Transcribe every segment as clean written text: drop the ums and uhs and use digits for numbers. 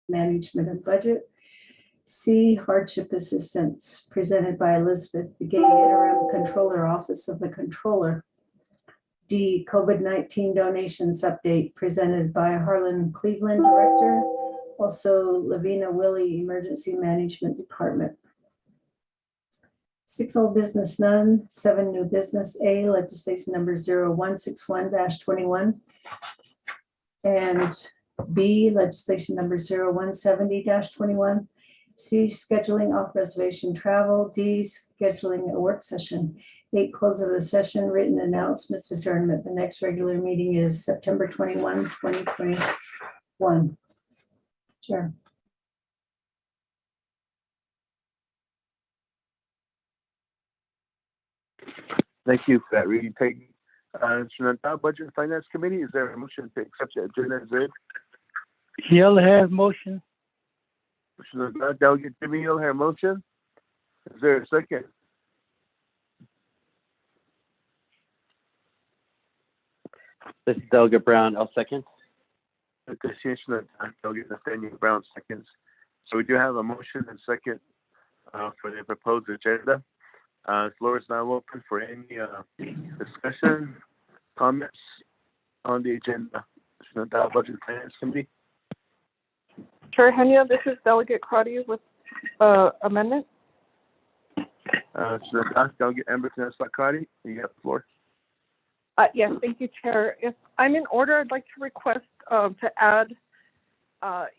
Management and Budget. C, hardship assistance presented by Elizabeth Begay, Interim Controller, Office of the Controller. D, COVID-19 donations update presented by Harlan Cleveland, Director. Also, Lavina Willie, Emergency Management Department. 6 old business, none. 7 new business. A, legislation number 0161-21. And B, legislation number 0170-21. C, scheduling off reservation travel. D, scheduling a work session. 8, close of the session, written announcements, adjournment. The next regular meeting is September 21, 2021. Chair. Thank you for that reading, Peggy. Budget and Finance Committee, is there a motion to accept the agenda as read? Yellowhair motion. Delegate Jimmy Yellowhair motion. Is there a second? This is Delegate Brown. I'll second. Delegate Nathaniel Brown seconds. So we do have a motion and second for the proposed agenda. The floor is now open for any discussion, comments on the agenda. Budget and Finance Committee. Chair Henia, this is Delegate Crotty with amendment. Delegate Emberton Crotty, you have the floor. Yes, thank you, Chair. If I'm in order, I'd like to request to add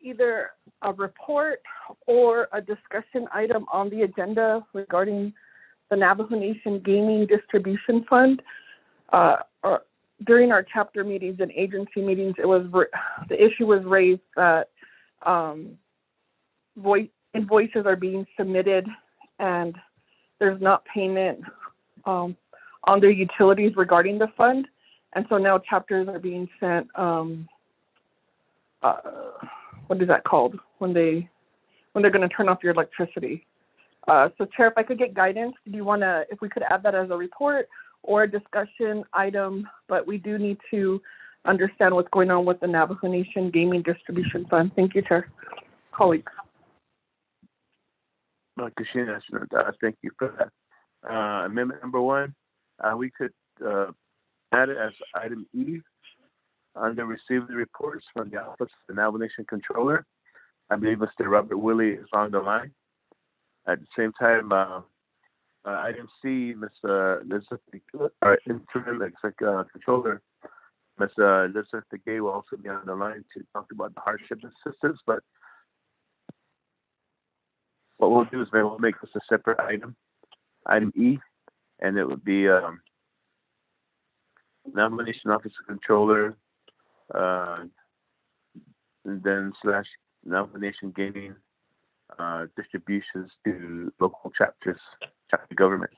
either a report or a discussion item on the agenda regarding the Navajo Nation Gaming Distribution Fund. During our chapter meetings and agency meetings, the issue was raised that invoices are being submitted and there's not payment on their utilities regarding the fund, and so now chapters are being sent. What is that called when they're going to turn off your electricity? So, Chair, if I could get guidance, do you want to, if we could add that as a report or a discussion item? But we do need to understand what's going on with the Navajo Nation Gaming Distribution Fund. Thank you, Chair. Colleagues. Kashina, thank you for that. Amendment number 1, we could add it as item E under receive the reports from the Office of the Navajo Nation Controller. I believe Mr. Robert Willie is on the line. At the same time, item C, Ms. Elizabeth, our interim executive controller, Ms. Elizabeth Begay will also be on the line to talk about the hardship assistance. But what we'll do is we'll make this a separate item E, and it would be nomination office of controller, and then / nomination gaming distributions to local chapter governments,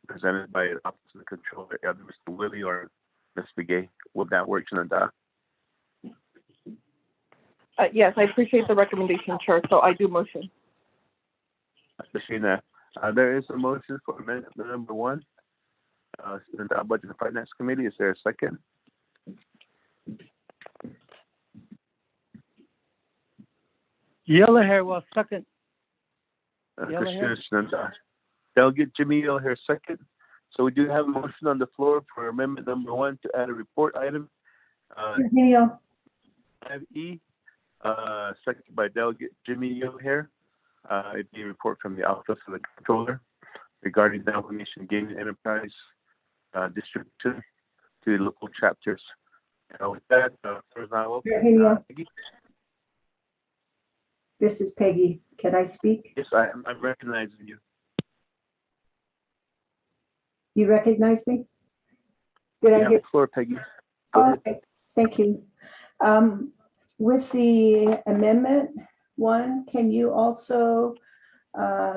presented by the office of the controller, either Mr. Willie or Ms. Begay. Would that work, Shananda? Yes, I appreciate the recommendation, Chair, so I do motion. Shana, there is a motion for amendment number 1. In the Budget and Finance Committee, is there a second? Yellowhair will second. Delegate Jimmy Yellowhair second. So we do have a motion on the floor for amendment number 1 to add a report item. E, seconded by Delegate Jimmy Yellowhair. It'd be a report from the Office of the Controller regarding the Navajo Nation Gaming Enterprise distribution to local chapters. With that, Peggy. This is Peggy. Can I speak? Yes, I'm recognizing you. You recognize me? Did I hear the floor, Peggy? Oh, okay, thank you. With the amendment 1, can you also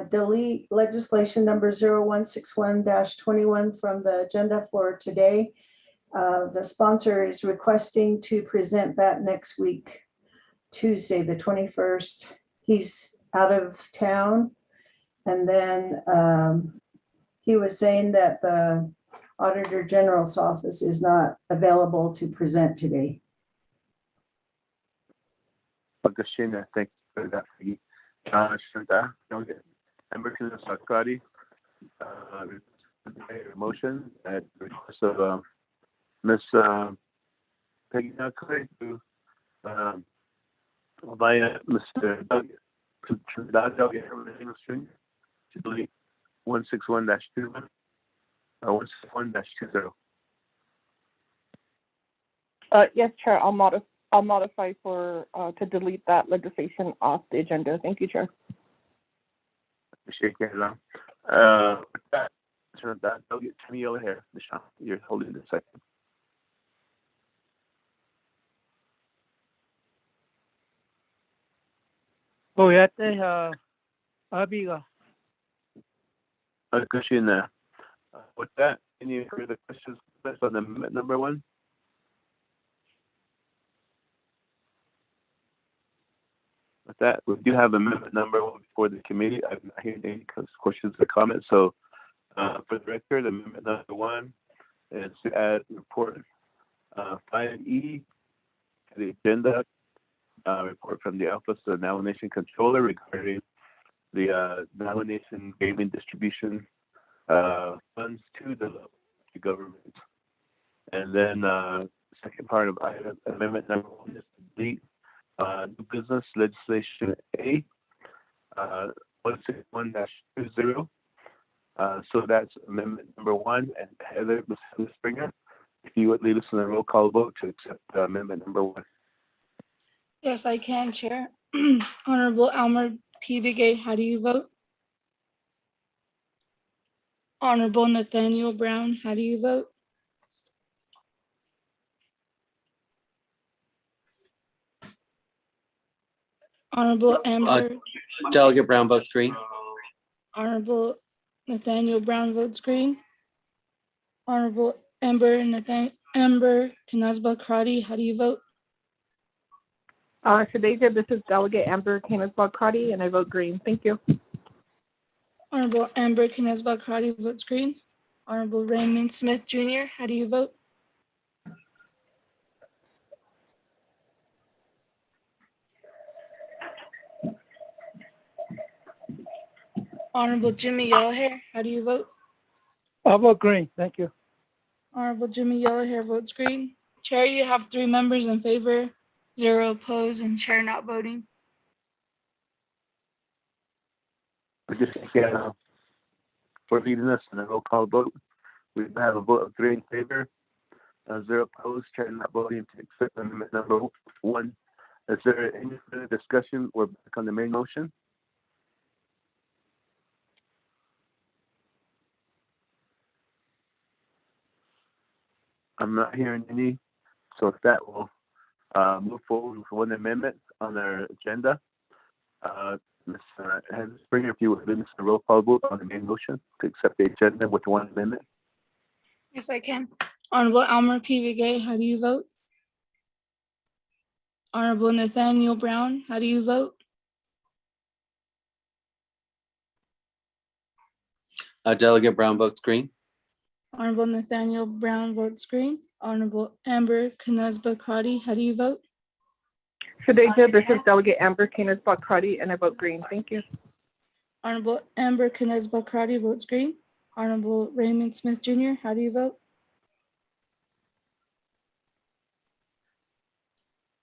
delete legislation number 0161-21 from the agenda for today? The sponsor is requesting to present that next week, Tuesday, the 21st. He's out of town. And then he was saying that the Auditor General's office is not available to present today. Pagkashin, thank you for that. Shanta, Member Sakari, motion at the request of Ms. Peggy Nakari to via Mr. Doug to delete 161-2 or 161-20. Yes, Chair, I'll modify for, to delete that legislation off the agenda. Thank you, Chair. Appreciate it. With that, turn that delegate to me over here. Michelle, you're holding the second. Oyate, Abiga. Question. With that, any further questions on the amendment number 1? With that, we do have amendment number 1 before the committee. I'm not hearing any questions or comments. So, for the record, amendment number 1 is to add report 5E to the agenda. Report from the Office of the Nation Controller regarding the Nation gaming distribution funds to the government. And then second part of item amendment number 1 is to delete new business legislation A 161-20. So that's amendment number 1. And Heather, Ms. Heather Springer, if you would lead us in a roll call vote to accept amendment number 1. Yes, I can, Chair. Honorable Elmer P. Begay, how do you vote? Honorable Nathaniel Brown, how do you vote? Honorable Amber, Delegate Brown votes green. Honorable Nathaniel Brown votes green. Honorable Amber Kanazba Karate, how do you vote? Shadeja, this is Delegate Amber Canis-Balcrotty, and I vote green. Thank you. Honorable Amber Kanazba Karate votes green. Honorable Raymond Smith Jr., how do you vote? Honorable Jimmy Yellowhair, how do you vote? I vote green. Thank you. Honorable Jimmy Yellowhair votes green. Chair, you have 3 members in favor, 0 opposed, and chair not voting. We just for leading us in a roll call vote. We have a vote of 3 in favor, 0 opposed, chair not voting to accept amendment number 1. Is there any further discussion? We're back on the main motion. I'm not hearing any. So with that, we'll move forward with 1 amendment on our agenda. Ms. Heather Springer, if you would lead us in a roll call vote on the main motion to accept the agenda with 1 amendment. Yes, I can. Honorable Elmer P. Begay, how do you vote? Honorable Nathaniel Brown, how do you vote? Delegate Brown votes green. Honorable Nathaniel Brown votes green. Honorable Amber Kanazba Karati, how do you vote? Shadeja, this is Delegate Amber Canis-Balcrotty, and I vote green. Thank you. Honorable Amber Kanazba Karati votes green. Honorable Raymond Smith Jr., how do you vote?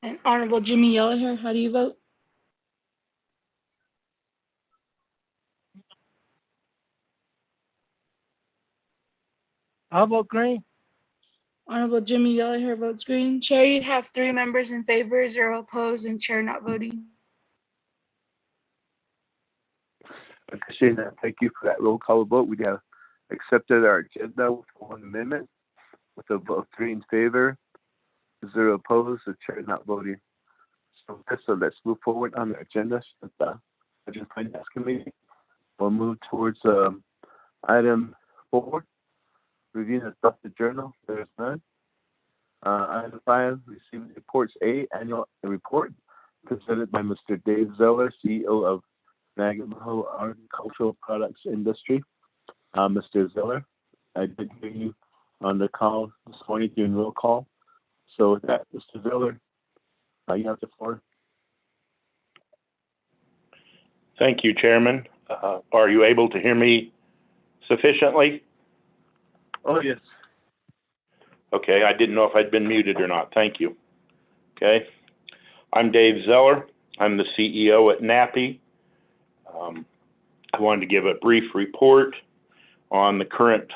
And Honorable Jimmy Yellowhair, how do you vote? I vote green. Honorable Jimmy Yellowhair votes green. Chair, you have 3 members in favor, 0 opposed, and chair not voting. Appreciate that. Thank you for that roll call vote. We have accepted our agenda with 1 amendment with a vote of 3 in favor, 0 opposed, the chair not voting. So let's move forward on the agenda. Budget Finance Committee. We'll move towards item 4, review and adopt the journal. There's none. Item 5, receiving reports. A, annual report presented by Mr. Dave Zeller, CEO of Navajo Agricultural Products Industry. Mr. Zeller, I did hear you on the call this morning during roll call. So with that, Mr. Zeller, you have the floor. Thank you, Chairman. Are you able to hear me sufficiently? Oh, yes. Okay, I didn't know if I'd been muted or not. Thank you. Okay. I'm Dave Zeller. I'm the CEO at NAPI. I wanted to give a brief report on the current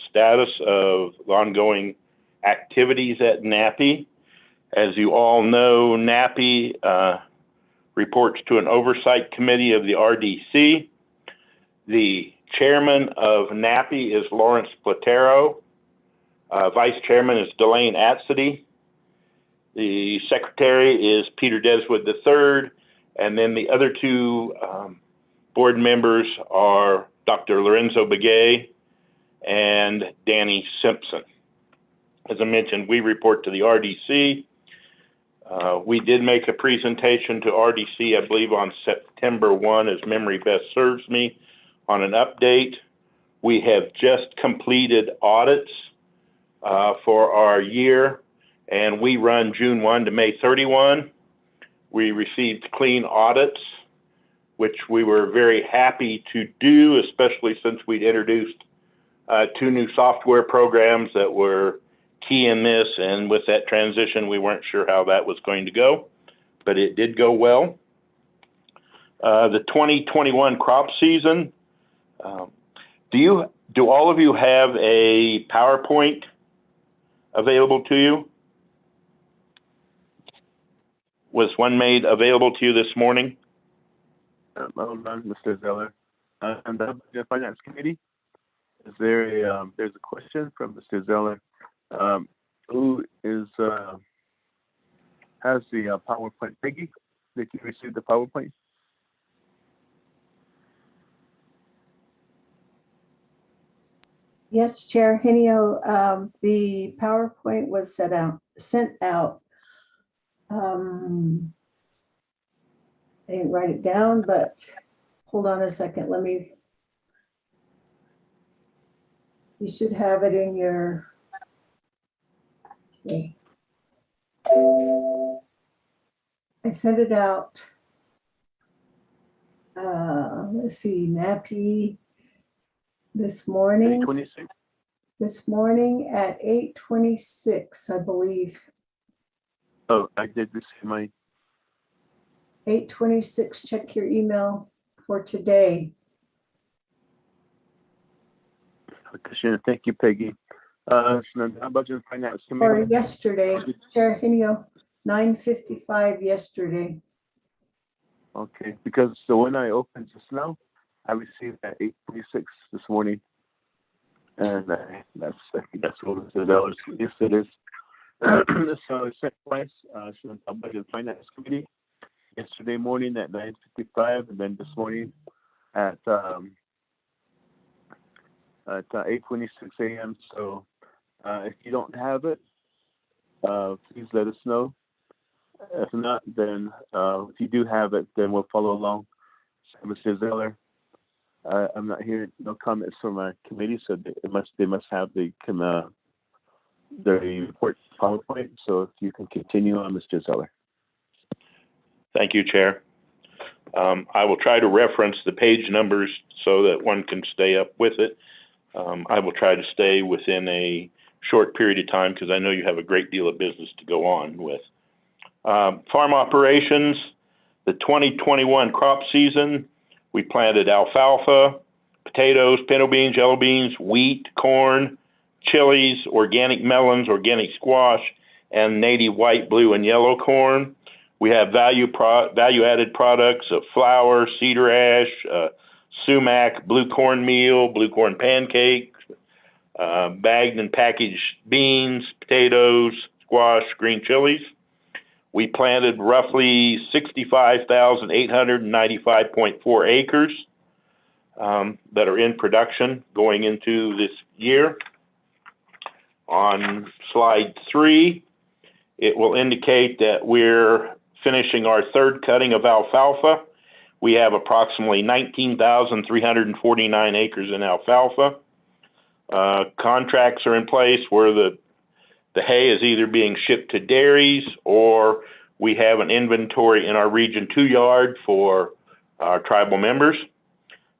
status of the ongoing activities at NAPI. As you all know, NAPI reports to an oversight committee of the RDC. The chairman of NAPI is Lawrence Platero. Vice chairman is Delane Atcity. The secretary is Peter Deswood III. And then the other two board members are Dr. Lorenzo Begay and Danny Simpson. As I mentioned, we report to the RDC. We did make a presentation to RDC, I believe, on September 1, as memory best serves me, on an update. We have just completed audits for our year, and we run June 1 to May 31. We received clean audits, which we were very happy to do, especially since we'd introduced 2 new software programs that were key in this, and with that transition, we weren't sure how that was going to go, but it did go well. The 2021 crop season, do all of you have a PowerPoint available to you? Was one made available to you this morning? Hold on, Mr. Zeller. And the Finance Committee, is there there's a question from Mr. Zeller. Who is has the PowerPoint? Peggy, did you receive the PowerPoint? Yes, Chair Henio, the PowerPoint was sent out. I didn't write it down, but hold on a second. You should have it in your, okay. I sent it out. Let's see, NAPI this morning. 26. This morning at 8:26, I believe. Oh, I did receive my. 8:26. Check your email for today. Thank you, Peggy. Budget and Finance Or Committee. yesterday, Chair Henio, 9:55 yesterday. Okay, because so when I opened just now, I received at 8:26 this morning, and that's what Mr. Zeller. Yes, it is. So it's sent twice to the Budget and Finance Committee. Yesterday morning at 9:55, and then this morning at 8:26 a.m. So if you don't have it, please let us know. If not, then if you do have it, then we'll follow along. So, Mr. Zeller, I'm not hearing no comments from our committee, so they must have the report PowerPoint. So if you can continue on, Mr. Zeller. Thank you, Chair. I will try to reference the page numbers so that one can stay up with it. I will try to stay within a short period of time because I know you have a great deal of business to go on with. Farm operations, the 2021 crop season, we planted alfalfa, potatoes, pinto beans, yellow beans, wheat, corn, chilies, organic melons, organic squash, and native white, blue, and yellow corn. We have value-added products of flour, cedar ash, sumac, blue corn meal, blue corn pancakes, bagged and packaged beans, potatoes, squash, green chilies. We planted roughly 65,895.4 acres that are in production going into this year. On slide 3, it will indicate that we're finishing our third cutting of alfalfa. We have approximately 19,349 acres in alfalfa. Contracts are in place where the hay is either being shipped to dairies or we have an inventory in our Region 2 yard for our tribal members.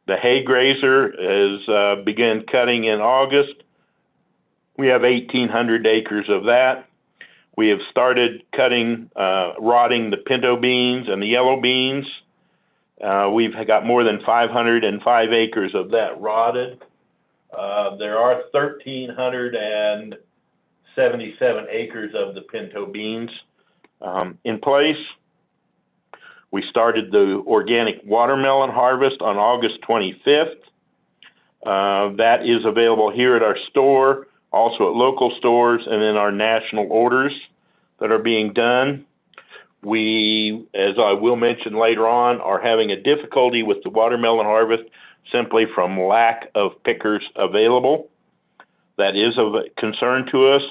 The hay grazer has begun cutting in August. We have 1,800 acres of that. We have started cutting, rotting the pinto beans and the yellow beans. We've got more than 505 acres of that rotted. There are 1,377 acres of the pinto beans in place. We started the organic watermelon harvest on August 25th. That is available here at our store, also at local stores, and in our national orders that are being done. We, as I will mention later on, are having a difficulty with the watermelon harvest simply from lack of pickers available. That is of concern to us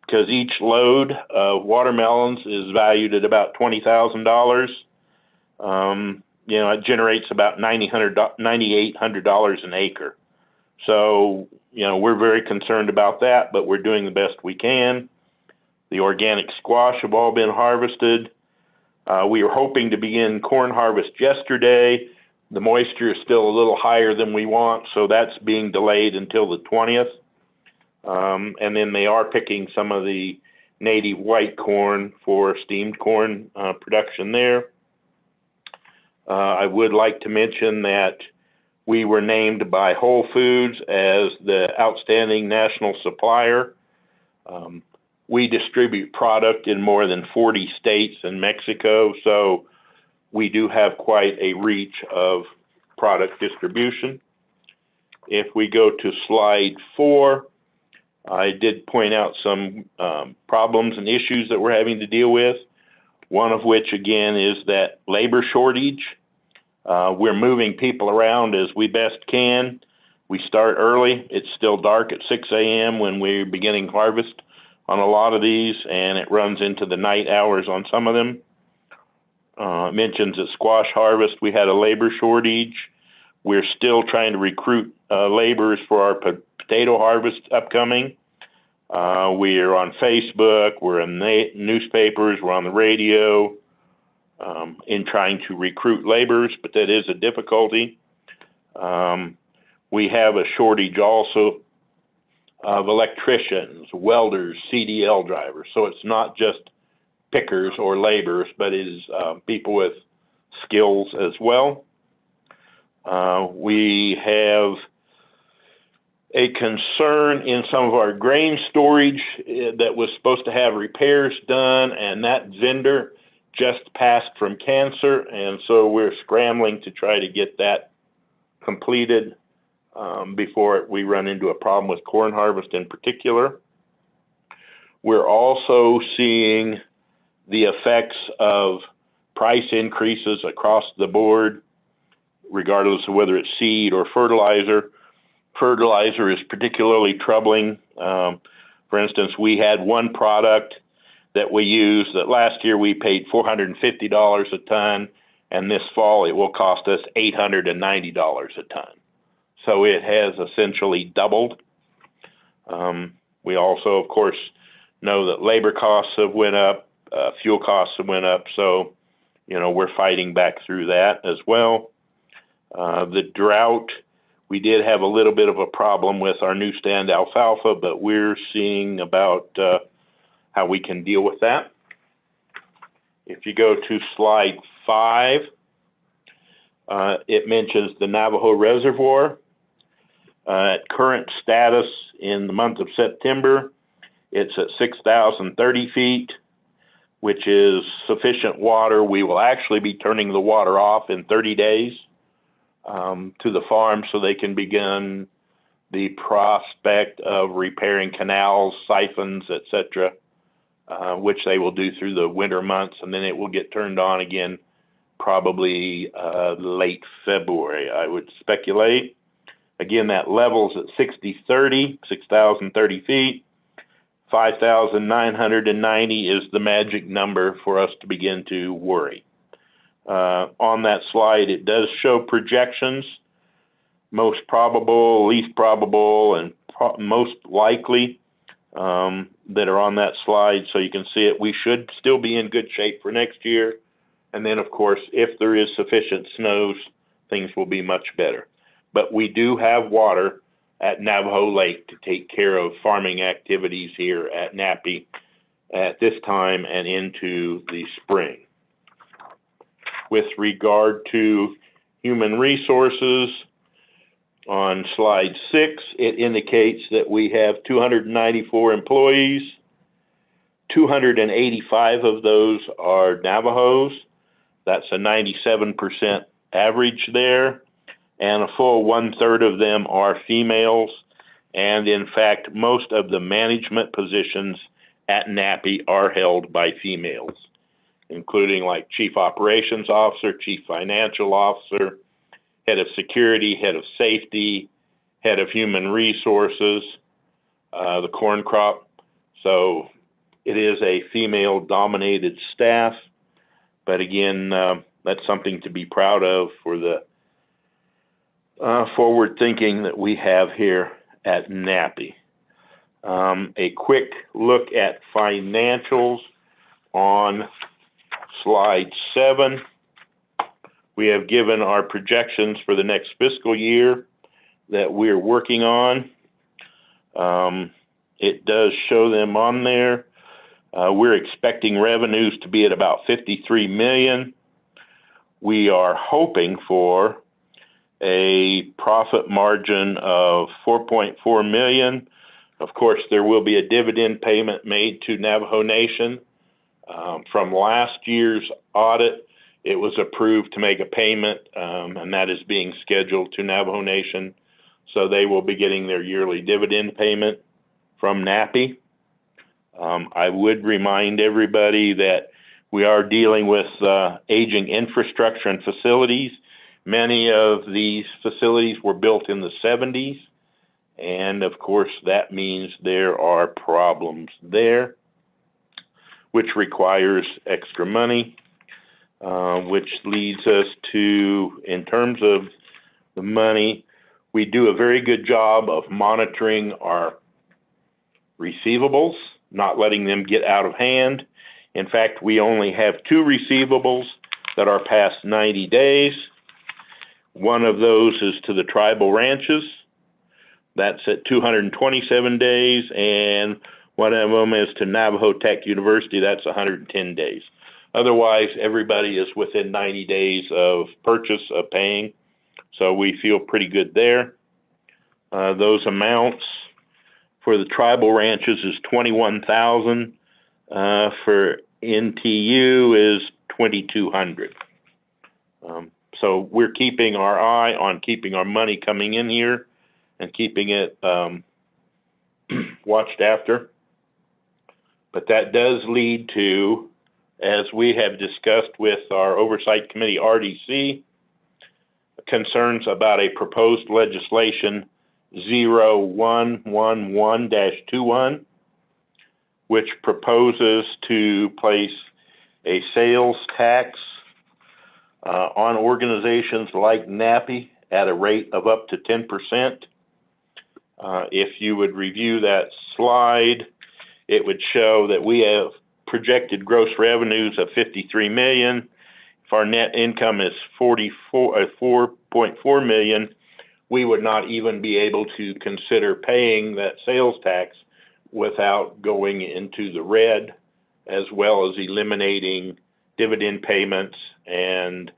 because each load of watermelons is valued at about $20,000. You know, it generates about $9,800 an acre. So, you know, we're very concerned about that, but we're doing the best we can. The organic squash have all been harvested. We were hoping to begin corn harvest yesterday. The moisture is still a little higher than we want, so that's being delayed until the 20th. And then they are picking some of the native white corn for steamed corn production there. I would like to mention that we were named by Whole Foods as the outstanding national supplier. We distribute product in more than 40 states and Mexico, so we do have quite a reach of product distribution. If we go to slide 4, I did point out some problems and issues that we're having to deal with. One of which, again, is that labor shortage. We're moving people around as we best can. We start early. It's still dark at 6 a.m. when we're beginning harvest on a lot of these, and it runs into the night hours on some of them. Mentions at squash harvest, we had a labor shortage. We're still trying to recruit laborers for our potato harvest upcoming. We are on Facebook, we're in newspapers, we're on the radio, in trying to recruit laborers, but that is a difficulty. We have a shortage also of electricians, welders, CDL drivers. So it's not just pickers or laborers, but it is people with skills as well. We have a concern in some of our grain storage that was supposed to have repairs done, and that vendor just passed from cancer, and so we're scrambling to try to get that completed before we run into a problem with corn harvest in particular. We're also seeing the effects of price increases across the board, regardless of whether it's seed or fertilizer. Fertilizer is particularly troubling. For instance, we had one product that we used that last year we paid $450 a ton, and this fall it will cost us $890 a ton. So it has essentially doubled. We also, of course, know that labor costs have went up, fuel costs have went up, so, you know, we're fighting back through that as well. The drought, we did have a little bit of a problem with our new stand alfalfa, but we're seeing about how we can deal with that. If you go to slide 5, it mentions the Navajo Reservoir. At current status in the month of September, it's at 6,030 feet, which is sufficient water. We will actually be turning the water off in 30 days to the farm so they can begin the prospect of repairing canals, siphons, etc., which they will do through the winter months, and then it will get turned on again probably late February, I would speculate. Again, that level's at 6,030 feet. 5,990 is the magic number for us to begin to worry. On that slide, it does show projections, most probable, least probable, and most likely that are on that slide, so you can see it. We should still be in good shape for next year. And then, of course, if there is sufficient snows, things will be much better. But we do have water at Navajo Lake to take care of farming activities here at Nappy at this time and into the spring. With regard to human resources, on slide 6, it indicates that we have 294 employees. 285 of those are Navajos. That's a 97% average there. And a full 1/3 of them are females. And in fact, most of the management positions at Nappy are held by females, including like Chief Operations Officer, Chief Financial Officer, Head of Security, Head of Safety, Head of Human Resources, the corn crop. So it is a female-dominated staff. But again, that's something to be proud of for the forward thinking that we have here at Nappy. A quick look at financials on slide 7. We have given our projections for the next fiscal year that we're working on. It does show them on there. We're expecting revenues to be at about 53 million. We are hoping for a profit margin of 4.4 million. Of course, there will be a dividend payment made to Navajo Nation. From last year's audit, it was approved to make a payment, and that is being scheduled to Navajo Nation. So they will be getting their yearly dividend payment from Nappy. I would remind everybody that we are dealing with aging infrastructure and facilities. Many of these facilities were built in the 70s, and of course that means there are problems there, which requires extra money, which leads us to, in terms of the money, we do a very good job of monitoring our receivables, not letting them get out of hand. In fact, we only have 2 receivables that are past 90 days. One of those is to the tribal ranches. That's at 227 days, and one of them is to Navajo Tech University. That's 110 days. Otherwise, everybody is within 90 days of purchase of paying, so we feel pretty good there. Those amounts for the tribal ranches is 21,000. For NTU is 2,200. So we're keeping our eye on keeping our money coming in here and keeping it watched after. But that does lead to, as we have discussed with our Oversight Committee, RDC, concerns about a proposed legislation 0111-21, which proposes to place a sales tax on organizations like Nappy at a rate of up to 10%. If you would review that slide, it would show that we have projected gross revenues of 53 million. If our net income is 4.4 million, we would not even be able to consider paying that sales tax without going into the red, as well as eliminating dividend payments and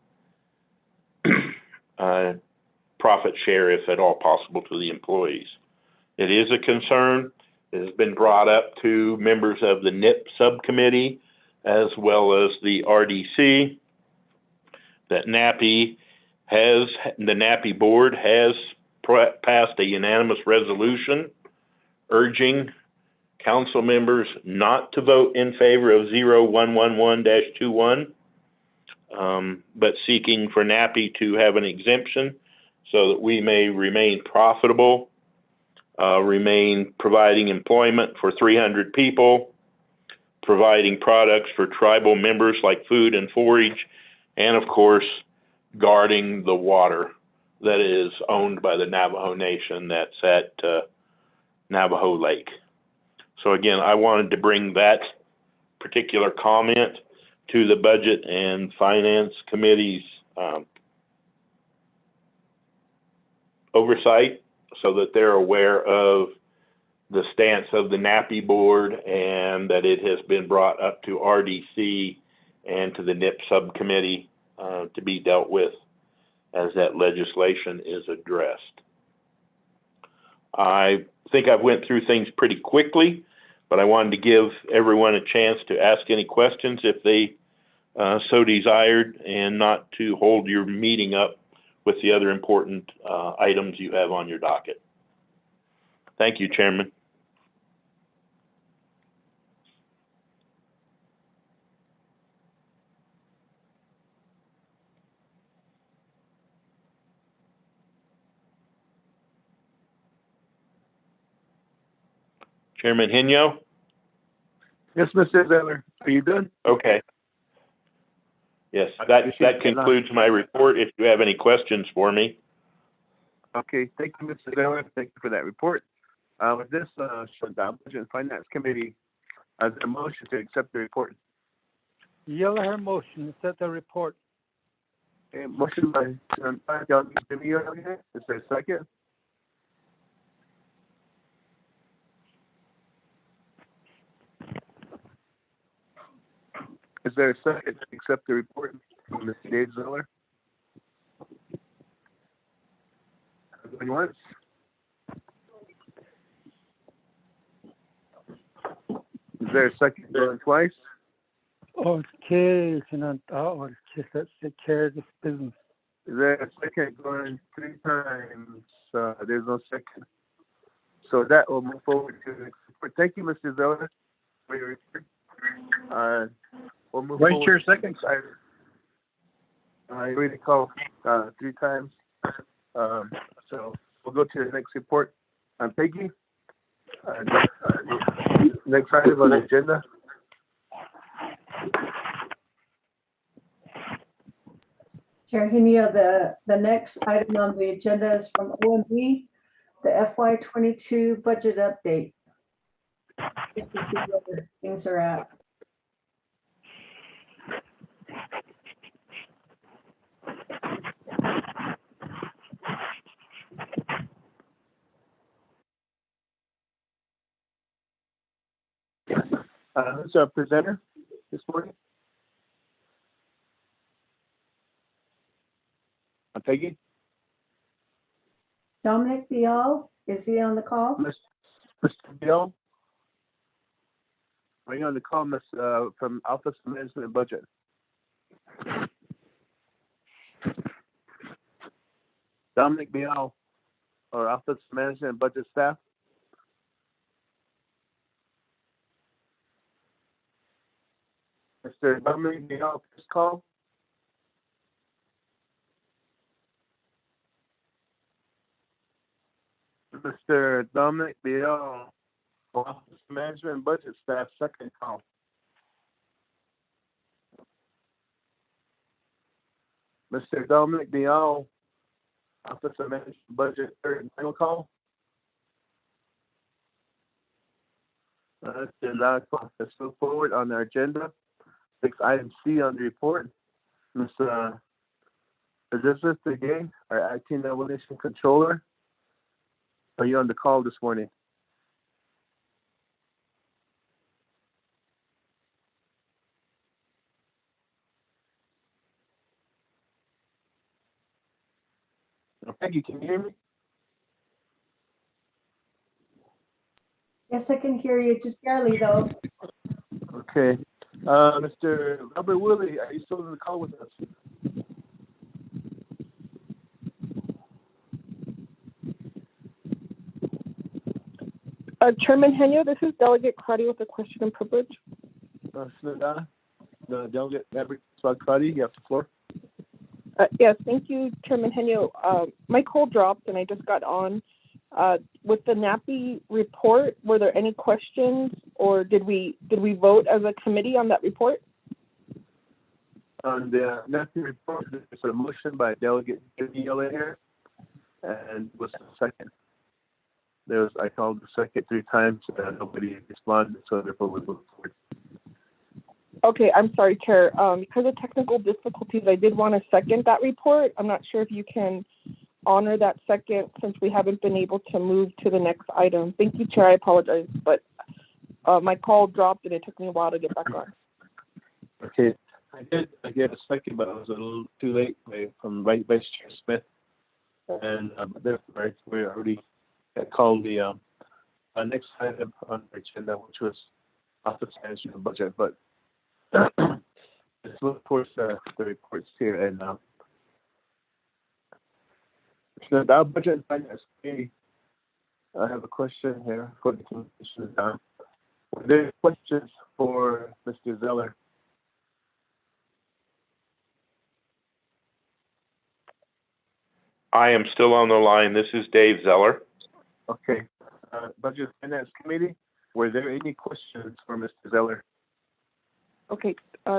profit share, if at all possible, to the employees. It is a concern. It has been brought up to members of the NIP subcommittee, as well as the RDC, that the Nappy board has passed a unanimous resolution urging council members not to vote in favor of 0111-21, but seeking for Nappy to have an exemption so that we may remain profitable, remain providing employment for 300 people, providing products for tribal members like food and forage, and of course, guarding the water that is owned by the Navajo Nation that's at Navajo Lake. So again, I wanted to bring that particular comment to the Budget and Finance Committee's oversight so that they're aware of the stance of the NAPI board and that it has been brought up to RDC and to the NIP subcommittee to be dealt with as that legislation is addressed. I think I've went through things pretty quickly, but I wanted to give everyone a chance to ask any questions if they so desired, and not to hold your meeting up with the other important items you have on your docket. Thank you, Chairman. Chairman Henyo? Yes, Mr. Zeller, are you done? Okay. Yes, that concludes my report. If you have any questions for me. Okay, thank you, Mr. Zeller. Thank you for that report. With this, the Budget and Finance Committee, a motion to accept the report. Yellowhair motion, accept the report. Okay, motion by Jimmy. Is there a second? Is there a second to accept the report from Mr. Dave Zeller? Going once? Is there a second going twice? Okay, let's take care of this business. Is there a second going 3 times? There's no second. So that will move forward to the next report. Thank you, Mr. Zeller, for your report. We'll move Vice forward. Chair, second. I already called 3 times. So we'll go to the next report. Peggy, next item on the agenda. Chair Henio, the next item on the agenda is from OMB, the FY22 budget update. Just to see where things are at. Who's our presenter this morning? Peggy? Dominic Bial, is he on the call? Mr. Bill? Are you on the call, from Office of Management and Budget? Dominic Bial, or Office of Management and Budget staff? Mr. Dominic Bial, please call. Mr. Dominic Bial, Office of Management and Budget staff, second call. Mr. Dominic Bial, Office of Management and Budget, third and final call. Let's move forward on our agenda. 6 item C on the report. Ms. Elizabeth again, our acting Navigation Controller. Are you on the call this morning? Peggy, can you hear me? Yes, I can hear you, just barely though. Okay. Mr. Robert Willie, are you still on the call with us? Chairman Henyo, this is Delegate Crotty with a question and privilege. The Delegate Crotty, you have the floor. Yes, thank you, Chairman Henyo. My call dropped and I just got on. With the NAPI report, were there any questions, or did we vote as a committee on that report? On the NAPI report, there's a motion by Delegate Jimmy here, and was the second. I called the second 3 times and nobody responded, so therefore we move forward. Okay, I'm sorry, Chair. Because of technical difficulties, I did want to second that report. I'm not sure if you can honor that second since we haven't been able to move to the next item. Thank you, Chair. I apologize, but my call dropped and it took me a while to get back on. Okay, I get a second, but I was a little too late from Vice Chair Smith. And therefore, we already called the next item on the agenda, which was office management budget. But let's look towards the reports here. And so the budget and finance committee, I have a question here for the commission. Were there questions for Mr. Zeller? I am still on the line. This is Dave Zeller. Okay. Budget and Finance Committee, were there any questions for Mr. Zeller? Okay,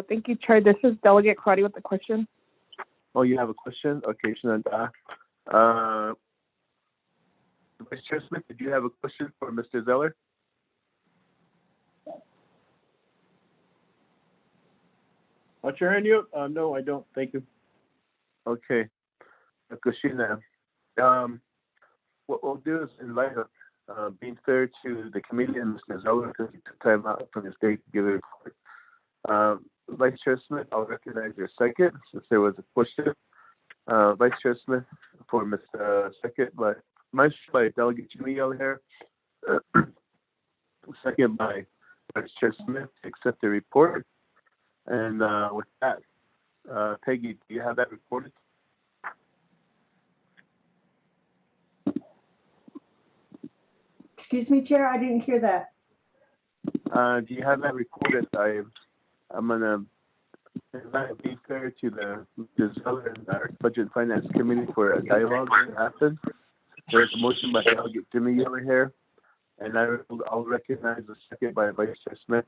thank you, Chair. This is Delegate Karate with the question. Oh, you have a question? Okay, Shananda. Vice Chair Smith, did you have a question for Mr. Zeller? What's your hand you? No, I don't. Thank you. Okay. Kushina, what we'll do is, in light of being fair to the committee and Mr. Zeller, because he took time out from his day to give a report. Vice Chair Smith, I'll recognize your second since there was a question. Vice Chair Smith for Mr. Second by Delegate Jimmy Yellowhair. Second by Vice Chair Smith to accept the report. And with that, Peggy, do you have that reported? Excuse me, Chair, I didn't hear that. Do you have that recorded? I'm gonna be fair to the Zeller and our Budget and Finance Committee for a dialogue to happen. There's a motion by Delegate Jimmy Yellowhair, and I'll recognize the second by Vice Chair Smith.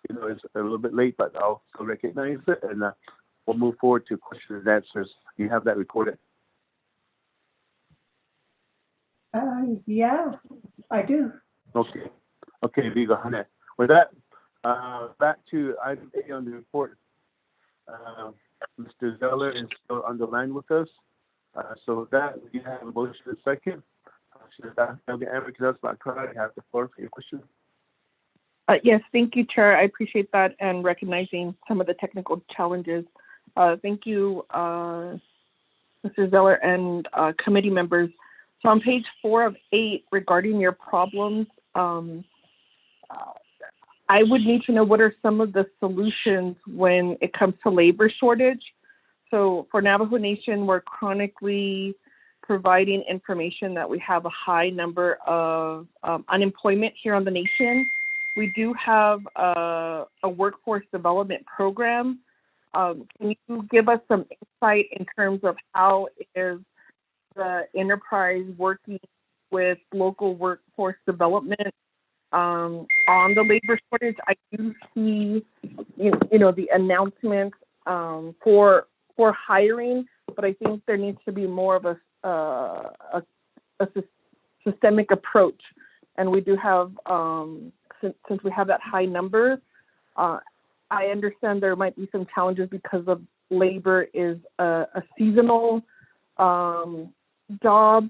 You know, it's a little bit late, but I'll still recognize it, and we'll move forward to questions and answers. Do you have that recorded? Yeah, I do. Okay, Vigo Hane. With that, back to item A on the report. Mr. Zeller is still on the line with us. So with that, we have a motion in a second. I have the floor for your question. Yes, thank you, Chair. I appreciate that and recognizing some of the technical challenges. Thank you, Mr. Zeller and committee members. So on page 4 of 8, regarding your problems, I would need to know what are some of the solutions when it comes to labor shortage. So for Navajo Nation, we're chronically providing information that we have a high number of unemployment here on the nation. We do have a workforce development program. Can you give us some insight in terms of how is the enterprise working with local workforce development on the labor shortage? I do see, you know, the announcements for hiring, but I think there needs to be more of a systemic approach. And we do have, since we have that high number, I understand there might be some challenges because of labor is a seasonal job,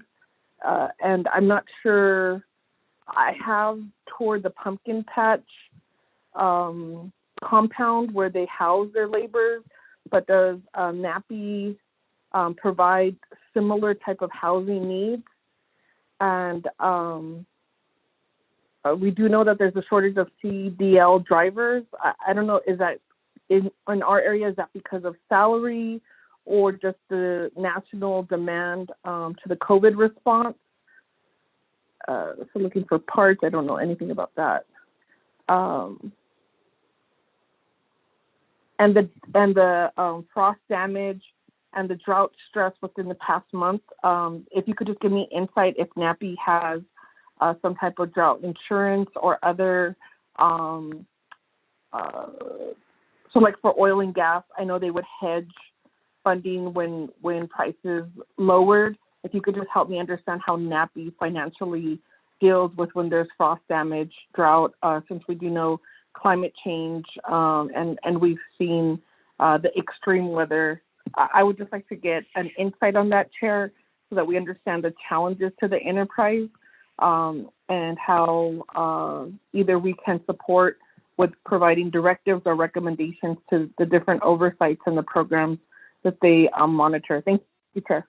and I'm not sure. I have toured the pumpkin patch compound where they house their laborers, but does NAPI provide similar type of housing needs? And we do know that there's a shortage of CDL drivers. I don't know, is that in our area, is that because of salary or just the national demand to the COVID response? So looking for parts, I don't know anything about that. And the frost damage and the drought stress within the past month. If you could just give me insight if NAPI has some type of drought insurance or other, so like for oil and gas, I know they would hedge funding when prices lowered. If you could just help me understand how NAPI financially deals with when there's frost damage, drought, since we do know climate change, and we've seen the extreme weather. I would just like to get an insight on that, Chair, so that we understand the challenges to the enterprise, and how either we can support with providing directives or recommendations to the different oversights and the programs that they monitor. Thank you, Chair.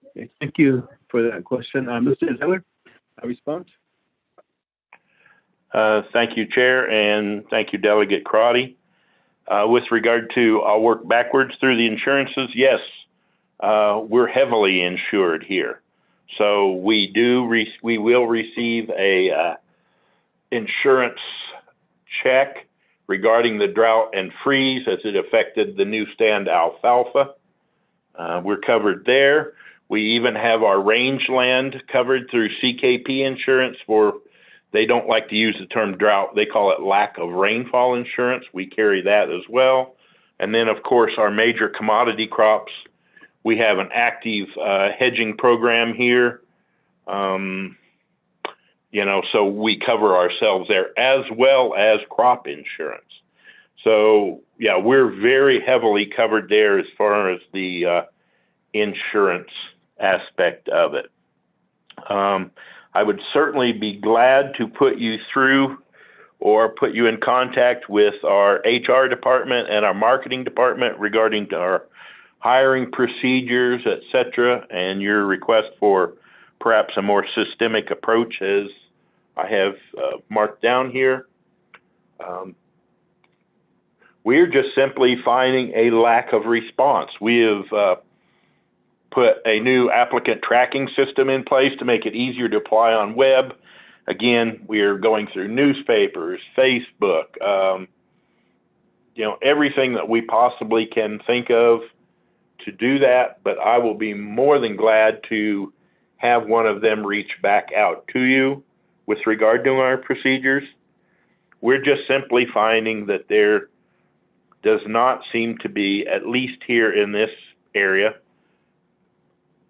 Okay, thank you for that question. Mr. Zeller, a response? Thank you, Chair, and thank you, Delegate Crotty. With regard to, I'll work backwards through the insurances. Yes, we're heavily insured here. So we will receive a insurance check regarding the drought and freeze as it affected the new stand alfalfa. We're covered there. We even have our rangeland covered through CKP insurance for, they don't like to use the term drought, they call it lack of rainfall insurance. We carry that as well. And then of course our major commodity crops, we have an active hedging program here. You know, so we cover ourselves there as well as crop insurance. So yeah, we're very heavily covered there as far as the insurance aspect of it. I would certainly be glad to put you through or put you in contact with our HR department and our marketing department regarding our hiring procedures, et cetera, and your request for perhaps a more systemic approach as I have marked down here. We're just simply finding a lack of response. We have put a new applicant tracking system in place to make it easier to apply on web. Again, we're going through newspapers, Facebook, you know, everything that we possibly can think of to do that, but I will be more than glad to have one of them reach back out to you with regard to our procedures. We're just simply finding that there does not seem to be, at least here in this area,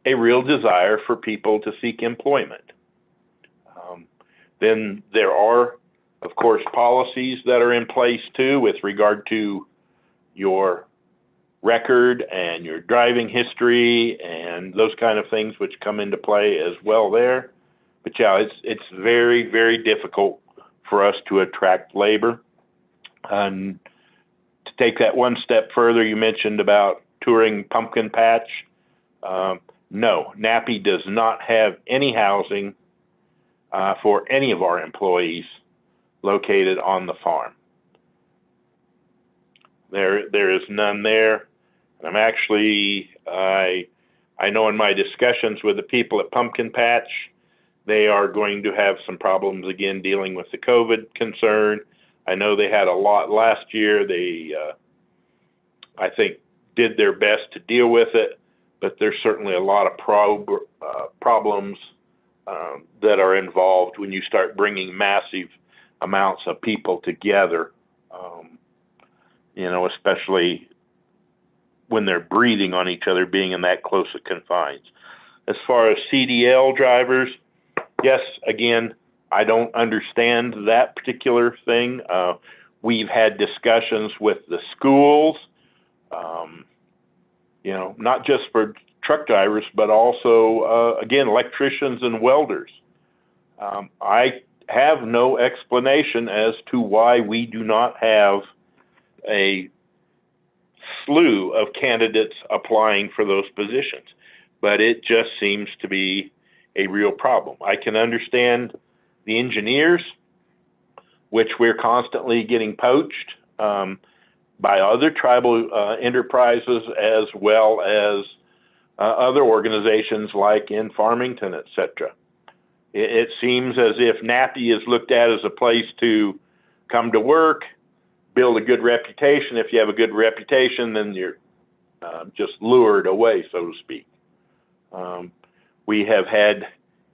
a real desire for people to seek employment. Then there are, of course, policies that are in place too with regard to your record and your driving history and those kind of things which come into play as well there. But yeah, it's very, very difficult for us to attract labor. And to take that one step further, you mentioned about touring pumpkin patch. No, NAPI does not have any housing for any of our employees located on the farm. There is none there. And I'm actually, I know in my discussions with the people at Pumpkin Patch, they are going to have some problems again dealing with the COVID concern. I know they had a lot last year. They, I think, did their best to deal with it, but there's certainly a lot of problems that are involved when you start bringing massive amounts of people together, you know, especially when they're breathing on each other, being in that close of confines. As far as CDL drivers, yes, again, I don't understand that particular thing. We've had discussions with the schools, you know, not just for truck drivers, but also, again, electricians and welders. I have no explanation as to why we do not have a slew of candidates applying for those positions, but it just seems to be a real problem. I can understand the engineers, which we're constantly getting poached by other tribal enterprises as well as other organizations like in Farmington, et cetera. It seems as if NAPI is looked at as a place to come to work, build a good reputation. If you have a good reputation, then you're just lured away, so to speak. We have had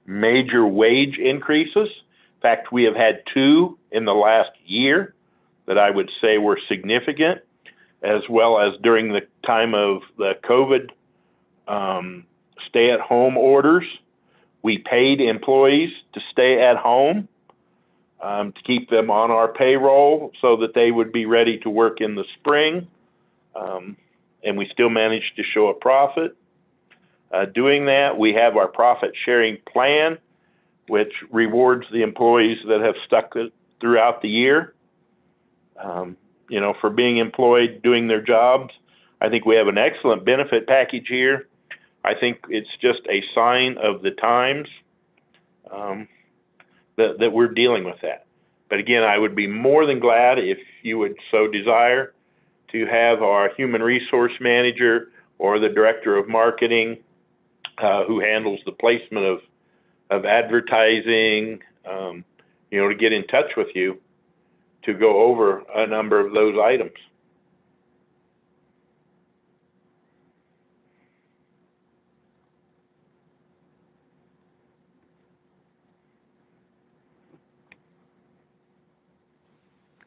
major wage increases. In fact, we have had 2 in the last year that I would say were significant, as well as during the time of the COVID stay-at-home orders. We paid employees to stay at home to keep them on our payroll so that they would be ready to work in the spring. And we still managed to show a profit. Doing that, we have our profit sharing plan, which rewards the employees that have stuck it throughout the year, you know, for being employed, doing their jobs. I think we have an excellent benefit package here. I think it's just a sign of the times that we're dealing with that. But again, I would be more than glad if you would so desire to have our human resource manager or the director of marketing who handles the placement of advertising, you know, to get in touch with you to go over a number of those items.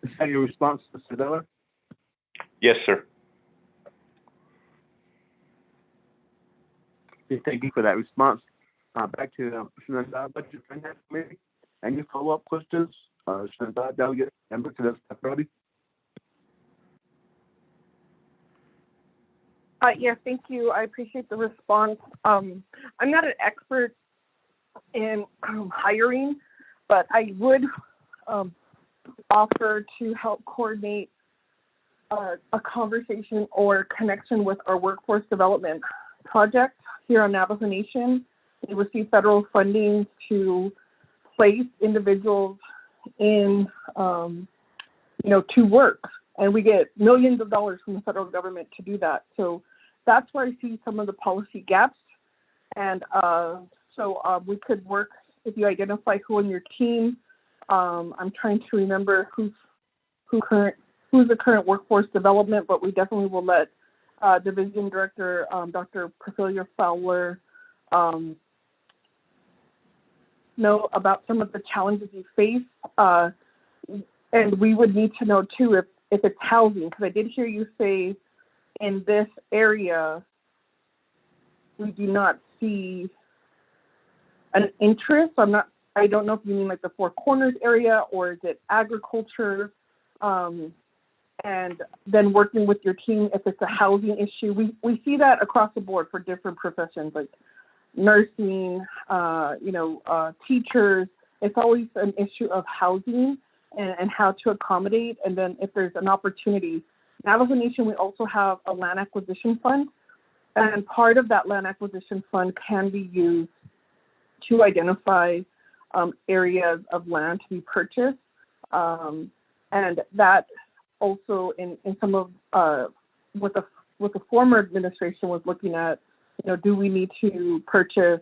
Is that your response, Mr. Zeller? Yes, sir. Okay, thank you for that response. Back to Senador Budget Finance Committee. Any follow-up questions? Senador Delegate Member to the Brody. Yes, thank you. I appreciate the response. I'm not an expert in hiring, but I would offer to help coordinate a conversation or connection with our workforce development project here on Navajo Nation. We receive federal funding to place individuals in, you know, to work, and we get millions of dollars from the federal government to do that. So that's where I see some of the policy gaps, and so we could work if you identify who on your team. I'm trying to remember who's the current workforce development, but we definitely will let Division Director Dr. Priscilla Fowler know about some of the challenges you face, and we would need to know too if it's housing, because I did hear you say in this area we do not see an interest. I don't know if you mean like the Four Corners area, or is it agriculture? And then working with your team if it's a housing issue. We see that across the board for different professions like nursing, teachers. It's always an issue of housing and how to accommodate. And then if there's an opportunity, Navajo Nation, we also have a land acquisition fund. And part of that land acquisition fund can be used to identify areas of land to be purchased. And that also in some of what the former administration was looking at, you know, do we need to purchase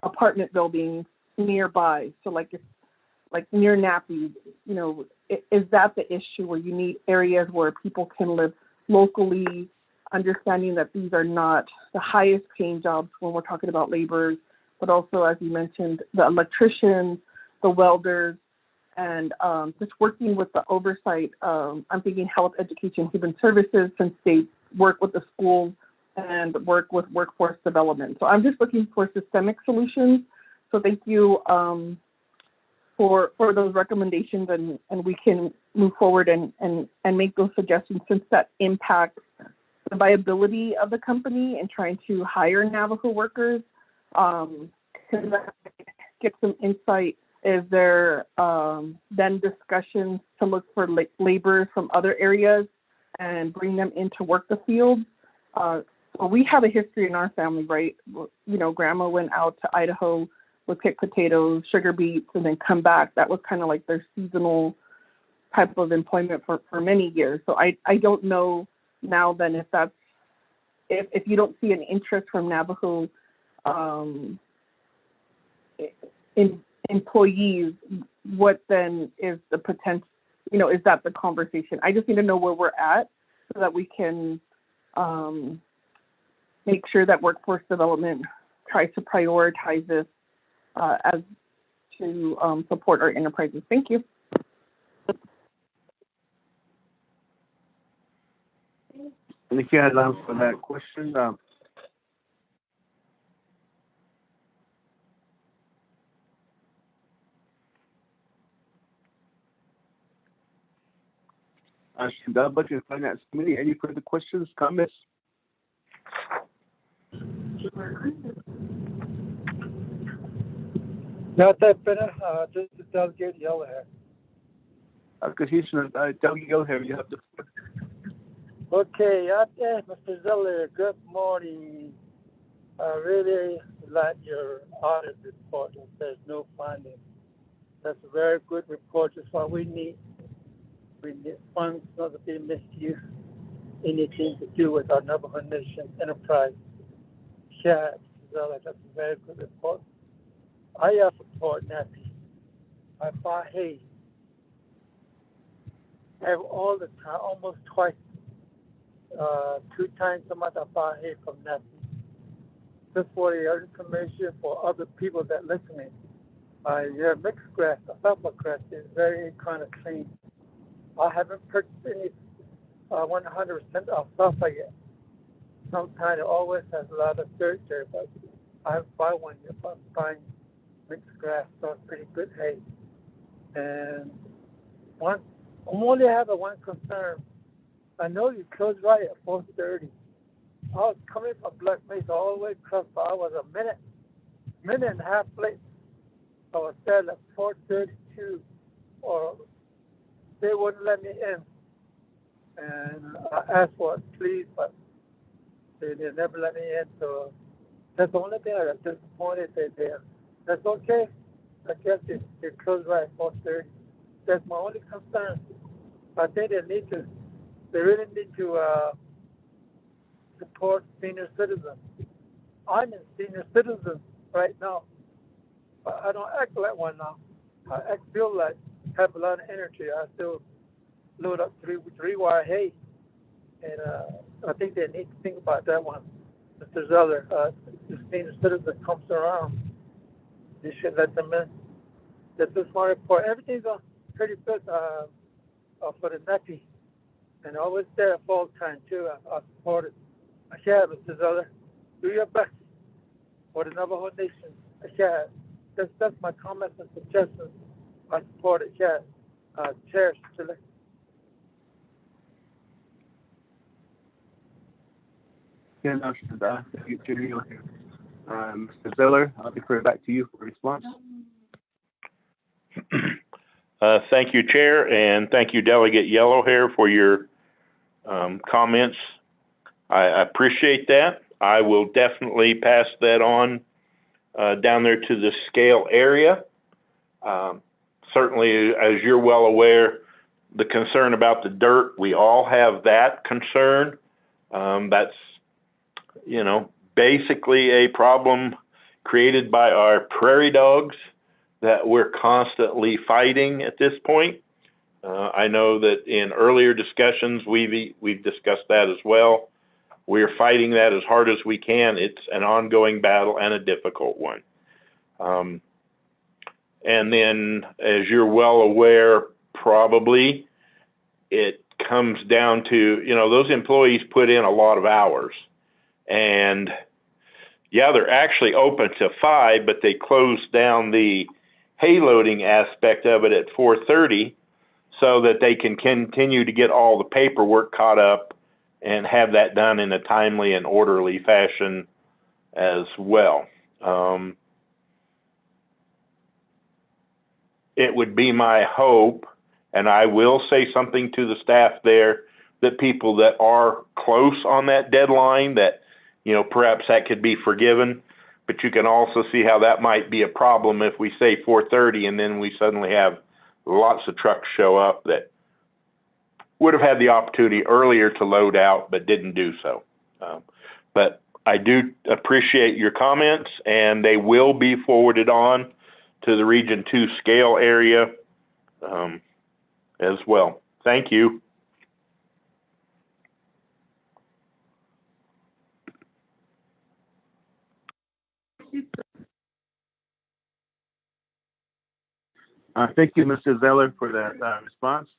apartment buildings nearby? So like near Nappy, you know, is that the issue where you need areas where people can live locally, understanding that these are not the highest paying jobs when we're talking about laborers, but also, as you mentioned, the electricians, the welders, and just working with the oversight. I'm thinking health, education, human services, since they work with the schools and work with workforce development. So I'm just looking for systemic solutions. So thank you for those recommendations, and we can move forward and make those suggestions, since that impacts the viability of the company and trying to hire Navajo workers. Get some insight. Is there then discussions to look for laborers from other areas and bring them in to work the field? So we have a history in our family, right? You know, Grandma went out to Idaho, would pick potatoes, sugar beets, and then come back. That was kind of like their seasonal type of employment for many years. So I don't know now then if you don't see an interest from Navajo in employees, what then is the potential, you know, is that the conversation? I just need to know where we're at so that we can make sure that workforce development tries to prioritize this as to support our enterprises. Thank you. Thank you, Alan, for that question. The Budget and Finance Committee, any further questions, comments? Not that better. This is Delegate Yellowhair. Commissioner Delegate Yellowhair, you have the floor. Okay, Mr. Zeller, good morning. I really like your audit report. There's no findings. That's a very good report. That's what we need. We need funds not to be misused. Anything to do with our Navajo Nation enterprise. Yeah, Mr. Zeller, that's a very good report. I support NAPI. I buy hay. I have all the time, almost twice, 2 times a month I buy hay from NAPI. Just for your information for other people that listening. Your mixed grass, alfalfa grass is very kind of clean. I haven't purchased any 100% alfalfa yet. Sometimes it always has a lot of dirt there, but I buy one if I'm buying mixed grass, so it's pretty good hay. And I only have one concern. I know you close right at 4:30. I was coming from Black Mesa all the way across, but I was a minute and a half late. I was there at 4:32, or they wouldn't let me in. And I asked for it, please, but they never let me in. So that's the only thing I got disappointed there. That's okay. I guess they close right at 4:30. That's my only concern. I think they really need to support senior citizens. I'm a senior citizen right now, but I don't act like one now. I feel like I have a lot of energy. I still load up three wire hay, and I think they need to think about that one. Mr. Zeller, the senior citizen comes around, they should let them in. That's just my report. Everything's pretty good for the NAPI, and I was there fall time too. I support it. Yeah, Mr. Zeller, do your best for the Navajo Nation. Yeah, that's my comments and suggestions. I support it. Yeah, Chair Chile. Yeah, no, Mr. Zeller, I'll defer back to you for response. Thank you, Chair, and thank you, Delegate Yellowhair, for your comments. I appreciate that. I will definitely pass that on down there to the scale area. Certainly, as you're well aware, the concern about the dirt, we all have that concern. That's, basically a problem created by our prairie dogs that we're constantly fighting at this point. I know that in earlier discussions, we've discussed that as well. We're fighting that as hard as we can. It's an ongoing battle and a difficult one. And then, as you're well aware, probably, it comes down to, those employees put in a lot of hours. And yeah, they're actually open to 5, but they closed down the hay loading aspect of it at 4:30 so that they can continue to get all the paperwork caught up and have that done in a timely and orderly fashion as well. It would be my hope, and I will say something to the staff there, that people that are close on that deadline, that, perhaps that could be forgiven, but you can also see how that might be a problem if we say 4:30 and then we suddenly have lots of trucks show up that would have had the opportunity earlier to load out, but didn't do so. But I do appreciate your comments, and they will be forwarded on to the Region 2 scale area as well. Thank you. Thank you, Mr. Zeller, for that response.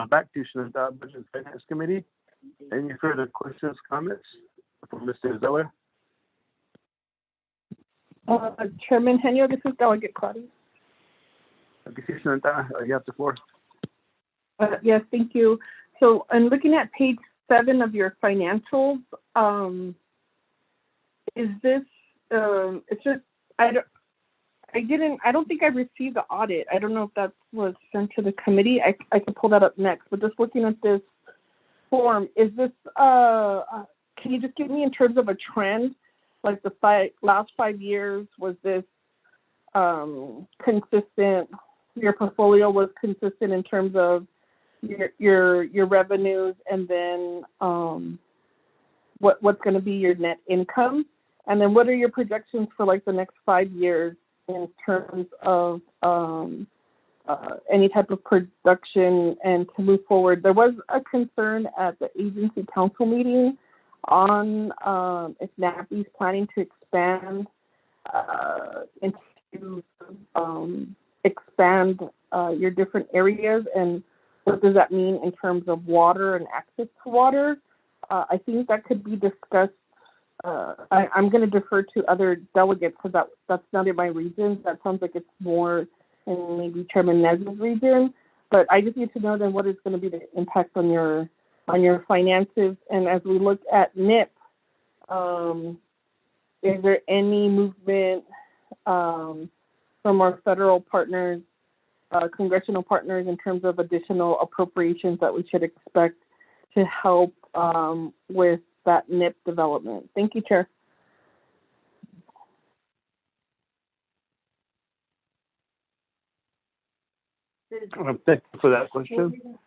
Back to the Budget and Finance Committee. Any further questions, comments for Mr. Zeller? Chairman Henyo, this is Delegate Claudia. Commissioner, you have the floor. Yes, thank you. So I'm looking at page 7 of your financials. Is this, it's just, I don't think I received the audit. I don't know if that was sent to the committee. I can pull that up next, but just looking at this form, is this, can you just give me in terms of a trend, like the last 5 years, was this consistent, your portfolio was consistent in terms of your revenues, and then what's going to be your net income, and then what are your projections for like the next 5 years in terms of any type of production and to move forward? There was a concern at the agency council meeting on if NAPI's planning to expand your different areas, and what does that mean in terms of water and access to water? I think that could be discussed. I'm going to defer to other delegates because that's not in my region. That sounds like it's more in maybe Chairman Nez's region. But I just need to know then what is going to be the impact on your finances. And as we look at NIP, is there any movement from our federal partners, congressional partners, in terms of additional appropriations that we should expect to help with that NIP development? Thank you, Chair. Thank you for that question.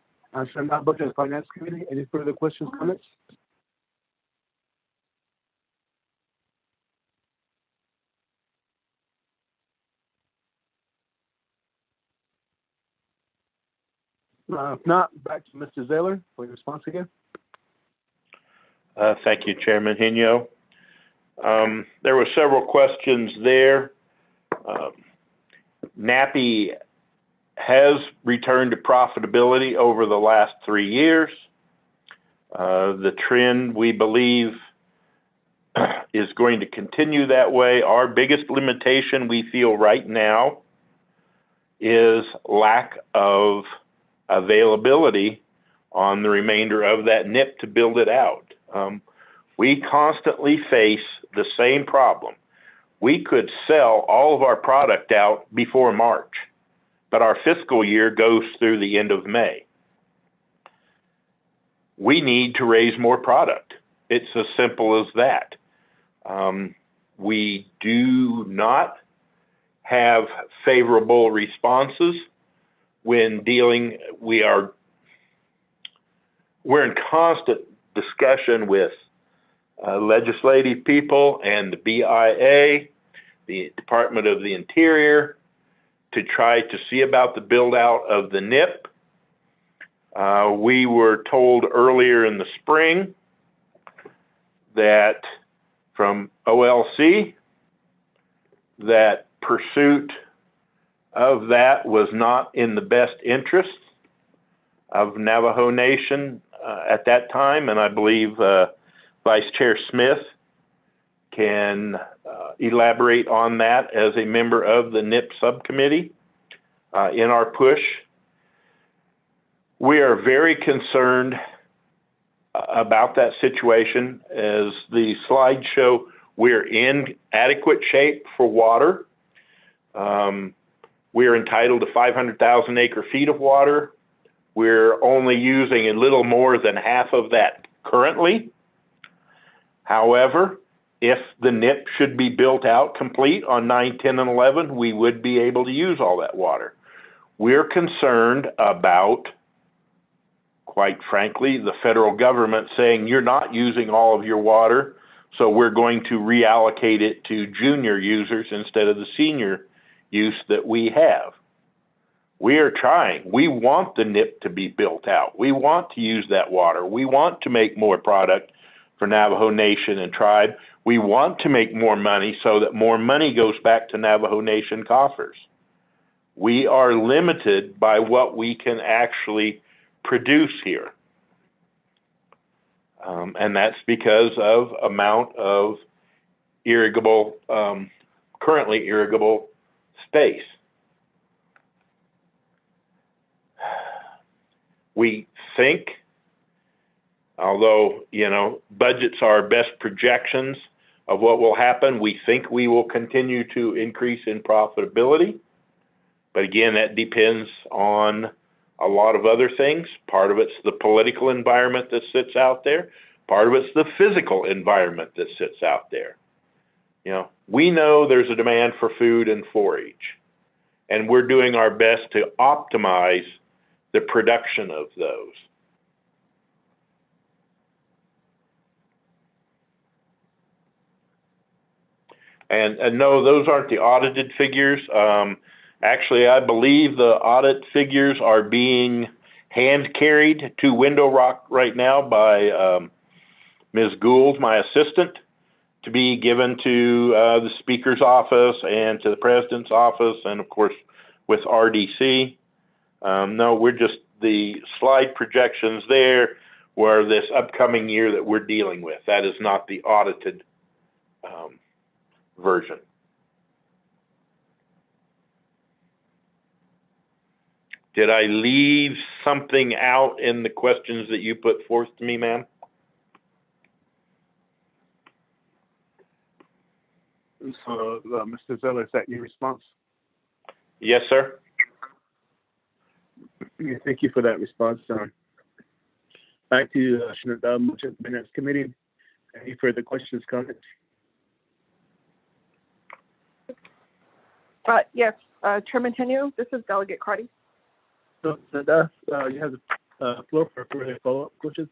So now, Budget and Finance Committee, any further questions, comments? If not, back to Mr. Zeller for your response again. Thank you, Chairman Hino. There were several questions there. NAPI has returned to profitability over the last 3 years. The trend, we believe, is going to continue that way. Our biggest limitation we feel right now is lack of availability on the remainder of that NIP to build it out. We constantly face the same problem. We could sell all of our product out before March, but our fiscal year goes through the end of May. We need to raise more product. It's as simple as that. We do not have favorable responses when dealing. We're in constant discussion with legislative people and the BIA, the Department of the Interior, to try to see about the build out of the NIP. We were told earlier in the spring that from OLC that pursuit of that was not in the best interest of Navajo Nation at that time, and I believe Vice Chair Smith can elaborate on that as a member of the NIP subcommittee in our push. We are very concerned about that situation. As the slides show, we're in adequate shape for water. We are entitled to 500,000 acre feet of water. We're only using a little more than half of that currently. However, if the NIP should be built out complete on 9, 10, and 11, we would be able to use all that water. We're concerned about, quite frankly, the federal government saying you're not using all of your water, so we're going to reallocate it to junior users instead of the senior use that we have. We are trying. We want the NIP to be built out. We want to use that water. We want to make more product for Navajo Nation and tribe. We want to make more money so that more money goes back to Navajo Nation coffers. We are limited by what we can actually produce here. And that's because of amount of irrigable, currently irrigable space. We think Although, you know, budgets are best projections of what will happen. We think we will continue to increase in profitability. But again, that depends on a lot of other things. Part of it's the political environment that sits out there. Part of it's the physical environment that sits out there. You know, we know there's a demand for food and forage, and we're doing our best to optimize the production of those. And no, those aren't the audited figures. Actually, I believe the audit figures are being hand carried to Window Rock right now by Ms. Gould, my assistant, to be given to the Speaker's office and to the President's office, and of course with RDC. No, we're just the slide projections there were this upcoming year that we're dealing with. That is not the audited version. Did I leave something out in the questions that you put forth to me, ma'am? So, Mr. Zeller, is that your response? Yes, sir. Yeah, thank you for that response. Back to Budget and Finance Committee. Any further questions, comments? Yes, Chairman Tenio, this is Delegate Crotty. So, you have the floor for further follow-up questions.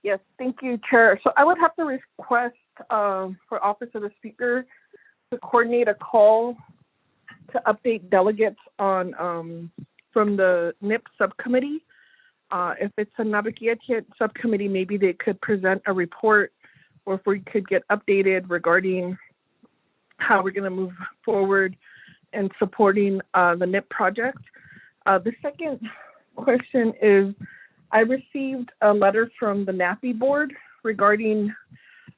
Yes, thank you, Chair. So I would have to request for Office of the Speaker to coordinate a call to update delegates on from the NIP subcommittee. If it's a Navajo subcommittee, maybe they could present a report, or if we could get updated regarding how we're going to move forward in supporting the NIP project. The second question is, I received a letter from the NAPI board regarding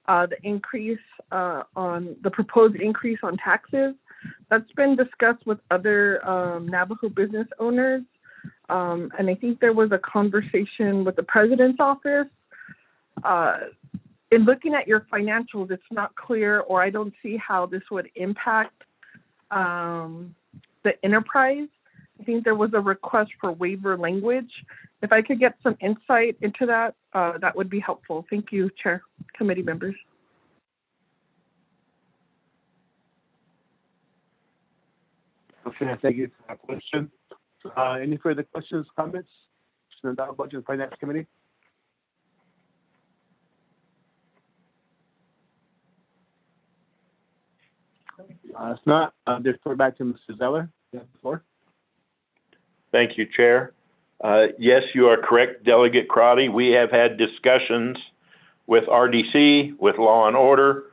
the increase on the proposed increase on taxes. That's been discussed with other Navajo business owners. And I think there was a conversation with the president's office. In looking at your financials, it's not clear, or I don't see how this would impact the enterprise. I think there was a request for waiver language. If I could get some insight into that, that would be helpful. Thank you, Chair, committee members. Okay, thank you for that question. Any further questions, comments? Budget and Finance Committee. If not, I'll defer back to Mr. Zeller. You have the floor. Thank you, Chair. Yes, you are correct, Delegate Crotty. We have had discussions with RDC, with Law and Order,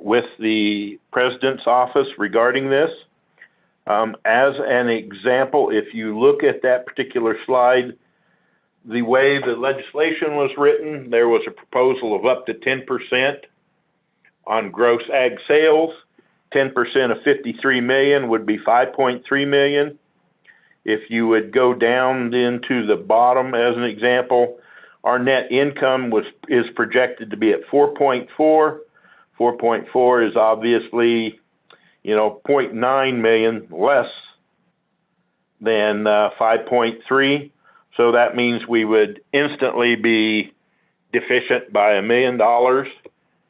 with the President's office regarding this. As an example, if you look at that particular slide, the way the legislation was written, there was a proposal of up to 10% on gross ag sales. 10% of 53 million would be 5.3 million. If you would go down into the bottom as an example, our net income is projected to be at 4.4. 4.4 is obviously, 0.9 million less than 5.3. So that means we would instantly be deficient by $1 million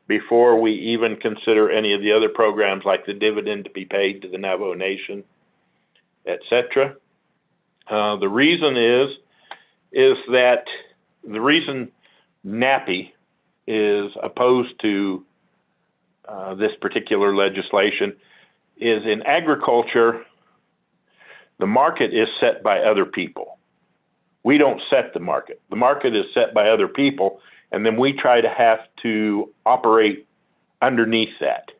before we even consider any of the other programs like the dividend to be paid to the Navajo Nation, etc. The reason is that the reason NAPI is opposed to this particular legislation is in agriculture, the market is set by other people. We don't set the market. The market is set by other people, and then we try to have to operate underneath that.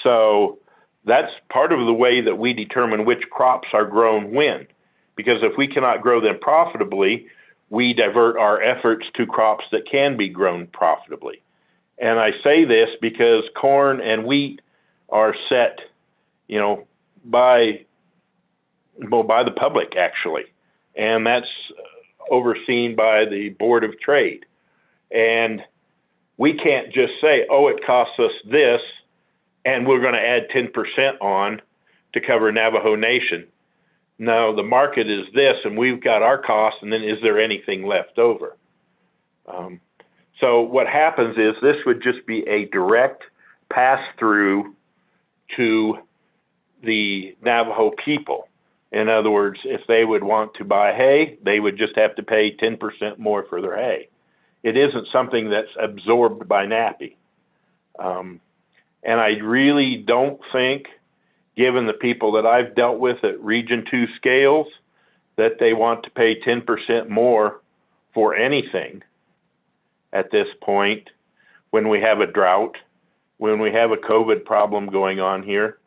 So that's part of the way that we determine which crops are grown when. Because if we cannot grow them profitably, we divert our efforts to crops that can be grown profitably. And I say this because corn and wheat are set, by the public, actually. And that's overseen by the Board of Trade. And we can't just say, oh, it costs us this, and we're going to add 10% on to cover Navajo Nation. No, the market is this, and we've got our costs, and then is there anything left over? So what happens is this would just be a direct pass-through to the Navajo people. In other words, if they would want to buy hay, they would just have to pay 10% more for their hay. It isn't something that's absorbed by NAPI. And I really don't think, given the people that I've dealt with at Region 2 scales, that they want to pay 10% more for anything at this point when we have a drought, when we have a COVID problem going on here.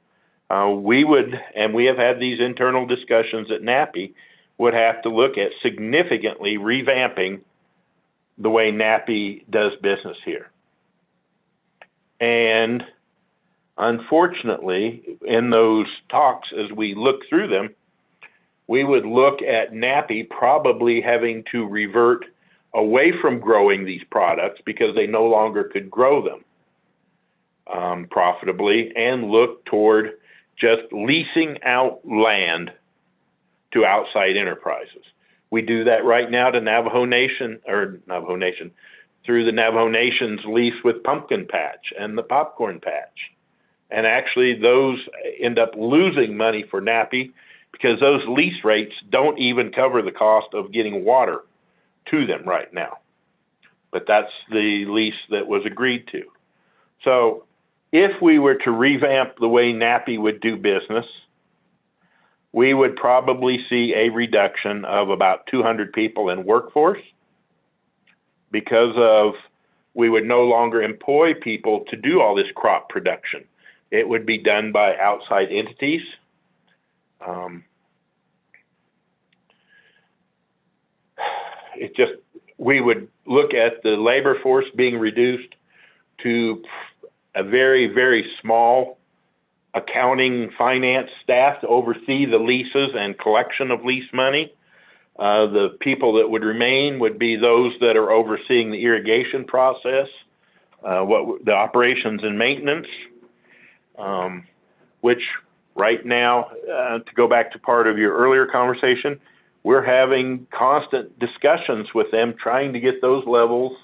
We would, and we have had these internal discussions at NAPI, would have to look at significantly revamping the way NAPI does business here. And unfortunately, in those talks, as we look through them, we would look at NAPI probably having to revert away from growing these products because they no longer could grow them profitably, and look toward just leasing out land to outside enterprises. We do that right now to Navajo Nation, through the Navajo Nation's lease with Pumpkin Patch and the Popcorn Patch. And actually those end up losing money for NAPI because those lease rates don't even cover the cost of getting water to them right now. But that's the lease that was agreed to. So if we were to revamp the way NAPI would do business, we would probably see a reduction of about 200 people in workforce because of we would no longer employ people to do all this crop production. It would be done by outside entities. We would look at the labor force being reduced to a very, very small accounting finance staff to oversee the leases and collection of lease money. The people that would remain would be those that are overseeing the irrigation process, the operations and maintenance, which right now, to go back to part of your earlier conversation, we're having constant discussions with them trying to get those levels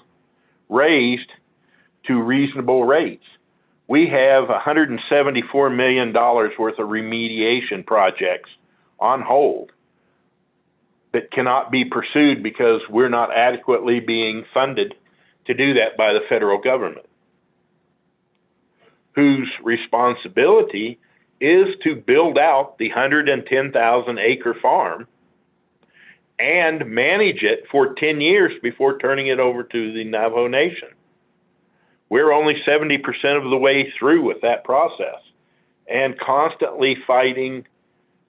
raised to reasonable rates. We have $174 million worth of remediation projects on hold that cannot be pursued because we're not adequately being funded to do that by the federal government, whose responsibility is to build out the 110,000 acre farm and manage it for 10 years before turning it over to the Navajo Nation. We're only 70% of the way through with that process and constantly fighting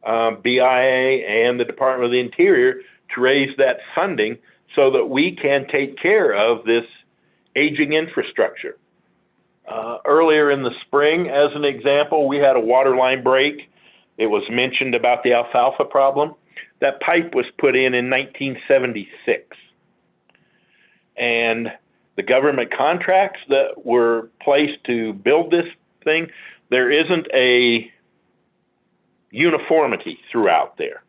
BIA and the Department of the Interior to raise that funding so that we can take care of this aging infrastructure. Earlier in the spring, as an example, we had a water line break. It was mentioned about the alfalfa problem. That pipe was put in 1976. And the government contracts that were placed to build this thing, there isn't a uniformity throughout there.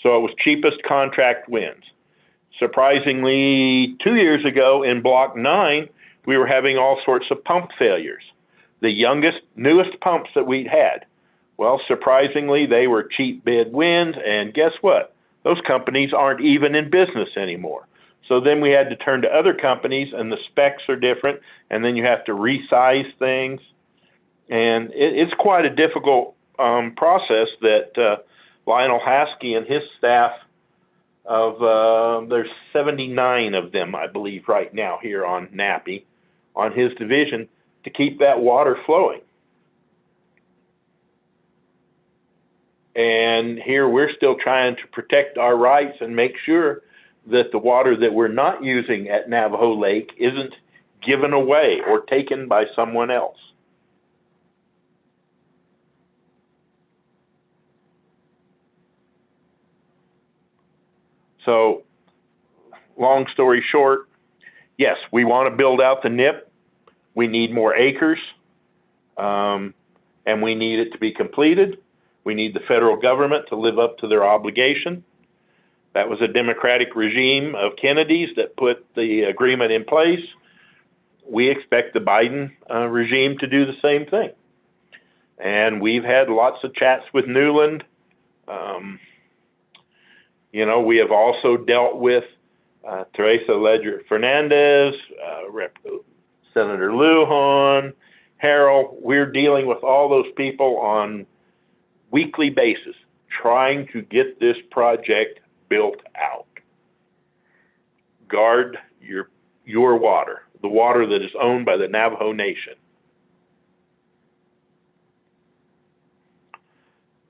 So it was cheapest contract wins. Surprisingly, 2 years ago in Block 9, we were having all sorts of pump failures. The youngest, newest pumps that we'd had. Well, surprisingly, they were cheap bid wins, and guess what? Those companies aren't even in business anymore. So then we had to turn to other companies, and the specs are different, and then you have to resize things. And it's quite a difficult process that Lionel Haskey and his staff there's 79 of them, I believe, right now here on NAPI, on his division, to keep that water flowing. And here we're still trying to protect our rights and make sure that the water that we're not using at Navajo Lake isn't given away or taken by someone else. So long story short, yes, we want to build out the NIP. We need more acres, and we need it to be completed. We need the federal government to live up to their obligation. That was a Democratic regime of Kennedy's that put the agreement in place. We expect the Biden regime to do the same thing. And we've had lots of chats with Newland. You know, we have also dealt with Teresa Ledger Fernandez, Senator Lujan, Harrell. We're dealing with all those people on weekly basis, trying to get this project built out. Guard your water, the water that is owned by the Navajo Nation.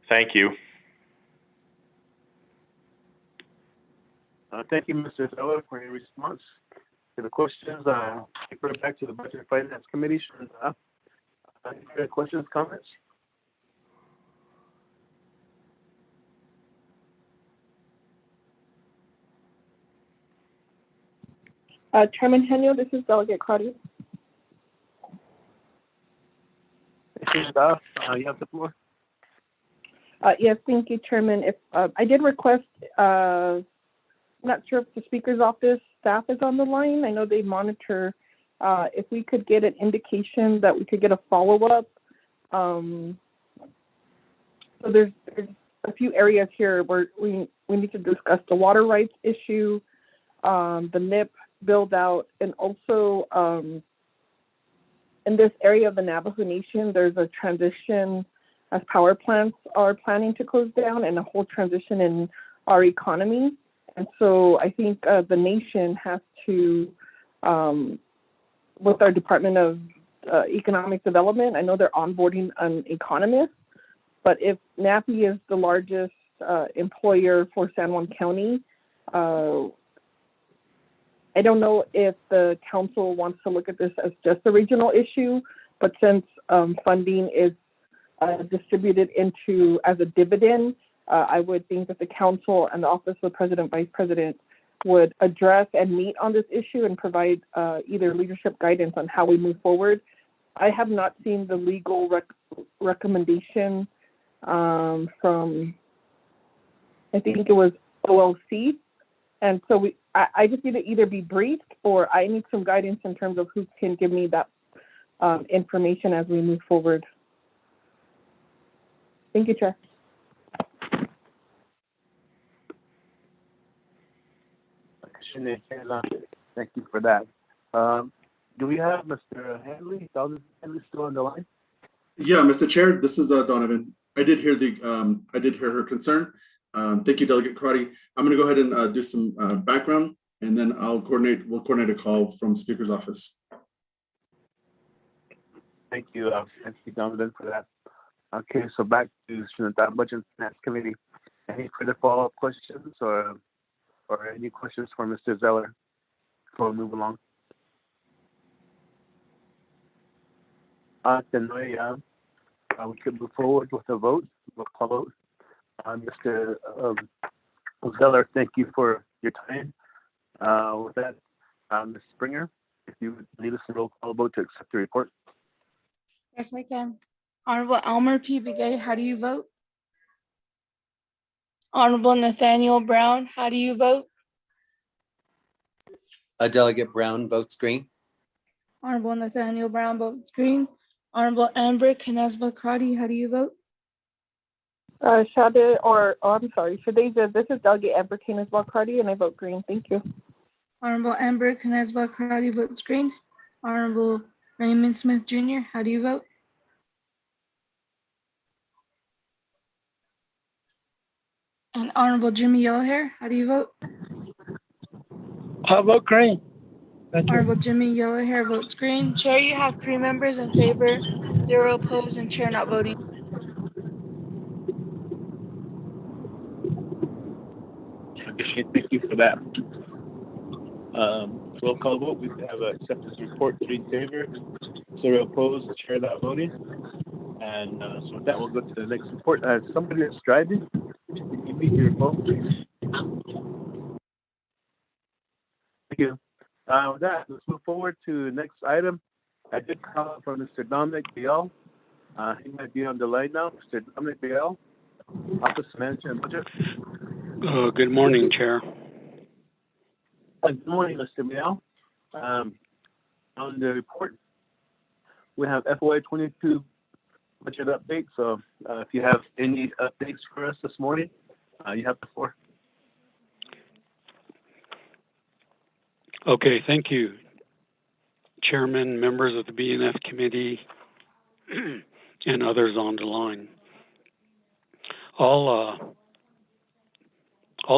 Thank you. Thank you, Mr. Zeller, for your response to the questions. I put it back to the Budget and Finance Committee. Any further questions, comments? Chairman Henio, this is Delegate Crotty. Thank you, Staff. You have the floor. Yes, thank you, Chairman. If I did request, I'm not sure if the Speaker's Office staff is on the line. I know they monitor. If we could get an indication that we could get a follow-up. So there's a few areas here where we need to discuss the water rights issue, the NIP build out, and also in this area of the Navajo Nation, there's a transition as power plants are planning to close down and a whole transition in our economy. And so I think the nation has to, with our Department of Economic Development, I know they're onboarding an economist, but if NAPI is the largest employer for San Juan County, I don't know if the council wants to look at this as just a regional issue, but since funding is distributed into as a dividend, I would think that the council and the Office of the President, Vice President would address and meet on this issue and provide either leadership guidance on how we move forward. I have not seen the legal recommendation from, I think it was OLC. And so I just need to either be briefed or I need some guidance in terms of who can give me that information as we move forward. Thank you, Chair. Thank you for that. Do we have Mr. Hanley? Donovan Hanley still on the line? Yeah, Mr. Chair, this is Donovan. I did hear her concern. Thank you, Delegate Crotty. I'm going to go ahead and do some background, and then we'll coordinate a call from Speaker's Office. Thank you, Donovan, for that. Okay, so back to the Budget and Finance Committee. Any further follow-up questions or any questions for Mr. Zeller before we move along? Then we could move forward with a vote. We'll call vote. Mr. Zeller, thank you for your time. With that, Ms. Springer, if you would lead us a roll call vote to accept the report. Yes, I can. Honorable Elmer P. Begay, how do you vote? Honorable Nathaniel Brown, how do you vote? Delegate Brown votes green. Honorable Nathaniel Brown votes green. Honorable Amber Knesba Crotty, how do you vote? Shadeja, this is Delegate Amber Knesba Crotty, and I vote green. Thank you. Honorable Amber Knesba Crotty votes green. Honorable Raymond Smith Jr., how do you vote? And Honorable Jimmy Yellowhair, how do you vote? I vote green. Thank you. Honorable Jimmy Yellowhair votes green. Chair, you have 3 members in favor, 0 opposed, and chair not voting. Okay, thank you for that. Roll call vote. We have acceptance report, 3 in favor, 0 opposed, chair not voting. And so with that, we'll go to the next report. Somebody that's driving, can you meet your vote, please? Thank you. With that, let's move forward to the next item. I did call from Mr. Dominic Biel. He might be on the line now. Mr. Dominic Biel, Office Manager and Budget. Good morning, Chair. Good morning, Mr. Biel. On the report, we have FY22 budget update. So if you have any updates for us this morning, you have the floor. Okay, thank you, Chairman, members of the B&F committee, and others on the line. I'll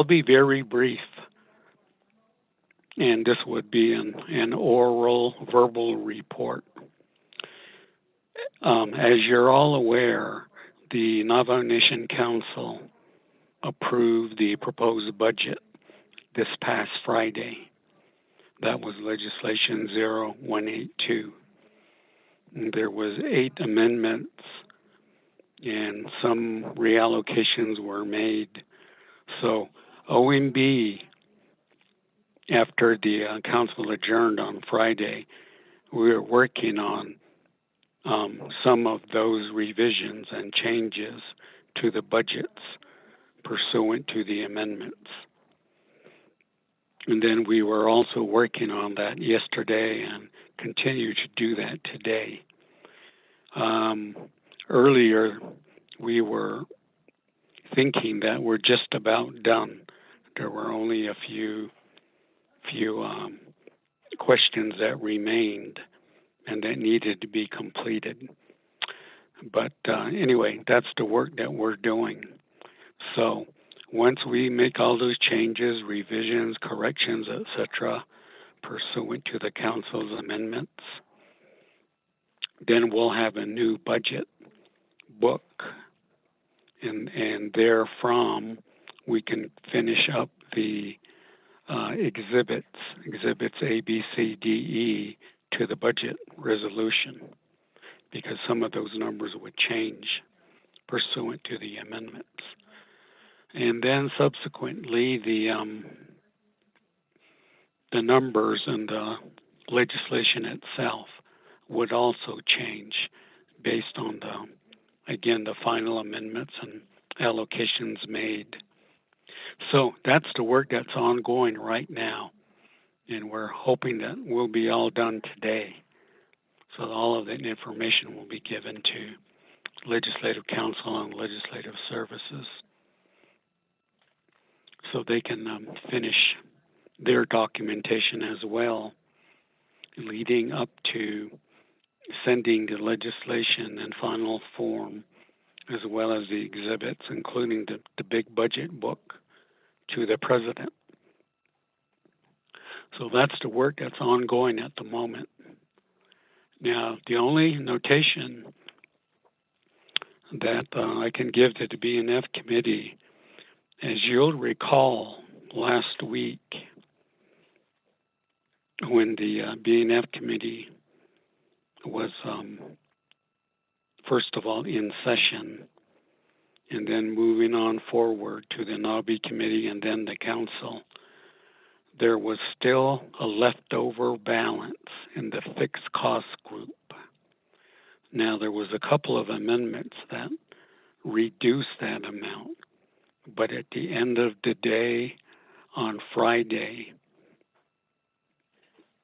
be very brief, and this would be an oral, verbal report. As you're all aware, the Navajo Nation Council approved the proposed budget this past Friday. That was legislation 0182. There was 8 amendments and some reallocations were made. So OMB, after the council adjourned on Friday, we were working on some of those revisions and changes to the budgets pursuant to the amendments. And then we were also working on that yesterday and continue to do that today. Earlier, we were thinking that we're just about done. There were only a few questions that remained and that needed to be completed. But anyway, that's the work that we're doing. So once we make all those changes, revisions, corrections, etc., pursuant to the council's amendments, then we'll have a new budget book, and therefrom we can finish up the exhibits A, B, C, D, E to the budget resolution, because some of those numbers would change pursuant to the amendments. And then subsequently, the numbers and the legislation itself would also change based on the final amendments and allocations made. So that's the work that's ongoing right now, and we're hoping that we'll be all done today. So all of that information will be given to Legislative Council and Legislative Services, so they can finish their documentation as well, leading up to sending the legislation in final form, as well as the exhibits, including the big budget book, to the President. So that's the work that's ongoing at the moment. Now, the only notation that I can give to the B&F committee, as you'll recall, last week when the B&F committee was first of all in session, and then moving on forward to the NABI committee and then the council, there was still a leftover balance in the fixed cost group. Now, there was a couple of amendments that reduced that amount, but at the end of the day, on Friday,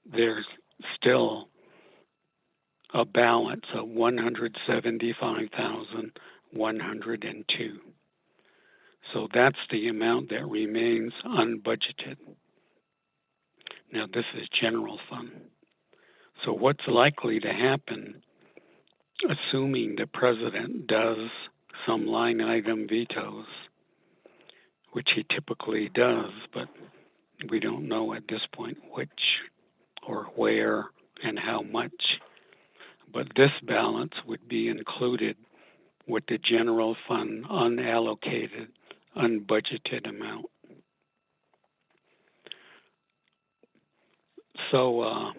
there's still a balance of $175,102. So that's the amount that remains unbudgeted. Now, this is general fund. So what's likely to happen, assuming the president does some line item vetoes, which he typically does, but we don't know at this point which or where and how much. But this balance would be included with the general fund unallocated, unbudgeted amount. So,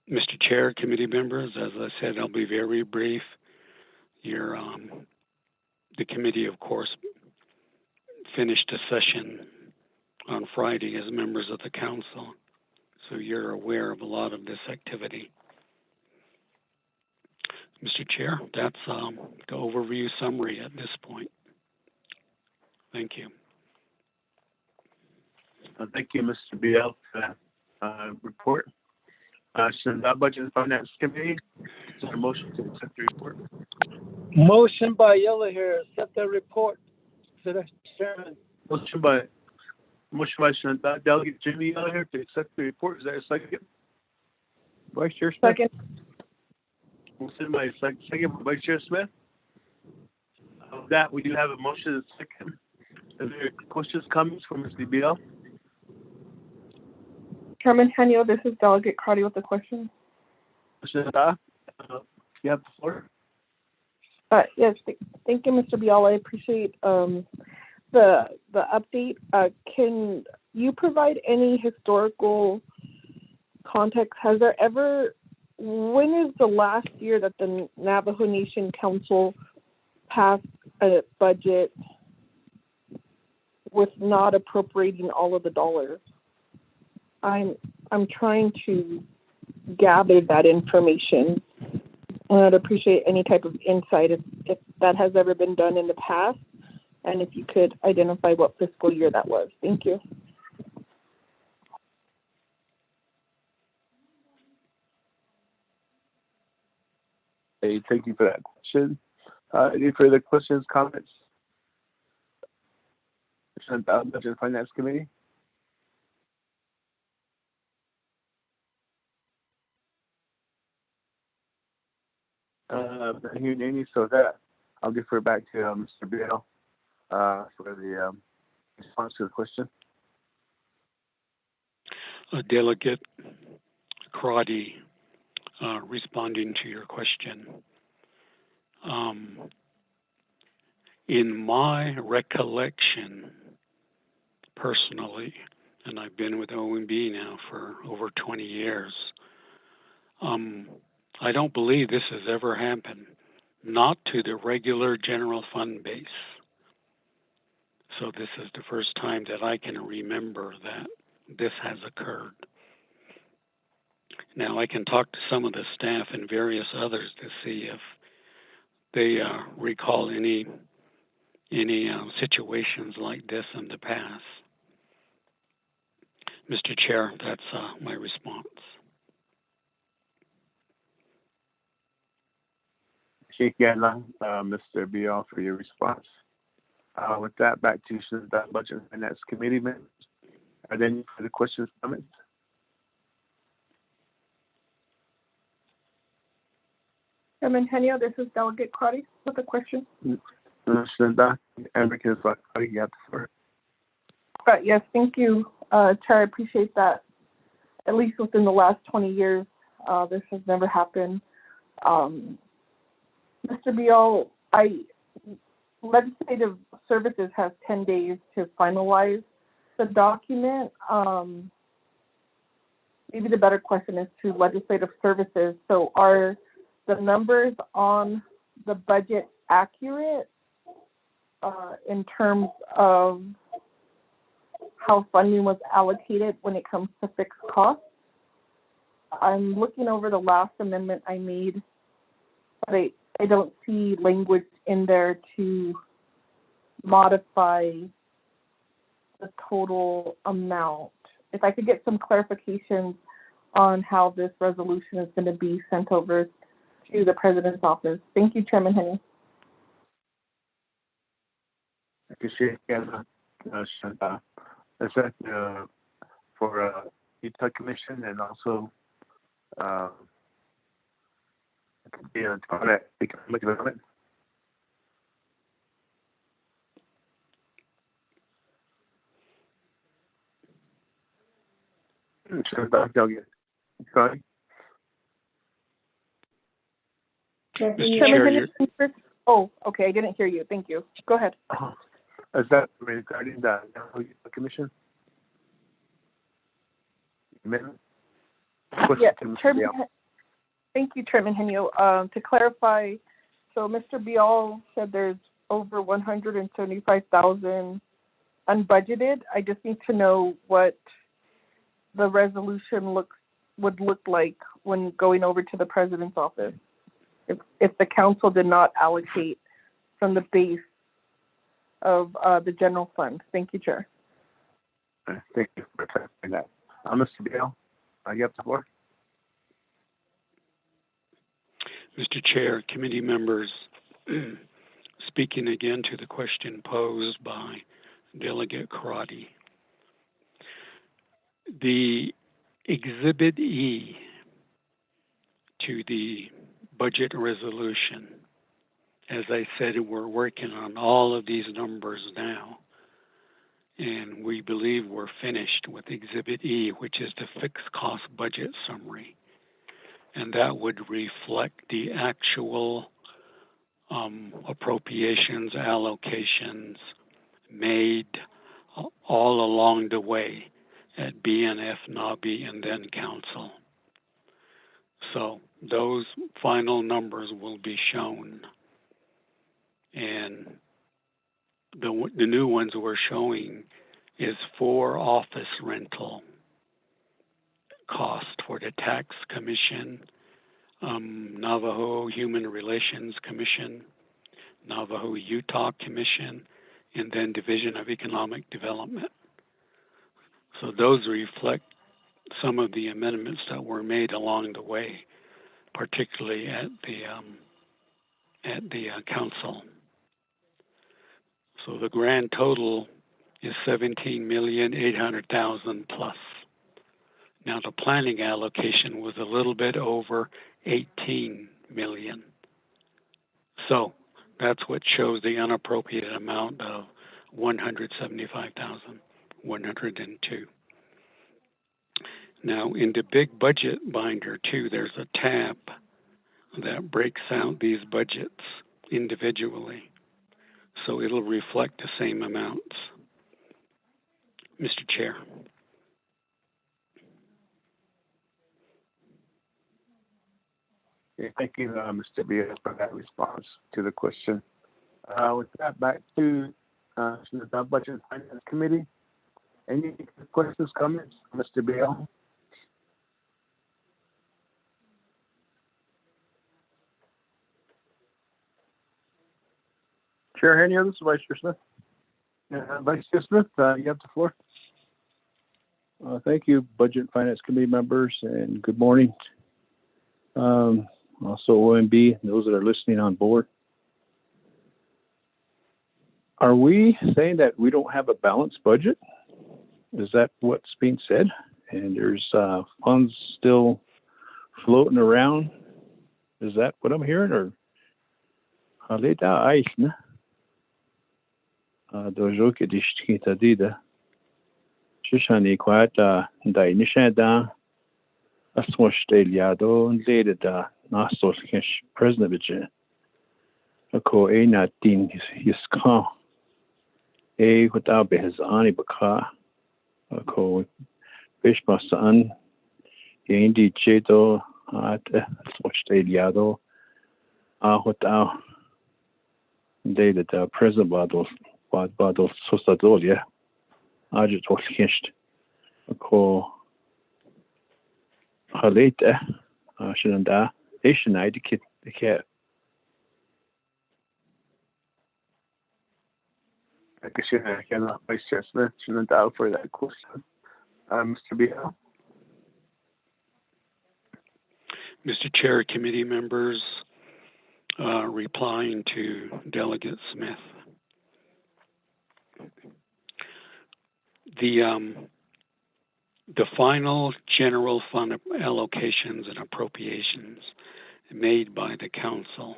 Mr. Chair, committee members, as I said, I'll be very brief. The committee, of course, finished a session on Friday as members of the council, so you're aware of a lot of this activity. Mr. Chair, that's the overview summary at this point. Thank you. Thank you, Mr. BL, for that report. So that Budget and Finance Committee, is there a motion to accept the report? Motion by Yellow here, accept the report. Mr. Chairman. Motion by Delegate Jimmy Yellow here to accept the report. Is there a second? Vice Chair Smith. Second. Motion by second by Vice Chair Smith. Of that, we do have a motion and second. Are there questions, comments from Mr. BL? Chairman Henio, this is Delegate Crotty with the question. You have the floor. Yes, thank you, Mr. Bial. I appreciate the update. Can you provide any historical context? Has there ever, when is the last year that the Navajo Nation Council passed a budget with not appropriating all of the dollars? I'm trying to gather that information, and I'd appreciate any type of insight if that has ever been done in the past, and if you could identify what fiscal year that was. Thank you. Hey, thank you for that question. Any further questions, comments? Budget and Finance Committee. Not hearing any, so that I'll defer back to Mr. Bill for the response to the question. Delegate Crotty, responding to your question. In my recollection, personally, and I've been with OMB now for over 20 years, I don't believe this has ever happened, not to the regular general fund base. So this is the first time that I can remember that this has occurred. Now I can talk to some of the staff and various others to see if they recall any situations like this in the past. Mr. Chair, that's my response. Thank you, Mr. Bial, for your response. With that, back to the Budget and Finance Committee members. Are there any further questions, comments? Chairman Henio, this is Delegate Crotty with a question. You have the floor. Yes, thank you, Chair. I appreciate that. At least within the last 20 years, this has never happened. Mr. Bial, Legislative Services has 10 days to finalize the document. Maybe the better question is to Legislative Services. So are the numbers on the budget accurate in terms of how funding was allocated when it comes to fixed costs? I'm looking over the last amendment I made, but I don't see language in there to modify the total amount. If I could get some clarifications on how this resolution is going to be sent over to the President's office. Thank you, Chairman Henny. I appreciate it, is that for Utah Commission and also the economic development? Sorry. Chairman Henny, oh, okay, I didn't hear you. Thank you. Go ahead. Is that regarding the Commission? Yeah, Chairman, thank you, Chairman Henio. To clarify, so Mr. Bial said there's over 175,000 unbudgeted. I just need to know what the resolution would look like when going over to the president's office. If the council did not allocate from the base of the general fund. Thank you, Chair. Thank you for clarifying that. Mr. Beal, you have the floor. Mr. Chair, committee members, speaking again to the question posed by Delegate Karate. The Exhibit E to the budget resolution, as I said, we're working on all of these numbers now, and we believe we're finished with Exhibit E, which is the fixed cost budget summary. And that would reflect the actual appropriations, allocations made all along the way at BNF, NABI, and then Council. So those final numbers will be shown. And the new ones we're showing is for office rental cost for the Tax Commission, Navajo Human Relations Commission, Navajo Utah Commission, and then Division of Economic Development. So those reflect some of the amendments that were made along the way, particularly at the council. So the grand total is $17,800,000 plus. Now the planning allocation was a little bit over 18 million. So that's what shows the unappropriated amount of 175,102. Now in the big budget binder too, there's a tab that breaks out these budgets individually. So it'll reflect the same amounts. Mr. Chair. Okay, thank you, Mr. Beal, for that response to the question. With that, back to the Budget and Finance Committee. Any questions, comments, Mr. Beal? Chair Hanier, this is Vice Chair Smith. Vice Chair Smith, you have the floor. Thank you, Budget and Finance Committee members, and good morning. Also OMB, those that are listening on board. Are we saying that we don't have a balanced budget? Is that what's being said? And there's funds still floating around? Is that what I'm hearing? Or Haleta Aishna? Dojo Kedishki Tadida. Shishani Quata Dainishada. Aswashteliado and later da Nastos President Ako a not din his car. A without be his ani baka. Ako Bishmasan. Yindi Cheto at Aswashteliado. Without dated President Bados Sostadolia. I just was hitched. Ako Halita, Shinanda, Asianite, the cat. I guess I cannot Vice Chair Smith, Shinanda, for that question. Mr. Beal. Mr. Chair, committee members, replying to Delegate Smith. The final general fund allocations and appropriations made by the council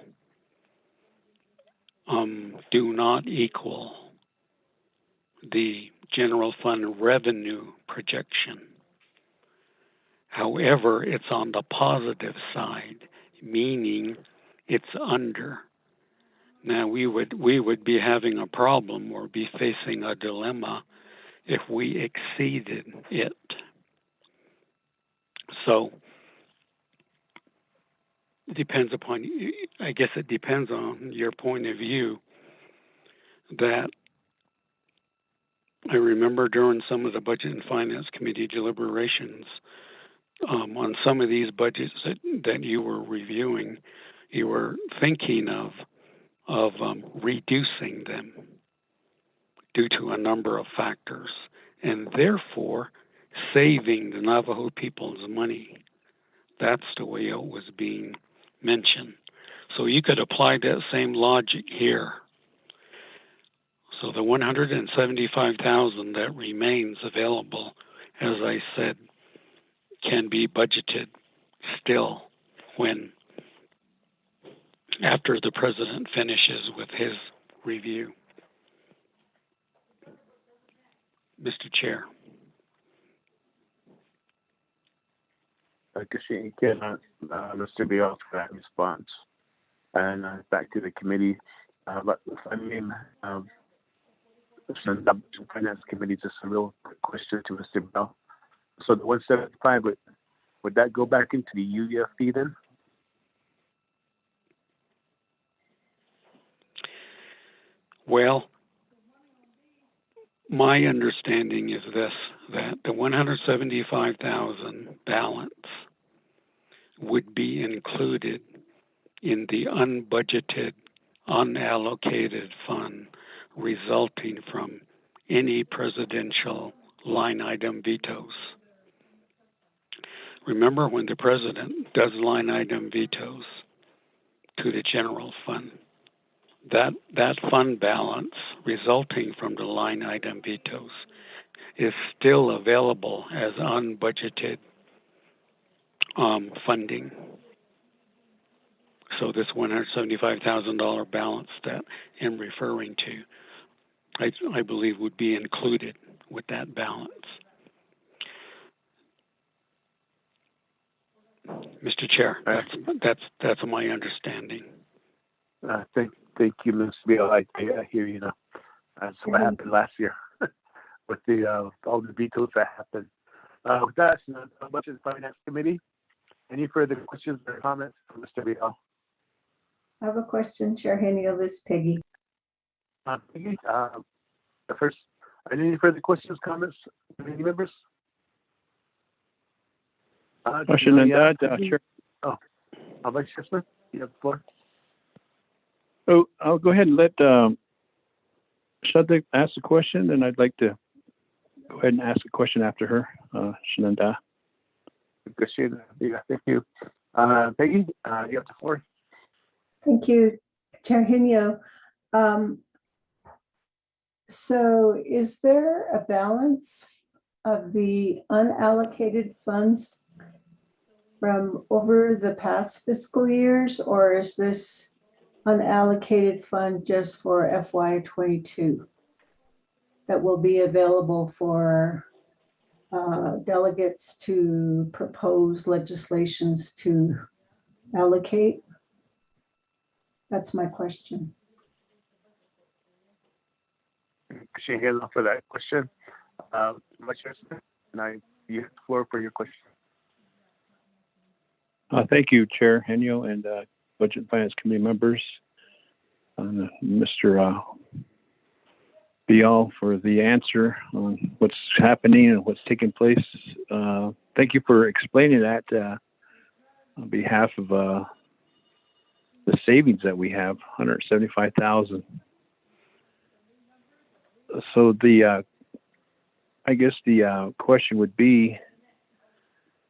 do not equal the general fund revenue projection. However, it's on the positive side, meaning it's under. Now we would be having a problem or be facing a dilemma if we exceeded it. So it depends upon, I guess it depends on your point of view that I remember during some of the Budget and Finance Committee deliberations, on some of these budgets that you were reviewing, you were thinking of reducing them due to a number of factors, and therefore saving the Navajo people's money. That's the way it was being mentioned. So you could apply that same logic here. So the $175,000 that remains available, as I said, can be budgeted still when after the president finishes with his review. Mr. Chair. Kashin cannot, Mr. Biel, for that response. And back to the committee, but I mean, the Finance Committee, just a real quick question to Mr. Biel. So the 175, would that go back into the UEFP then? Well, my understanding is this, that the 175,000 balance would be included in the unbudgeted, unallocated fund resulting from any presidential line item vetoes. Remember, when the president does line item vetoes to the general fund, that fund balance resulting from the line item vetoes is still available as unbudgeted funding. So this $175,000 balance that I'm referring to, I believe would be included with that balance. Mr. Chair, that's my understanding. Thank you, Mr. Biel. I hear you now. That's what happened last year with the all the vetoes that happened. With that, Budget and Finance Committee. Any further questions or comments from Mr. Biel? I have a question, Chair Henio. This is Peggy. Peggy, the first. Any further questions, comments from any members? Question on that, Chair. Oh, Vice Chairman, you have the floor. Oh, I'll go ahead and let Shadek ask the question, and I'd like to go ahead and ask a question after her, Shananda. Yeah, thank you. Peggy, you have the floor. Thank you, Chair Henio. So is there a balance of the unallocated funds from over the past fiscal years, or is this unallocated fund just for FY22 that will be available for delegates to propose legislations to allocate? That's my question. Appreciate you for that question. Vice Chairman, and you have the floor for your question. Thank you, Chair Henio and Budget and Finance Committee members, Mr. Biel, for the answer on what's happening and what's taking place. Thank you for explaining that on behalf of the savings that we have, $175,000. So I guess the question would be,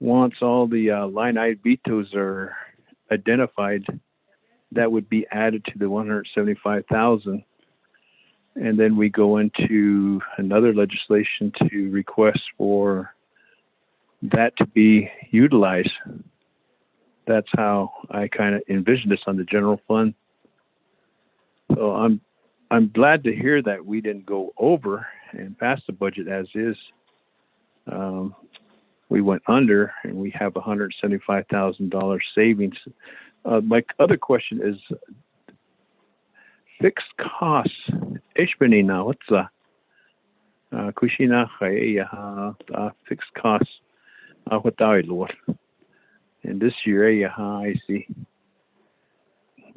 once all the line item vetoes are identified, that would be added to the 175,000, and then we go into another legislation to request for that to be utilized. That's how I kind of envision this on the general fund. So I'm glad to hear that we didn't go over and pass the budget as is. We went under, and we have $175,000 savings. My other question is fixed costs. Ishbanina, what's Kushina fixed costs? What Lord? And this year, I see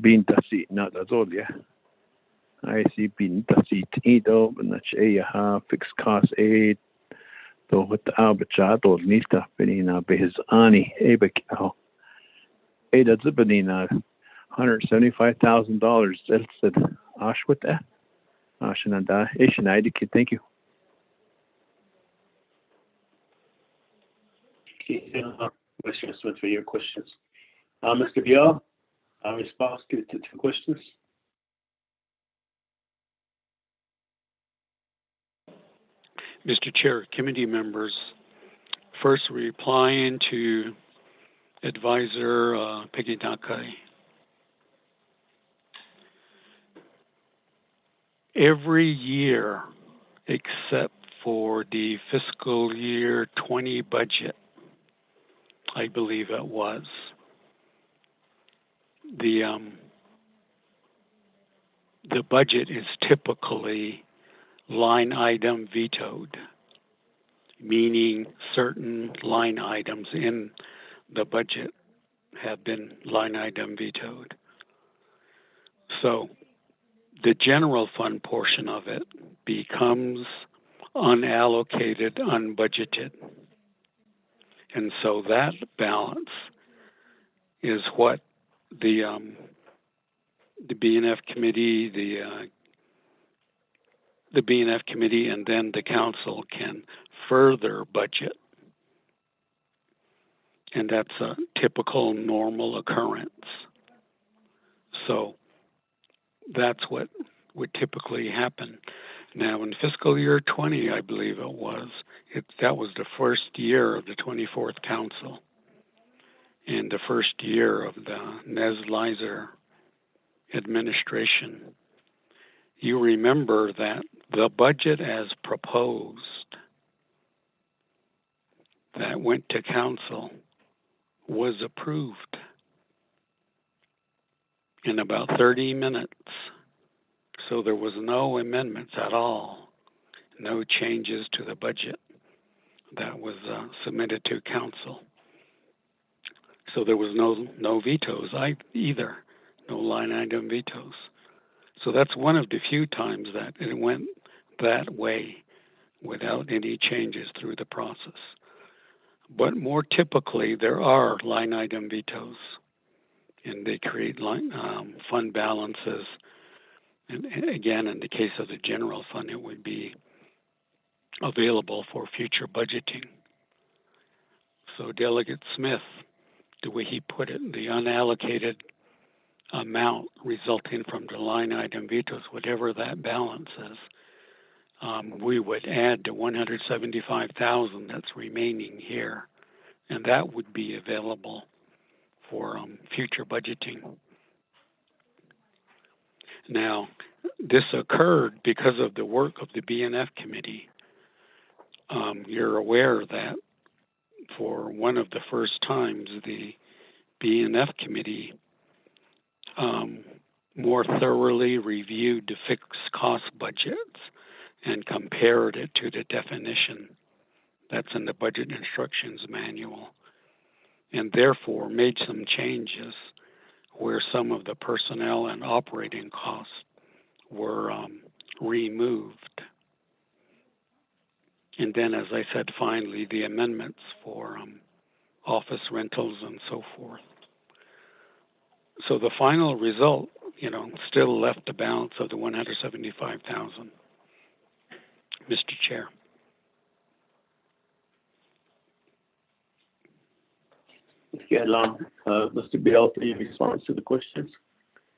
being dasi not that's all, yeah. ICB Tacito, Nachayaha, fixed cost aid, to what the Albachado, Nita, Benina, Behizani, Abakao, Ada Zibanina, $175,000. That's it. Ash with that. Ashanada, Ashanidiki, thank you. Commissioner Smith, for your questions. Mr. Biel, response to two questions. Mr. Chair, committee members, first replying to Advisor Peggy Nakai. Every year, except for the fiscal year 20 budget, I believe it was, the budget is typically line item vetoed, meaning certain line items in the budget have been line item vetoed. So the general fund portion of it becomes unallocated, unbudgeted. And so that balance is what the BNF committee, the BNF committee, and then the council can further budget. And that's a typical normal occurrence. So that's what would typically happen. Now, in fiscal year 20, I believe it was, that was the first year of the 24th Council and the first year of the Nez-Lizer administration. You remember that the budget as proposed that went to Council was approved in about 30 minutes. So there was no amendments at all, no changes to the budget that was submitted to Council. So there was no vetoes either, no line item vetoes. So that's one of the few times that it went that way without any changes through the process. But more typically, there are line item vetoes, and they create fund balances. And again, in the case of the general fund, it would be available for future budgeting. So Delegate Smith, the way he put it, the unallocated amount resulting from the line item vetoes, whatever that balance is, we would add the $175,000 that's remaining here, and that would be available for future budgeting. Now, this occurred because of the work of the BNF committee. You're aware that for one of the first times, the BNF committee more thoroughly reviewed the fixed cost budgets and compared it to the definition that's in the budget instructions manual, and therefore made some changes where some of the personnel and operating costs were removed. And then, as I said, finally, the amendments for office rentals and so forth. So the final result, still left the balance of the $175,000. Mr. Chair. Okay, Mr. Biel, for your response to the questions.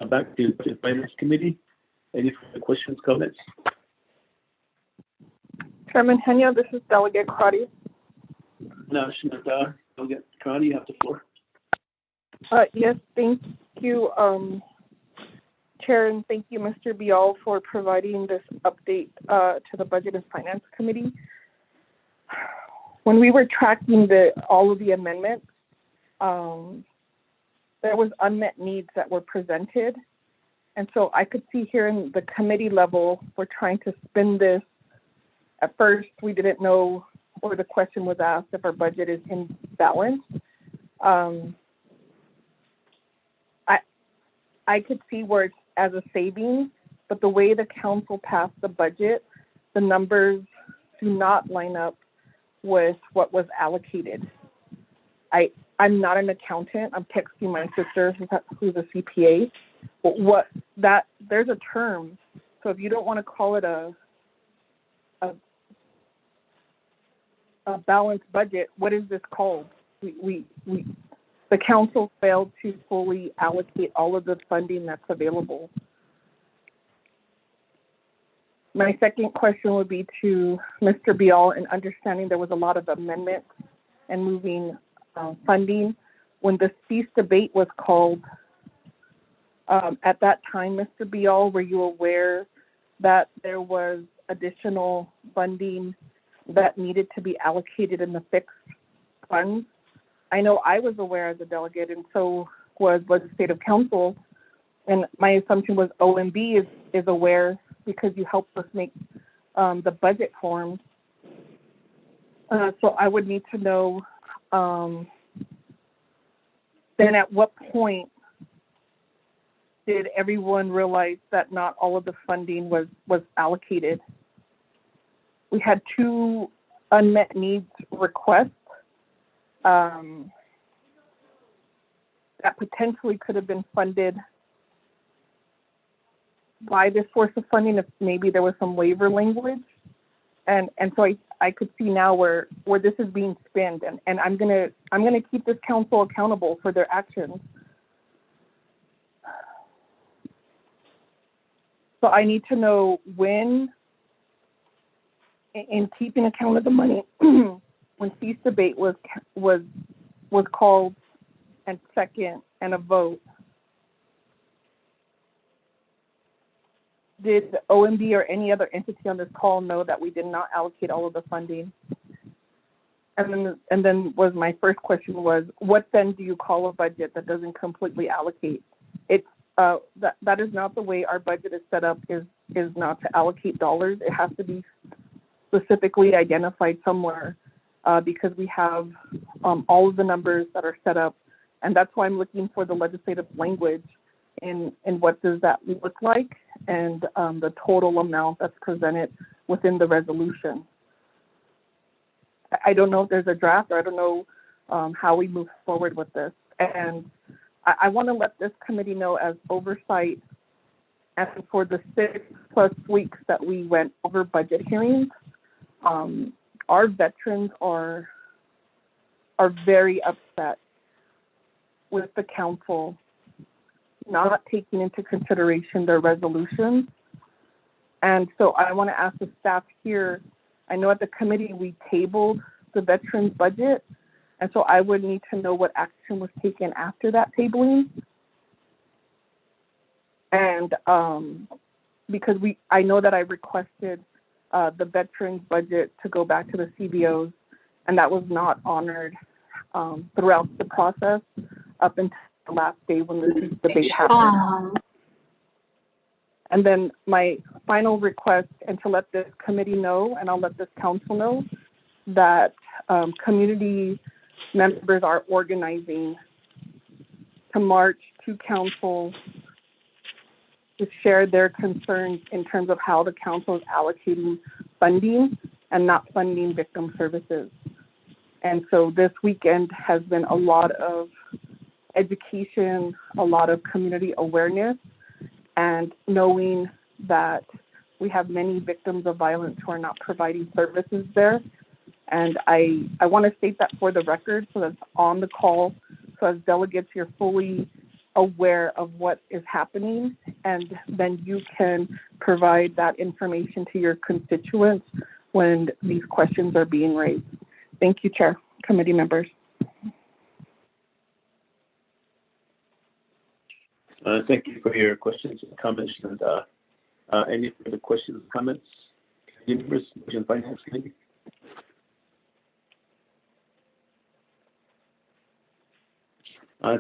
Back to the Finance Committee. Any further questions, comments? Chairman Henya, this is Delegate Crotty. No, Delegate Crotty, you have the floor. Yes, thank you, Chair, and thank you, Mr. Bial, for providing this update to the Budget and Finance Committee. When we were tracking all of the amendments, there was unmet needs that were presented. And so I could see here in the committee level, we're trying to spin this. At first, we didn't know, or the question was asked if our budget is in balance. I could see where it's as a savings but the way the council passed the budget, the numbers do not line up with what was allocated. I'm not an accountant. I'm texting my sister who's a CPA. But there's a term. So if you don't want to call it a balanced budget, what is this called? The council failed to fully allocate all of the funding that's available. My second question would be to Mr. Bial, in understanding there was a lot of amendments and moving funding. When the cease debate was called, at that time, Mr. Bial, were you aware that there was additional funding that needed to be allocated in the fixed funds? I know I was aware as a delegate, and so was the state of council. And my assumption was OMB is aware because you helped us make the budget form. So I would need to know then at what point did everyone realize that not all of the funding was allocated? We had 2 unmet needs requests that potentially could have been funded by this source of funding if maybe there was some waiver language. And so I could see now where this is being spent, and I'm gonna keep this council accountable for their actions. So I need to know when, in keeping account of the money, when cease debate was called and second and a vote, did OMB or any other entity on this call know that we did not allocate all of the funding? And then was my first question was, what then do you call a budget that doesn't completely allocate? It's that is not the way our budget is set up, is not to allocate dollars. It has to be specifically identified somewhere because we have all of the numbers that are set up. And that's why I'm looking for the legislative language in what does that look like and the total amount that's presented within the resolution. I don't know if there's a draft, or I don't know how we move forward with this. And I want to let this committee know as oversight, and for the 6+ weeks that we went over budget hearings, our veterans are very upset with the council not taking into consideration their resolutions. And so I want to ask the staff here, I know at the committee we tabled the veterans budget, and so I would need to know what action was taken after that tabling. And because I know that I requested the veterans budget to go back to the CBOs, and that was not honored throughout the process up until the last day when the debate happened. And then my final request, and to let this committee know, and I'll let this council know, that community members are organizing to march to council to share their concerns in terms of how the council is allocating funding and not funding victim services. And so this weekend has been a lot of education, a lot of community awareness, and knowing that we have many victims of violence who are not providing services there. And I want to state that for the record so that's on the call, so as delegates you're fully aware of what is happening, and then you can provide that information to your constituents when these questions are being raised. Thank you, Chair, committee members. Thank you for your questions and comments. And any further questions or comments? Committee members, Budget and Finance Committee.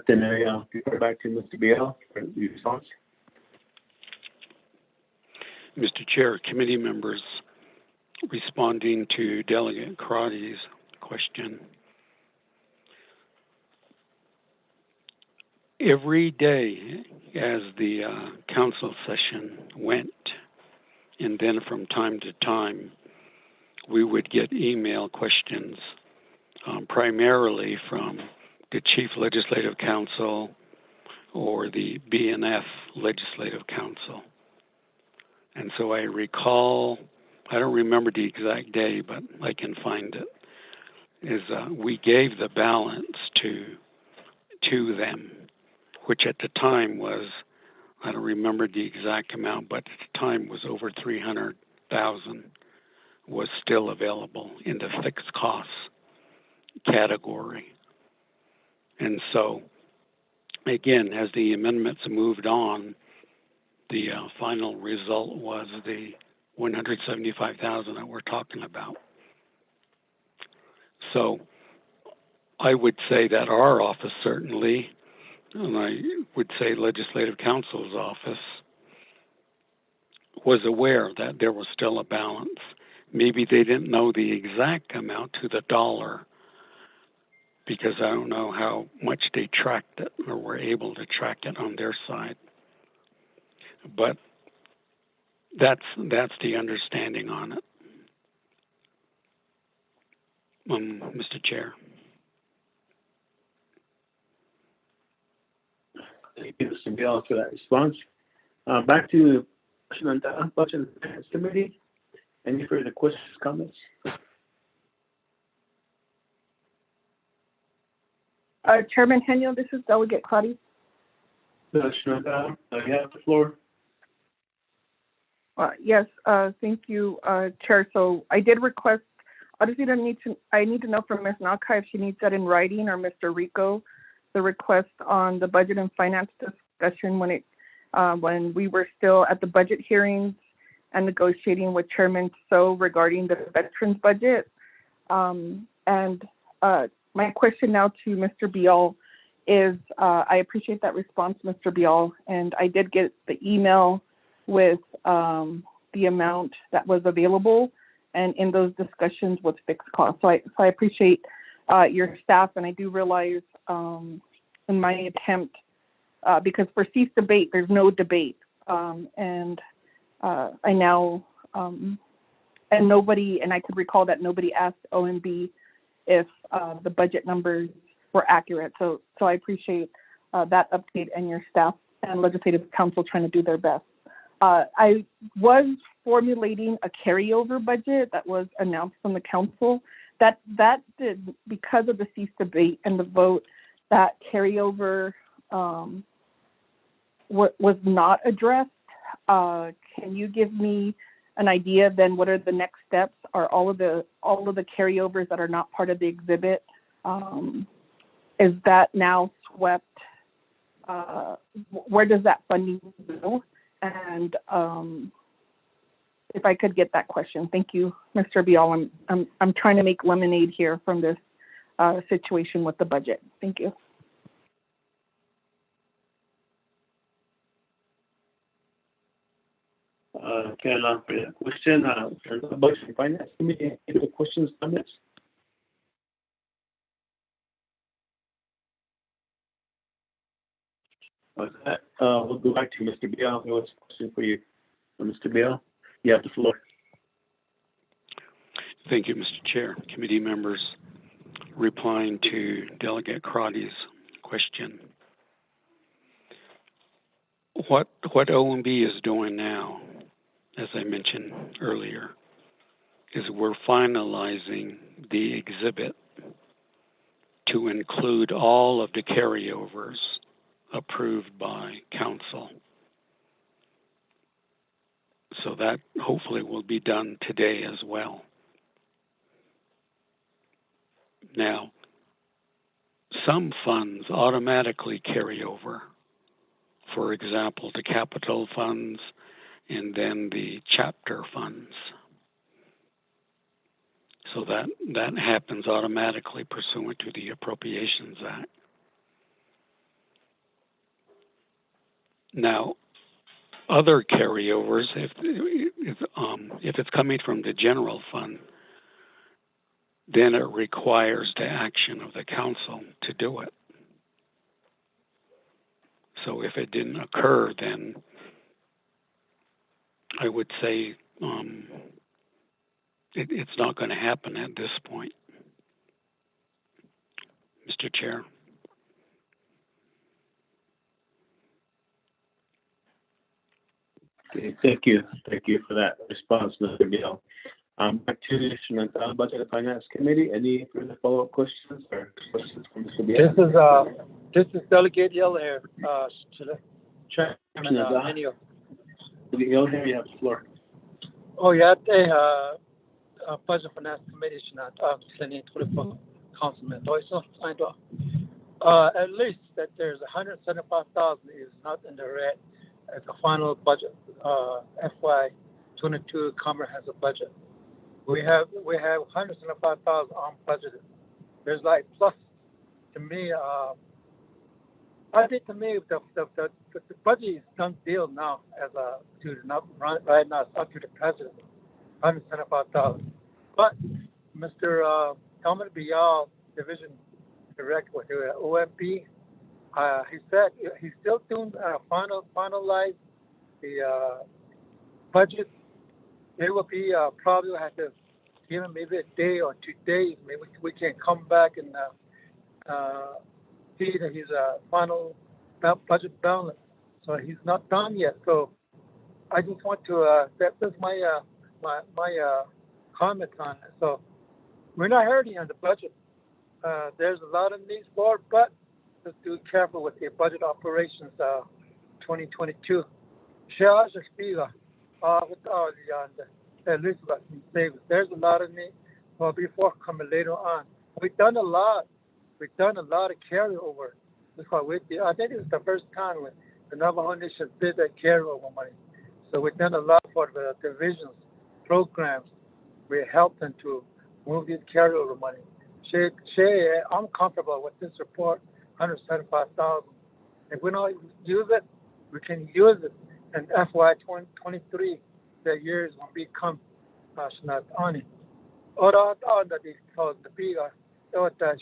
Then I refer back to Mr. Bial for the response. Mr. Chair, committee members, responding to Delegate Crotty's question. every day as the council session went, and then from time to time, we would get email questions, primarily from the Chief Legislative Council or the BNF Legislative Council. And so I recall, I don't remember the exact day, but I can find it, is we gave the balance to them, which at the time was, I don't remember the exact amount, but at the time was over 300,000 was still available in the fixed costs category. And so, again, as the amendments moved on, the final result was the 175,000 that we're talking about. So I would say that our office certainly, and I would say Legislative Council's office, was aware that there was still a balance. Maybe they didn't know the exact amount to the dollar, because I don't know how much they tracked it or were able to track it on their side. But that's the understanding on it, Mr. Chair. Thank you, Mr. Bill, for that response. Back to the Budget and Finance Committee. Any further questions, comments? Chairman Henyo, this is Delegate Crotty. You have the floor. Yes, thank you, Chair. So I did request, obviously I need to know from Ms. Naka if she needs that in writing, or Mr. Rico, the request on the budget and finance discussion when we were still at the budget hearings and negotiating with Chairman So regarding the veterans budget. My question now to Mr. Bial is, I appreciate that response, Mr. Bial, and I did get the email with the amount that was available, and in those discussions with fixed costs. So I appreciate your staff, and I do realize in my attempt, because for cease debate, there's no debate, and I now, and nobody, and I could recall that nobody asked OMB if the budget numbers were accurate. So I appreciate that update, and your staff and Legislative Council trying to do their best. I was formulating a carryover budget that was announced from the council. That did, because of the cease debate and the vote, that carryover was not addressed. Can you give me an idea then what are the next steps? Are all of the carryovers that are not part of the exhibit, is that now swept? Where does that funding go? And if I could get that question. Thank you, Mr. Bial. I'm trying to make lemonade here from this situation with the budget. Thank you. Can I answer that question? The Budget and Finance Committee, any questions, comments? We'll go back to Mr. Bial. There was a question for you, Mr. Bial. You have the floor. Thank you, Mr. Chair. Committee members, replying to Delegate Crotty's question. What OMB is doing now, as I mentioned earlier, is we're finalizing the exhibit to include all of the carryovers approved by council. So that hopefully will be done today as well. Now, some funds automatically carry over. For example, the capital funds and then the chapter funds. So that happens automatically pursuant to the Appropriations Act. Now, other carryovers, if it's coming from the general fund, then it requires the action of the council to do it. So if it didn't occur, then I would say it's not going to happen at this point, Mr. Chair. Okay, thank you. Thank you for that response, Mr. Gill. Back to the Budget and Finance Committee. Any further follow-up questions or questions from Mr. Gill? This is Delegate Yellowhair, to the Chairman Henio. Henio. Gill, here you have the floor. Oh, yeah, Budget and Finance Committee should not, sending 24 councilmen. At least that there's 175,000 is not in the red as a final budget. FY 22 comprehensive budget. We have 175,000 unbudgeted. There's like plus to me. I think to me the budget is done deal now as a to not right now it's up to the president. 175,000. But Mr. Dominic Bial, Division Director with the OMB, he said he's still doing finalize the budget. It will be probably have to give him maybe a day or 2 days. Maybe we can come back and see that his final budget balance. So he's not done yet. So I just want to that's my comments on it. So we're not hurting on the budget. There's a lot of needs for it, but let's be careful with the budget operations 2022. Shall speak with all the Elizabeth and Davis. There's a lot of need for before coming later on. We've done a lot. We've done a lot of carryover. Because I think it's the first time when the Navajo Nation did that carryover money. So we've done a lot for the divisions, programs. We helped them to move this carryover money. I'm comfortable with this report, 175,000. If we don't use it, we can use it in FY 2023. The years will become Shnatani. Or that is called the big.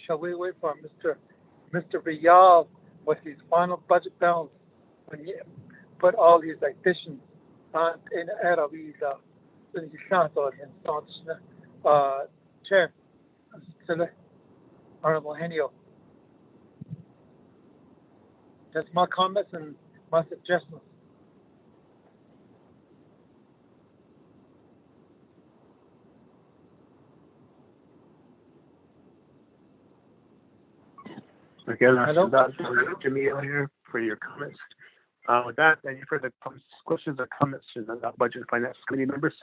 Shall we wait for Mr. Rial with his final budget balance when he put all his additions on in add of his Chair, Honorable Henio. That's my comments and my suggestions. Again, Hello? that's Jimmy here for your comments. With that, any further questions or comments from the Budget and Finance Committee members?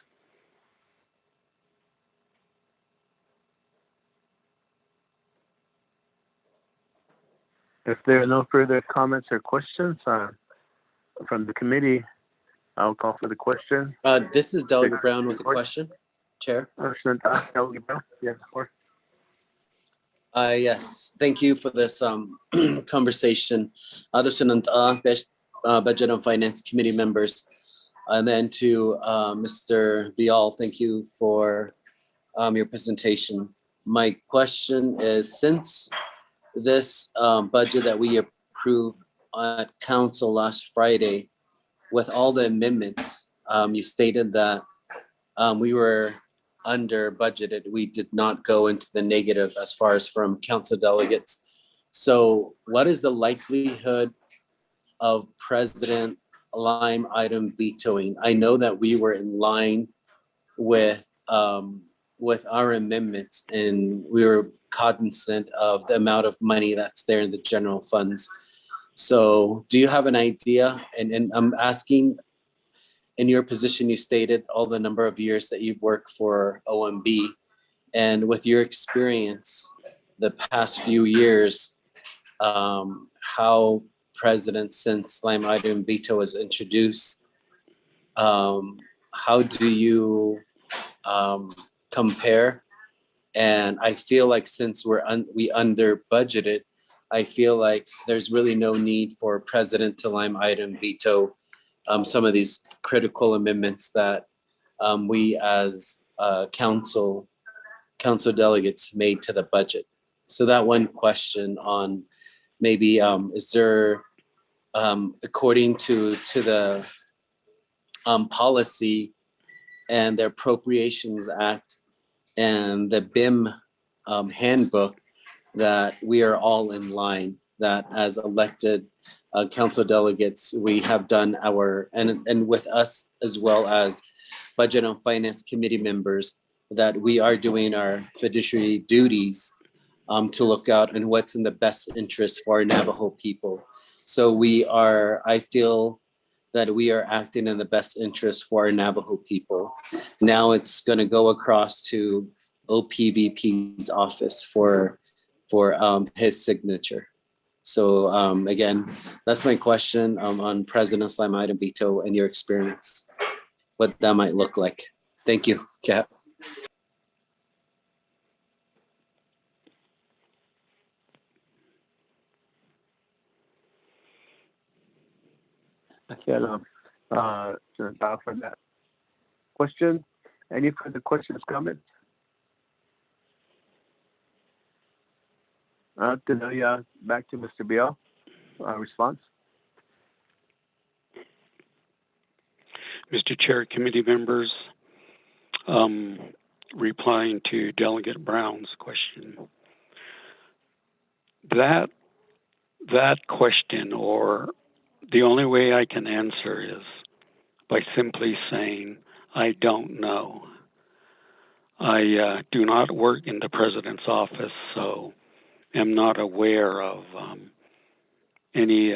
If there are no further comments or questions from the committee, I'll call for the question. This is Delegate Brown with a question, Chair. Delegate Brown, you have the floor. Yes, thank you for this conversation. Budget and Finance Committee members. And then to Mr. Bial, thank you for your presentation. My question is, since this budget that we approved at council last Friday, with all the amendments, you stated that we were under budgeted. We did not go into the negative as far as from council delegates. So what is the likelihood of President line item vetoing? I know that we were in line with our amendments and we were cognizant of the amount of money that's there in the general funds. So do you have an idea? And I'm asking, in your position, you stated all the number of years that you've worked for OMB, and with your experience the past few years, how presidents since line item veto was introduced, how do you compare? And I feel like since we under budgeted, I feel like there's really no need for president to line item veto some of these critical amendments that we as council delegates made to the budget. So that one question on maybe is there according to the policy and the Appropriations Act and the BIM handbook, that we are all in line, that as elected council delegates, we have done our, and with us as well as Budget and Finance Committee members, that we are doing our fiduciary duties to look out and what's in the best interest for our Navajo people. So I feel that we are acting in the best interest for our Navajo people. Now it's going to go across to OPVP's office for his signature. So again, that's my question on President's line item veto and your experience, what that might look like. Thank you, Cap. Okay, for that question. Any further questions, comments? Then back to Mr. Biel, response. Mr. Chair, committee members, replying to Delegate Brown's question. That question, or the only way I can answer, is by simply saying, I don't know. I do not work in the president's office, so am not aware of any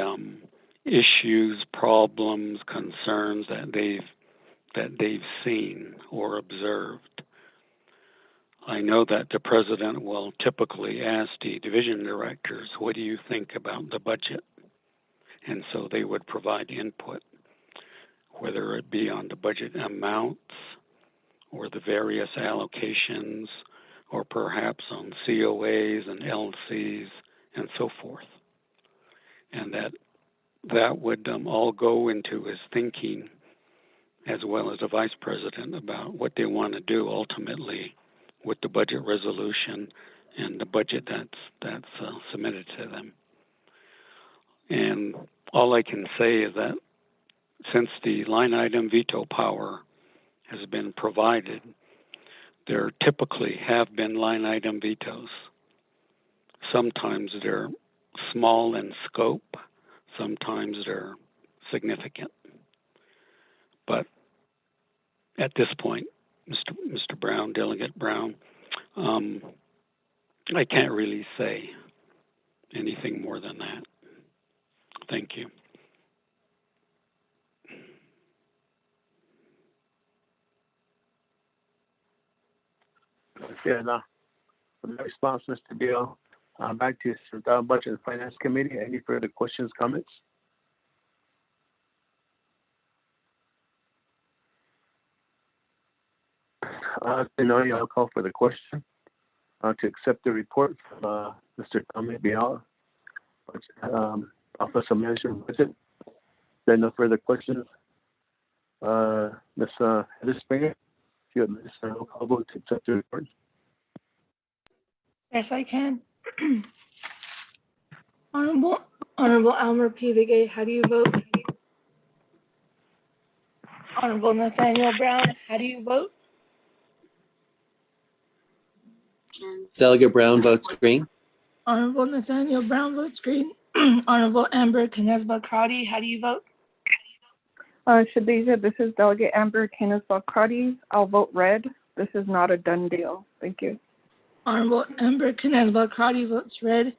issues, problems, concerns that they've seen or observed. I know that the president will typically ask the division directors, what do you think about the budget? And so they would provide input, whether it be on the budget amounts or the various allocations, or perhaps on COAs and LCs and so forth. And that would all go into his thinking, as well as the vice president, about what they want to do ultimately with the budget resolution and the budget that's submitted to them. And all I can say is that since the line item veto power has been provided, there typically have been line item vetoes. Sometimes they're small in scope, sometimes they're significant. But at this point, Mr. Brown, Delegate Brown, I can't really say anything more than that. Thank you. Okay, now for the response, Mr. Biel, back to the Budget and Finance Committee. Any further questions, comments? I'll call for the question to accept the report from Mr. Tommy Biel, Office of Management Budget. There are no further questions. Ms. Heather Springer, if you have this roll call vote to accept the report. Yes, I can. Honorable Elmer P. Vigay, how do you vote? Honorable Nathaniel Brown, how do you vote? Delegate Brown votes green. Honorable Nathaniel Brown votes green. Honorable Amber Knezba Crotty, how do you vote? Shadeja, this is Delegate Amber Knezba Crotty. I'll vote red. This is not a done deal. Thank you. Honorable Amber Knezba Crotty votes red.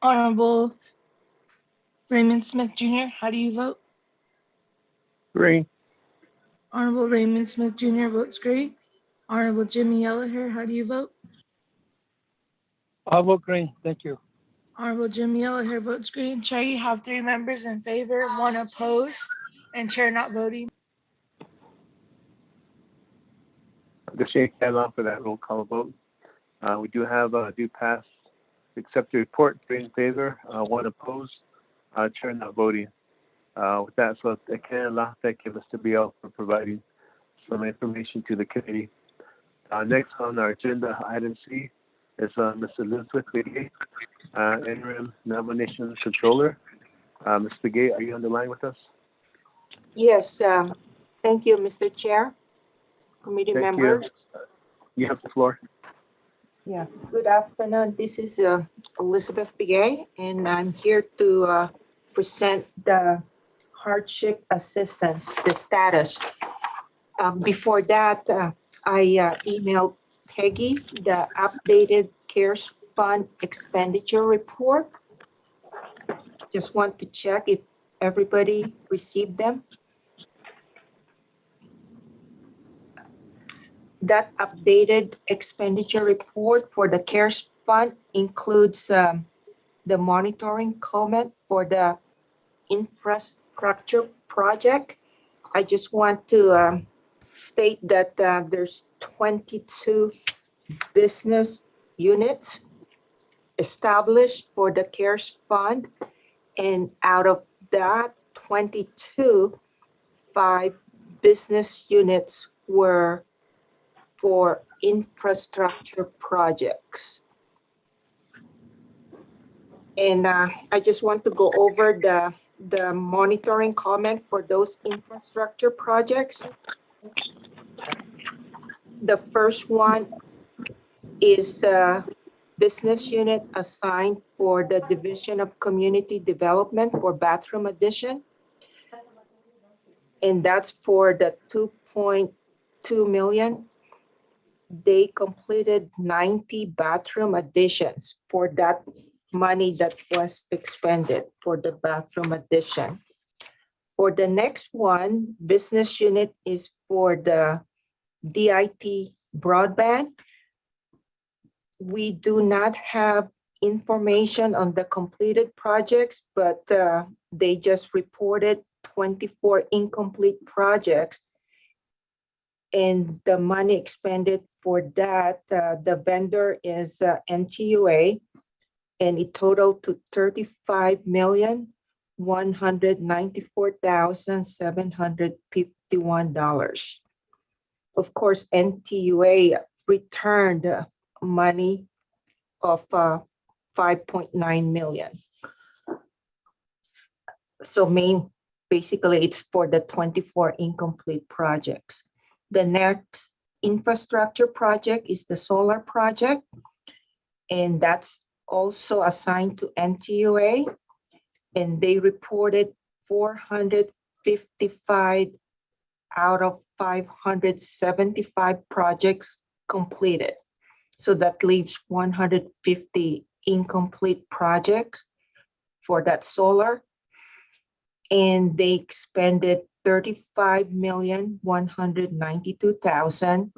Honorable Raymond Smith Jr., how do you vote? Green. Honorable Raymond Smith Jr. votes green. Honorable Jimmy Yellowhair, how do you vote? I'll vote green. Thank you. Honorable Jimmy Yellowhair votes green. Chair, you have 3 members in favor, 1 opposed, and chair not voting. The Shane Catalan for that roll call vote. We do have do pass to accept the report, 3 in favor, 1 opposed, chair not voting. With that, so Canada, thank you, Mr. Biel, for providing some information to the committee. Next on our agenda, item C, is Mr. Elizabeth Whittier, interim nomination controller. Mr. Gay, are you on the line with us? Yes, thank you, Mr. Chair, committee Thank members. you. You have the floor. Yeah, good afternoon. This is Elizabeth Begay, and I'm here to present the hardship assistance, the status. Before that, I emailed Peggy the updated CARES Fund expenditure report. Just want to check if everybody received them. That updated expenditure report for the CARES Fund includes the monitoring comment for the infrastructure project. I just want to state that there's 22 business units established for the CARES Fund, and out of that 22, 5 business units were for infrastructure projects. And I just want to go over the monitoring comment for those infrastructure projects. The first one is a business unit assigned for the Division of Community Development for bathroom addition. And that's for the 2.2 million. They completed 90 bathroom additions for that money that was expended for the bathroom addition. For the next one, business unit is for the DIT broadband. We do not have information on the completed projects, but they just reported 24 incomplete projects. And the money expended for that, the vendor is NTUA, and it totaled to $35,194,751. Of course, NTUA returned money of 5.9 million. So basically it's for the 24 incomplete projects. The next infrastructure project is the solar project, and that's also assigned to NTUA, and they reported 455 out of 575 projects completed. So that leaves 150 incomplete projects for that solar, and they expended 35,192,000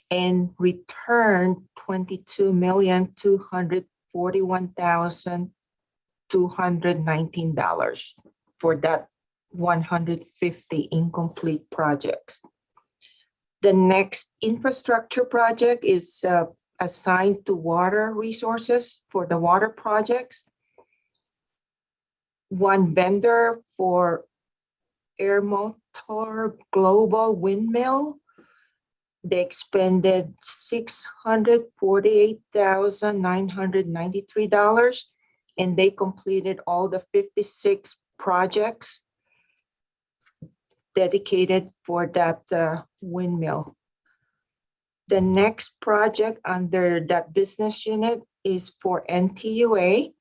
and returned 22,241,219 for that 150 incomplete projects. The next infrastructure project is assigned to water resources for the water projects. One vendor for air motor global windmill, they expended $648,993, and they completed all the 56 projects dedicated for that windmill. The next project under that business unit is for NTUA,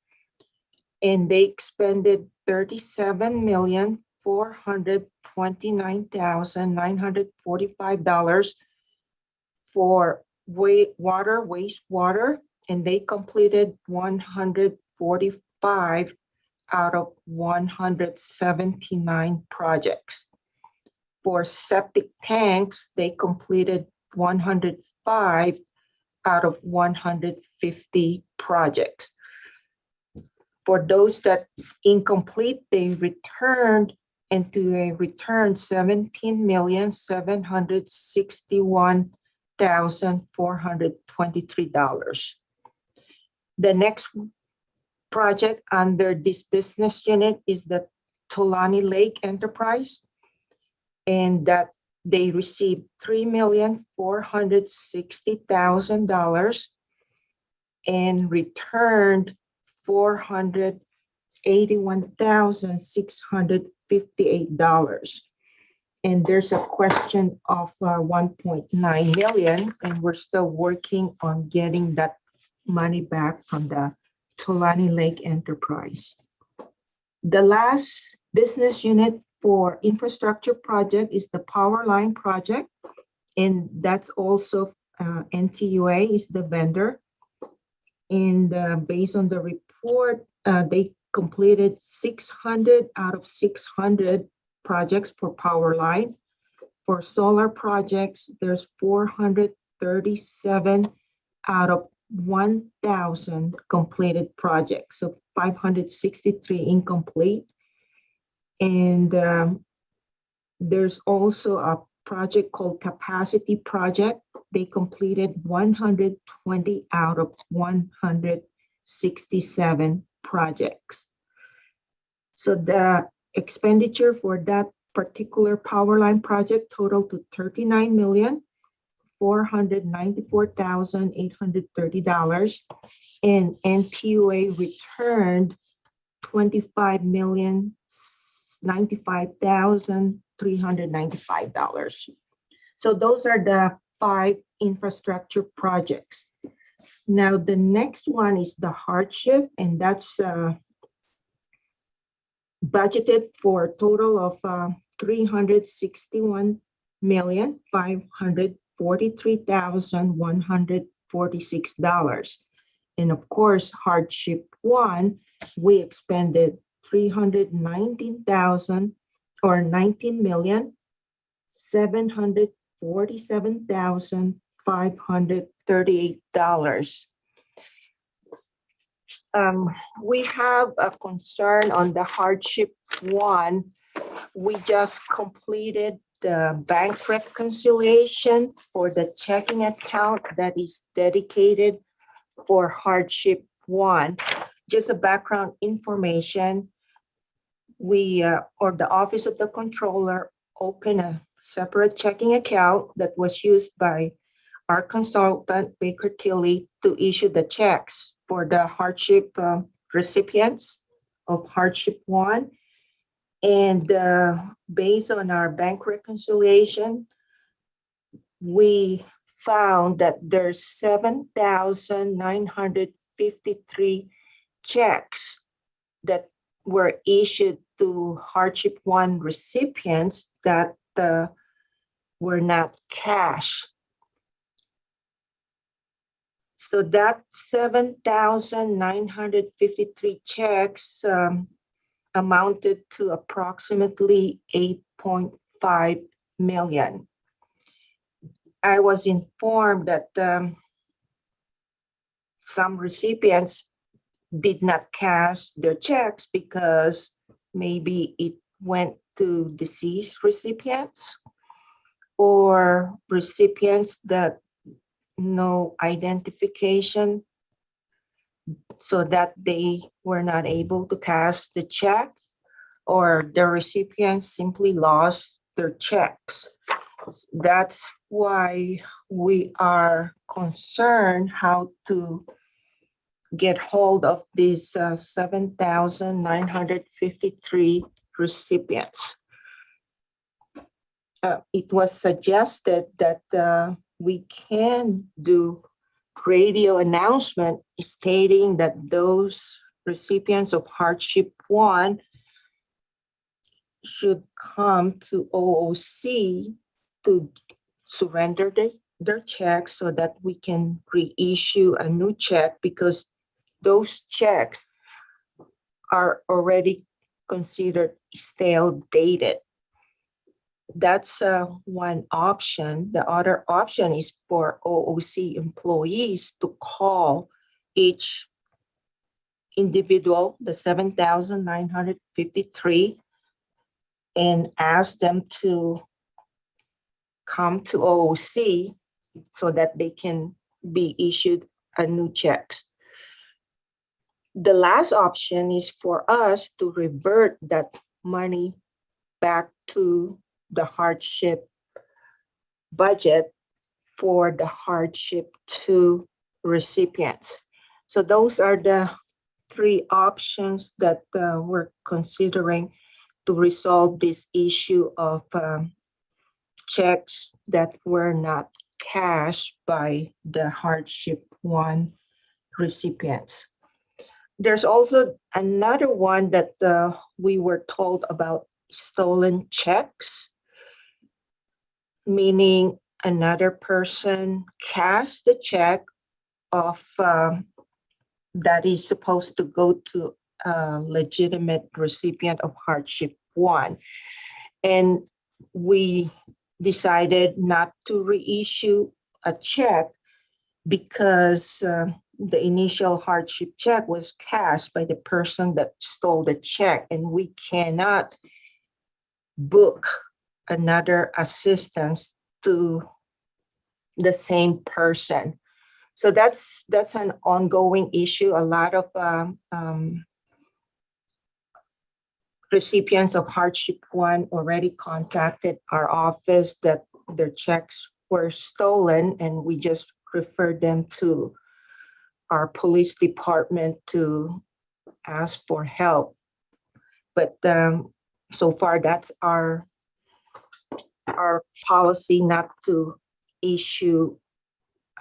and they expended $37,429,945 for wastewater, and they completed 145 out of 179 projects. For septic tanks, they completed 105 out of 150 projects. For those that incomplete, they returned $17,761,423. The next project under this business unit is the Tulani Lake Enterprise, and that they received $3,460,000 and returned $81,658. And there's a question of 1.9 million, and we're still working on getting that money back from the Tulani Lake Enterprise. The last business unit for infrastructure project is the power line project, and that's also NTUA is the vendor. And based on the report, they completed 600 out of 600 projects for power line. For solar projects, there's 437 out of 1,000 completed projects, so 563 incomplete. And there's also a project called Capacity Project. They completed 120 out of 167 projects. So the expenditure for that particular power line project totaled to $39,494,830, and NTUA returned $25,095,395. So those are the 5 infrastructure projects. Now the next one is the hardship, and that's budgeted for a total of $361,543,146. And of course, hardship 1, we expended $319,000 or $19,747,538. We have a concern on the hardship 1. We just completed the bank reconciliation for the checking account that is dedicated for hardship 1. Just a background information. We, or the Office of the Controller, opened a separate checking account that was used by our consultant, Baker Tilly, to issue the checks for the hardship recipients of hardship 1. And based on our bank reconciliation, we found that there's 7,953 checks that were issued to hardship 1 recipients that were not cash. So that 7,953 checks amounted to approximately 8.5 million. I was informed that some recipients did not cash their checks because maybe it went to deceased recipients or recipients that no identification, so that they were not able to cash the check, or the recipients simply lost their checks. That's why we are concerned how to get hold of these 7,953 recipients. It was suggested that we can do radio announcement stating that those recipients of hardship 1 should come to OOC to surrender their checks so that we can reissue a new check, because those checks are already considered stale dated. That's one option. The other option is for OOC employees to call each individual, the 7,953, and ask them to come to OOC so that they can be issued a new checks. The last option is for us to revert that money back to the hardship budget for the hardship 2 recipients. So those are the three options that we're considering to resolve this issue of checks that were not cashed by the hardship one recipients. There's also another one that we were told about stolen checks, meaning another person cashed the check of that is supposed to go to a legitimate recipient of hardship one. And we decided not to reissue a check because the initial hardship check was cashed by the person that stole the check, and we cannot book another assistance to the same person. So that's an ongoing issue. A lot of recipients of hardship one already contacted our office that their checks were stolen, and we just referred them to our police department to ask for help. But so far, that's our policy, not to issue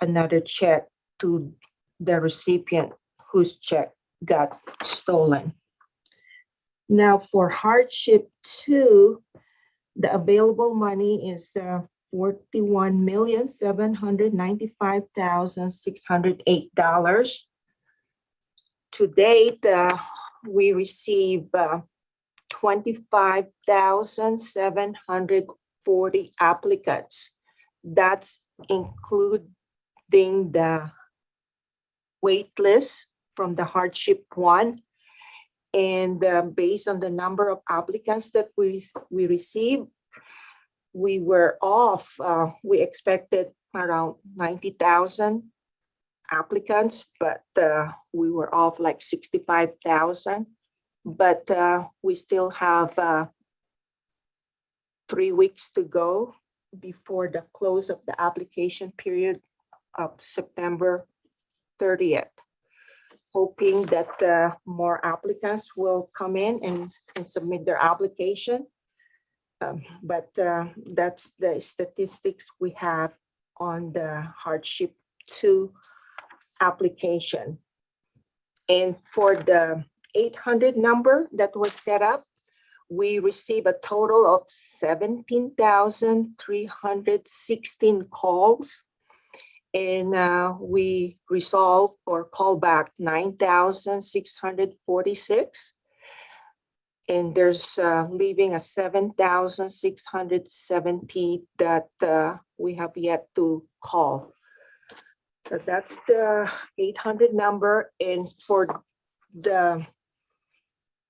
another check to the recipient whose check got stolen. Now for hardship two, the available money is $41,795,608. To date, we received 25,740 applicants. That's including the wait list from the hardship one. And based on the number of applicants that we received, we were off. We expected around 90,000 applicants, but we were off like 65,000. But we still have 3 weeks to go before the close of the application period of September 30th. Hoping that more applicants will come in and submit their application. But that's the statistics we have on the hardship two application. And for the 800 number that was set up, we received a total of 17,316 calls. And we resolved or called back 9,646. And there's leaving a 7,670 that we have yet to call. So that's the 800 number. And for the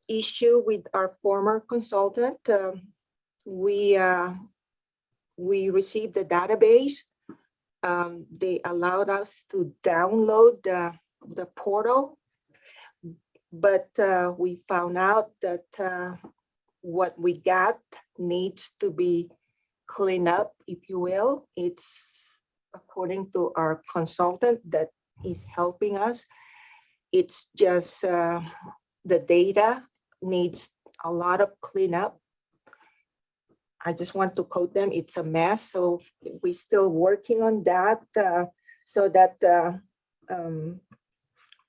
issue with our former consultant, we received the database. They allowed us to download the portal, but we found out that what we got needs to be cleaned up, if you will. It's according to our consultant that is helping us. It's just the data needs a lot of cleanup. I just want to quote them, it's a mess. So we're still working on that so that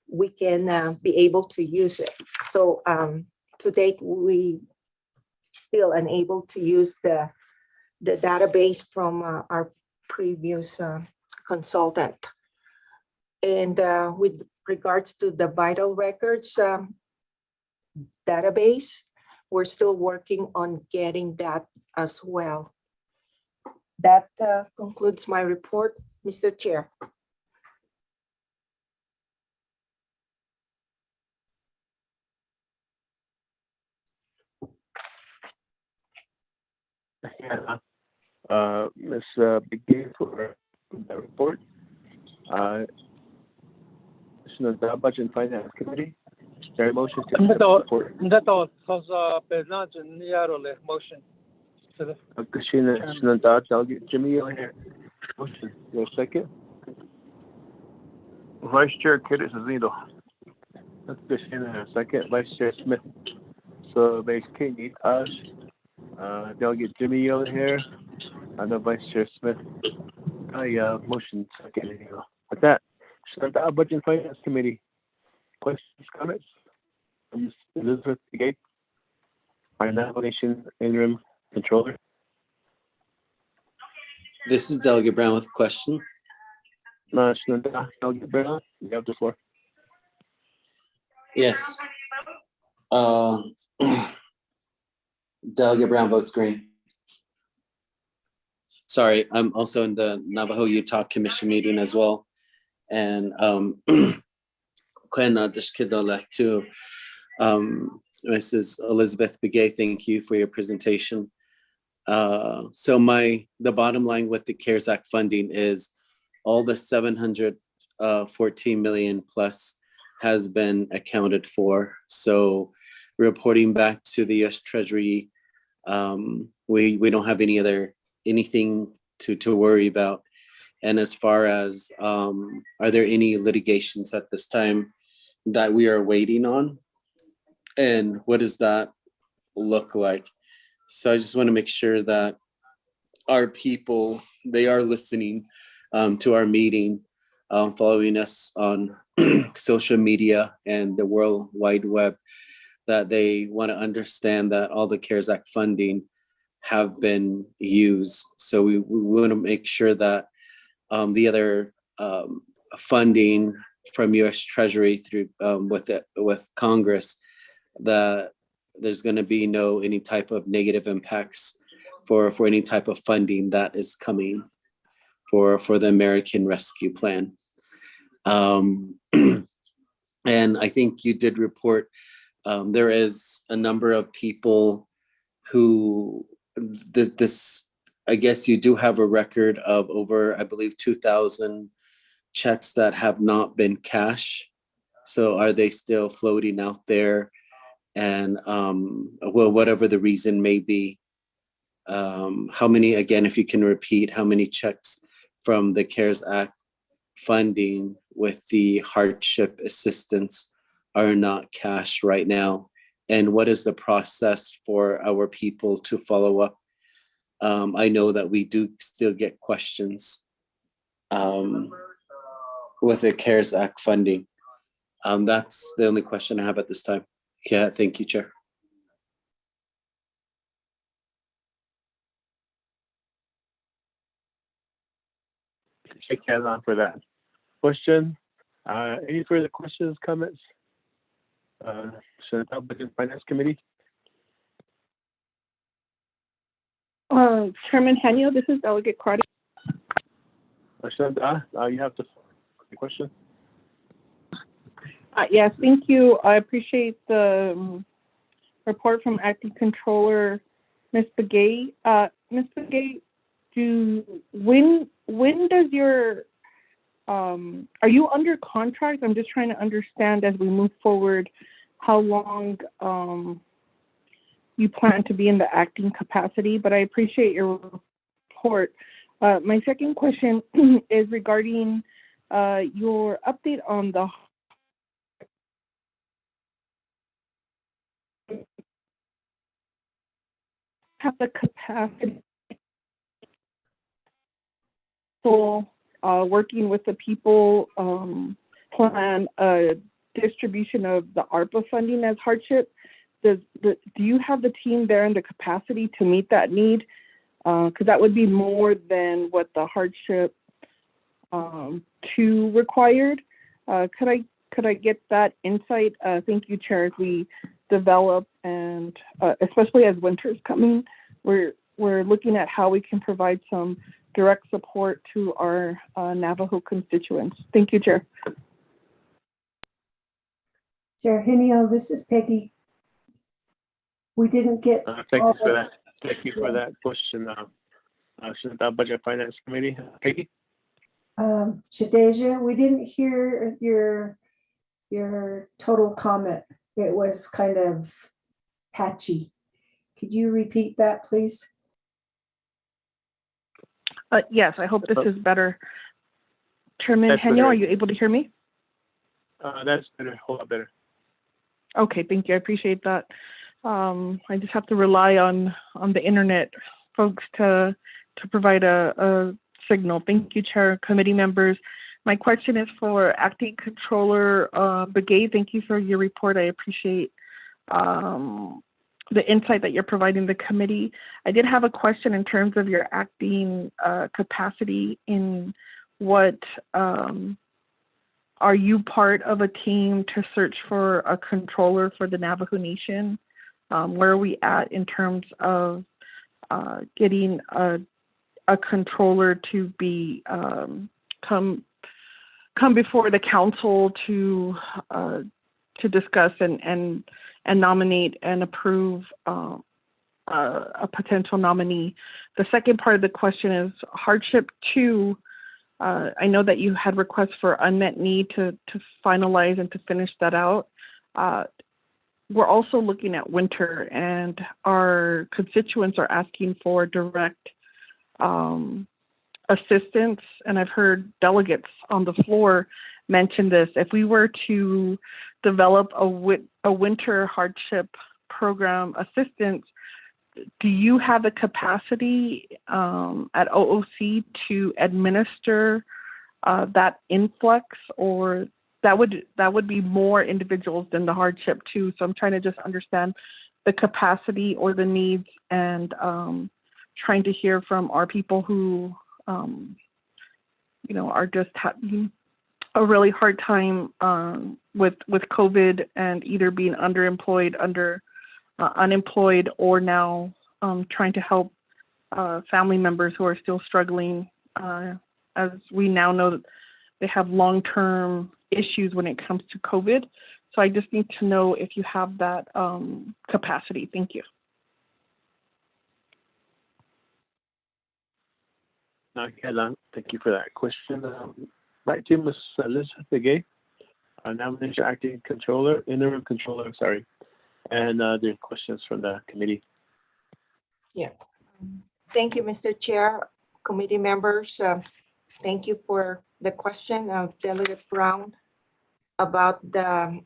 we can be able to use it. So to date, we still unable to use the database from our previous consultant. And with regards to the vital records database, we're still working on getting that as well. That concludes my report, Mr. Chair. Ms. McGee for that report. This is the Budget and Finance Committee. Is there a motion to accept the report? Motion. Delegate Jimmy, you'll hear. Motion. Your second. Vice Chair Kittis Azido. Christian, second, Vice Chair Smith. So Vice Chair need us. Delegate Jimmy Yell here. And the Vice Chair Smith. Motion second. With that, Senate Budget and Finance Committee. Questions, comments? Ms. Elizabeth Gates, our nomination interim controller. This is Delegate Brown with a question. Delegate Brown, you have the floor. Yes. Delegate Brown votes green. Sorry, I'm also in the Navajo Utah Commission meeting as well. And to Mrs. Elizabeth Begay, thank you for your presentation. So the bottom line with the CARES Act funding is all the 714 million plus has been accounted for. So reporting back to the US Treasury, we don't have anything to worry about. And as far as, are there any litigations at this time that we are waiting on? And what does that look like? So I just want to make sure that our people, they are listening to our meeting, following us on social media and the World Wide Web, that they want to understand that all the CARES Act funding have been used. So we want to make sure that the other funding from US Treasury through with Congress, that there's going to be any type of negative impacts for any type of funding that is coming for the American Rescue Plan. And I think you did report there is a number of people who this I guess you do have a record of over, I believe, 2,000 checks that have not been cash. So are they still floating out there? And well, whatever the reason may be, how many, again, if you can repeat, how many checks from the CARES Act funding with the hardship assistance are not cash right now? And what is the process for our people to follow up? I know that we do still get questions with the CARES Act funding. That's the only question I have at this time. Yeah, thank you, Chair. Thank you for that question. Any further questions, comments? Senate Budget and Finance Committee. Chairman Henio, this is Delegate Crotty. You have the question. Yes, thank you. I appreciate the report from Acting Controller Ms. Begay. Ms. Begay, when does your are you under contract? I'm just trying to understand as we move forward how long you plan to be in the acting capacity, but I appreciate your report. My second question is regarding your update on the capacity for working with the people plan a distribution of the ARPA funding as hardship. Do you have the team there and the capacity to meet that need? Because that would be more than what the hardship 2 required. Could I get that insight? Thank you, Chair. As we develop and especially as winter's coming, we're looking at how we can provide some direct support to our Navajo constituents. Thank you, Chair. Chair Henio, this is Peggy. We didn't get. Thank you for that. Thank you for that question. Senate Budget and Finance Committee. Peggy. Shadeja, we didn't hear your total comment. It was kind of patchy. Could you repeat that, please? Yes, I hope this is better. Chairman Henio, are you able to hear me? That's better, a whole lot better. Okay, thank you. I appreciate that. I just have to rely on the internet folks to provide a signal. Thank you, Chair, committee members. My question is for Acting Controller Begay. Thank you for your report. I appreciate the insight that you're providing the committee. I did have a question in terms of your acting capacity. In what are you part of a team to search for a controller for the Navajo Nation? Where are we at in terms of getting a controller to be come before the council to discuss and nominate and approve a potential nominee? The second part of the question is hardship 2. I know that you had requests for unmet need to finalize and to finish that out. We're also looking at winter, and our constituents are asking for direct assistance. And I've heard delegates on the floor mention this. If we were to develop a winter hardship program assistance, do you have the capacity at OOC to administer that influx, or that would be more individuals than the hardship 2? So I'm trying to just understand the capacity or the needs, and trying to hear from our people who are just having a really hard time with COVID and either being underemployed, unemployed, or now trying to help family members who are still struggling, as we now know that they have long-term issues when it comes to COVID. So I just need to know if you have that capacity. Thank you. Okay, thank you for that question. Back to Ms. Elizabeth Begay, nomination acting controller, interim controller, sorry. And there's questions from the committee. Yeah. Thank you, Mr. Chair, committee members. Thank you for the question of Delegate Brown about the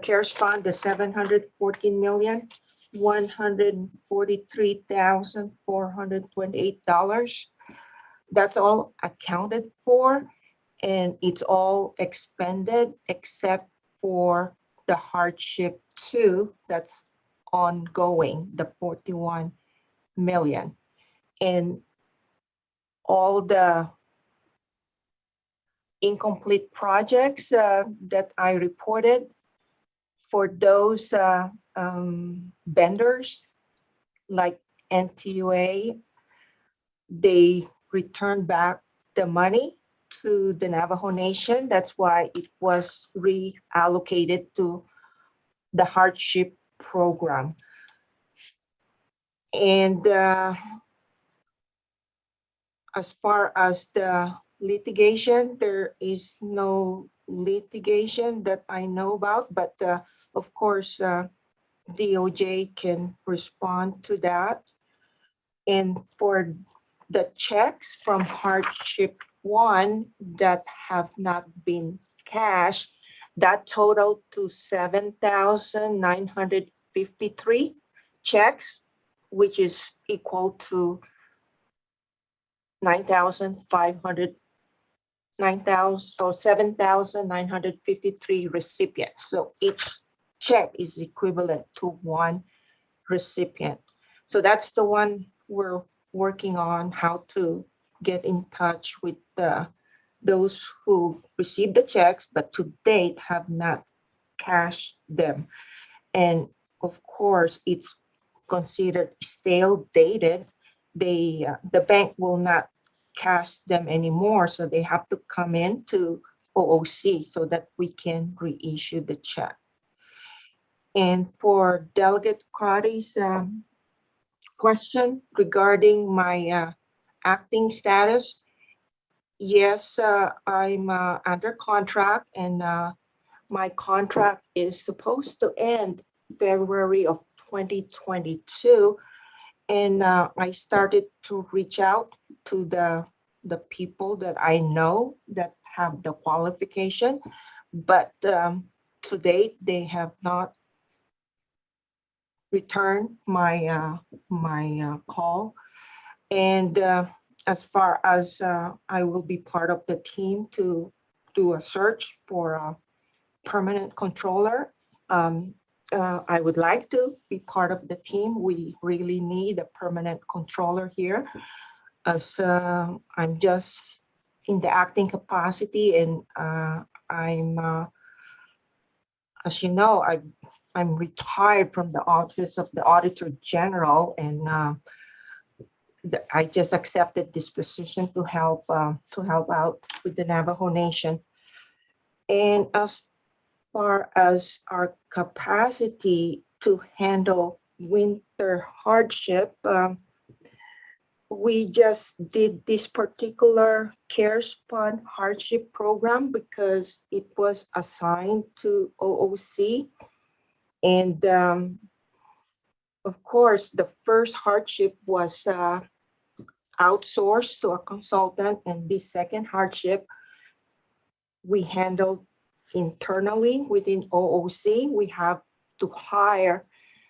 CARES Fund, the $714,143,428. That's all accounted for, and it's all expended except for the hardship 2 that's ongoing, the 41 million. And all the incomplete projects that I reported for those vendors like NTUA, they returned back the money to the Navajo Nation. That's why it was reallocated to the hardship program. And as far as the litigation, there is no litigation that I know about, but of course, DOJ can respond to that. And for the checks from hardship 1 that have not been cashed, that totaled to 7,953 checks, which is equal to 7,953 recipients. So each check is equivalent to 1 recipient. So that's the one we're working on, how to get in touch with those who received the checks, but to date have not cashed them. And of course, it's considered stale dated. The bank will not cash them anymore, so they have to come in to OOC so that we can reissue the check. And for Delegate Crotty's question regarding my acting status, yes, I'm under contract, and my contract is supposed to end February of 2022. And I started to reach out to the people that I know that have the qualification, but to date, they have not returned my call. And as far as I will be part of the team to do a search for a permanent controller. I would like to be part of the team. We really need a permanent controller here, as I'm just in the acting capacity, and as you know, I'm retired from the office of the Auditor General, and I just accepted this position to help out with the Navajo Nation. And as far as our capacity to handle winter hardship, we just did this particular CARES Fund hardship program because it was assigned to OOC. And of course, the first hardship was outsourced to a consultant, and the second hardship we handled internally within OOC. We have to hire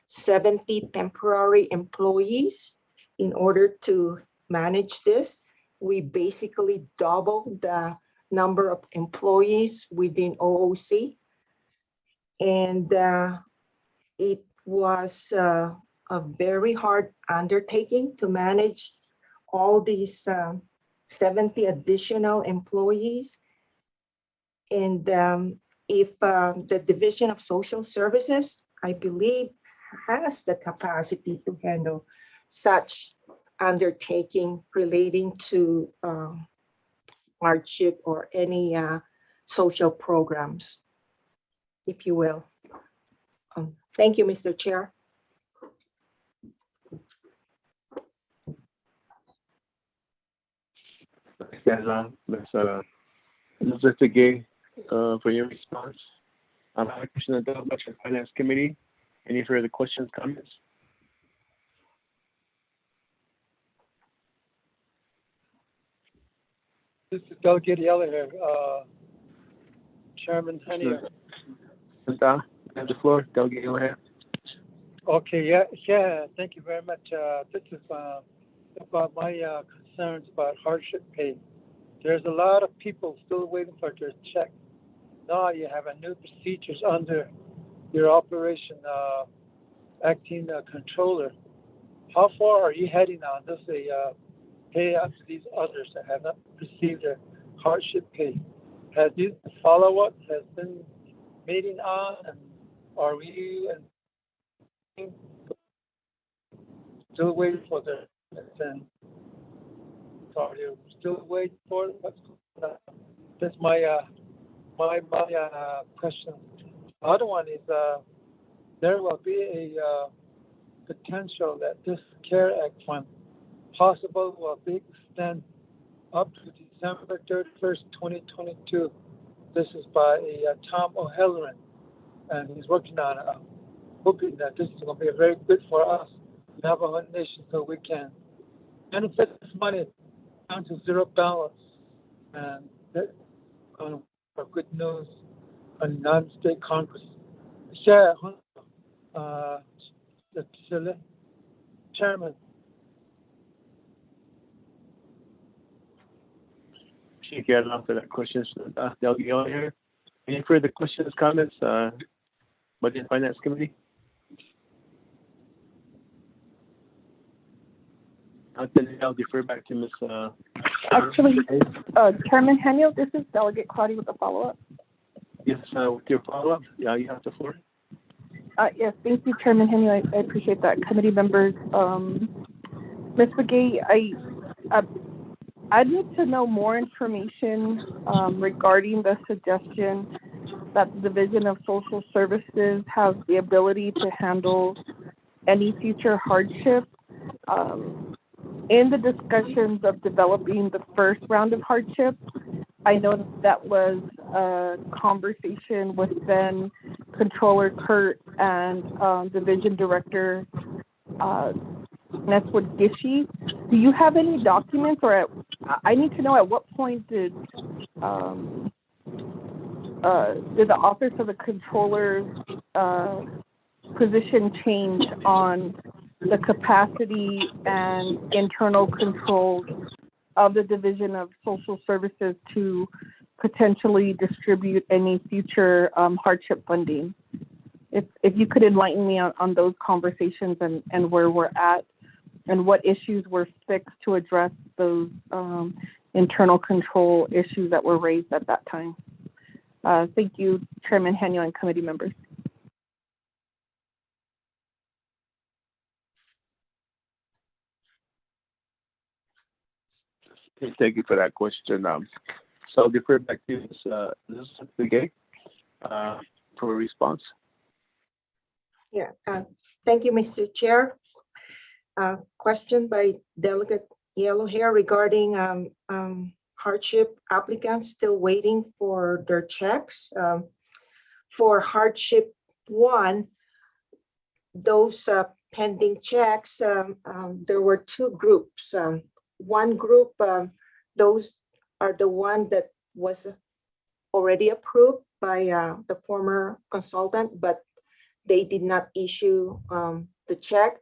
70 temporary employees in order to manage this. We basically doubled the number of employees within OOC. And it was a very hard undertaking to manage all these 70 additional employees. And if the Division of Social Services, I believe, has the capacity to handle such undertaking relating to hardship or any social programs, if you will. Thank you, Mr. Chair. Thanks, Mr. Gay, for your response. I have a question of the Budget Finance Committee. Any further questions, comments? This is Delegate Yeller, Chairman Hennier. You have the floor, Delegate Yeller. Okay, yeah, thank you very much. This is about my concerns about hardship pay. There's a lot of people still waiting for their check. Now you have a new procedures under your operation, acting controller. How far are you heading on this pay up to these others that have not received their hardship pay? Has this follow-up has been meeting on, and are we still waiting for the and are you still waiting for it? What's going on? That's my question. The other one is there will be a potential that this CARE Act fund possible will be extended up to December 31st, 2022. This is by Tom O'Halloran, and he's working on hoping that this is going to be very good for us, Navajo Nation, so we can benefit this money down to $0, and that's for good news on non-state Congress. The Chairman. Thank you, Adnan, for that question. Delegate here. Any further questions, comments? Budget and Finance Committee. I'll defer back to Ms. Actually, Chairman Henniel, this is Delegate Claudia with a follow-up. Yes, with your follow-up, yeah, you have the floor. Yes, thank you, Chairman Henniel. I appreciate that. Committee members, Ms. McGee, I need to know more information regarding the suggestion that the Division of Social Services has the ability to handle any future hardship. In the discussions of developing the first round of hardship, I know that was a conversation with then Controller Kurt and Division Director Neswood Gishy. Do you have any documents, or I need to know at what point did did the office of the controller's position change on the capacity and internal controls of the Division of Social Services to potentially distribute any future hardship funding? If you could enlighten me on those conversations and where we're at and what issues were fixed to address those internal control issues that were raised at that time. Thank you, Chairman Hanyo and committee members. Thank you for that question. So I'll defer back to Ms. Begay for a response. Yeah, thank you, Mr. Chair. Question by Delegate Yellow Hair regarding hardship applicants still waiting for their checks. For hardship 1, those pending checks, there were 2 groups. One group, those are the one that was already approved by the former consultant, but they did not issue the check.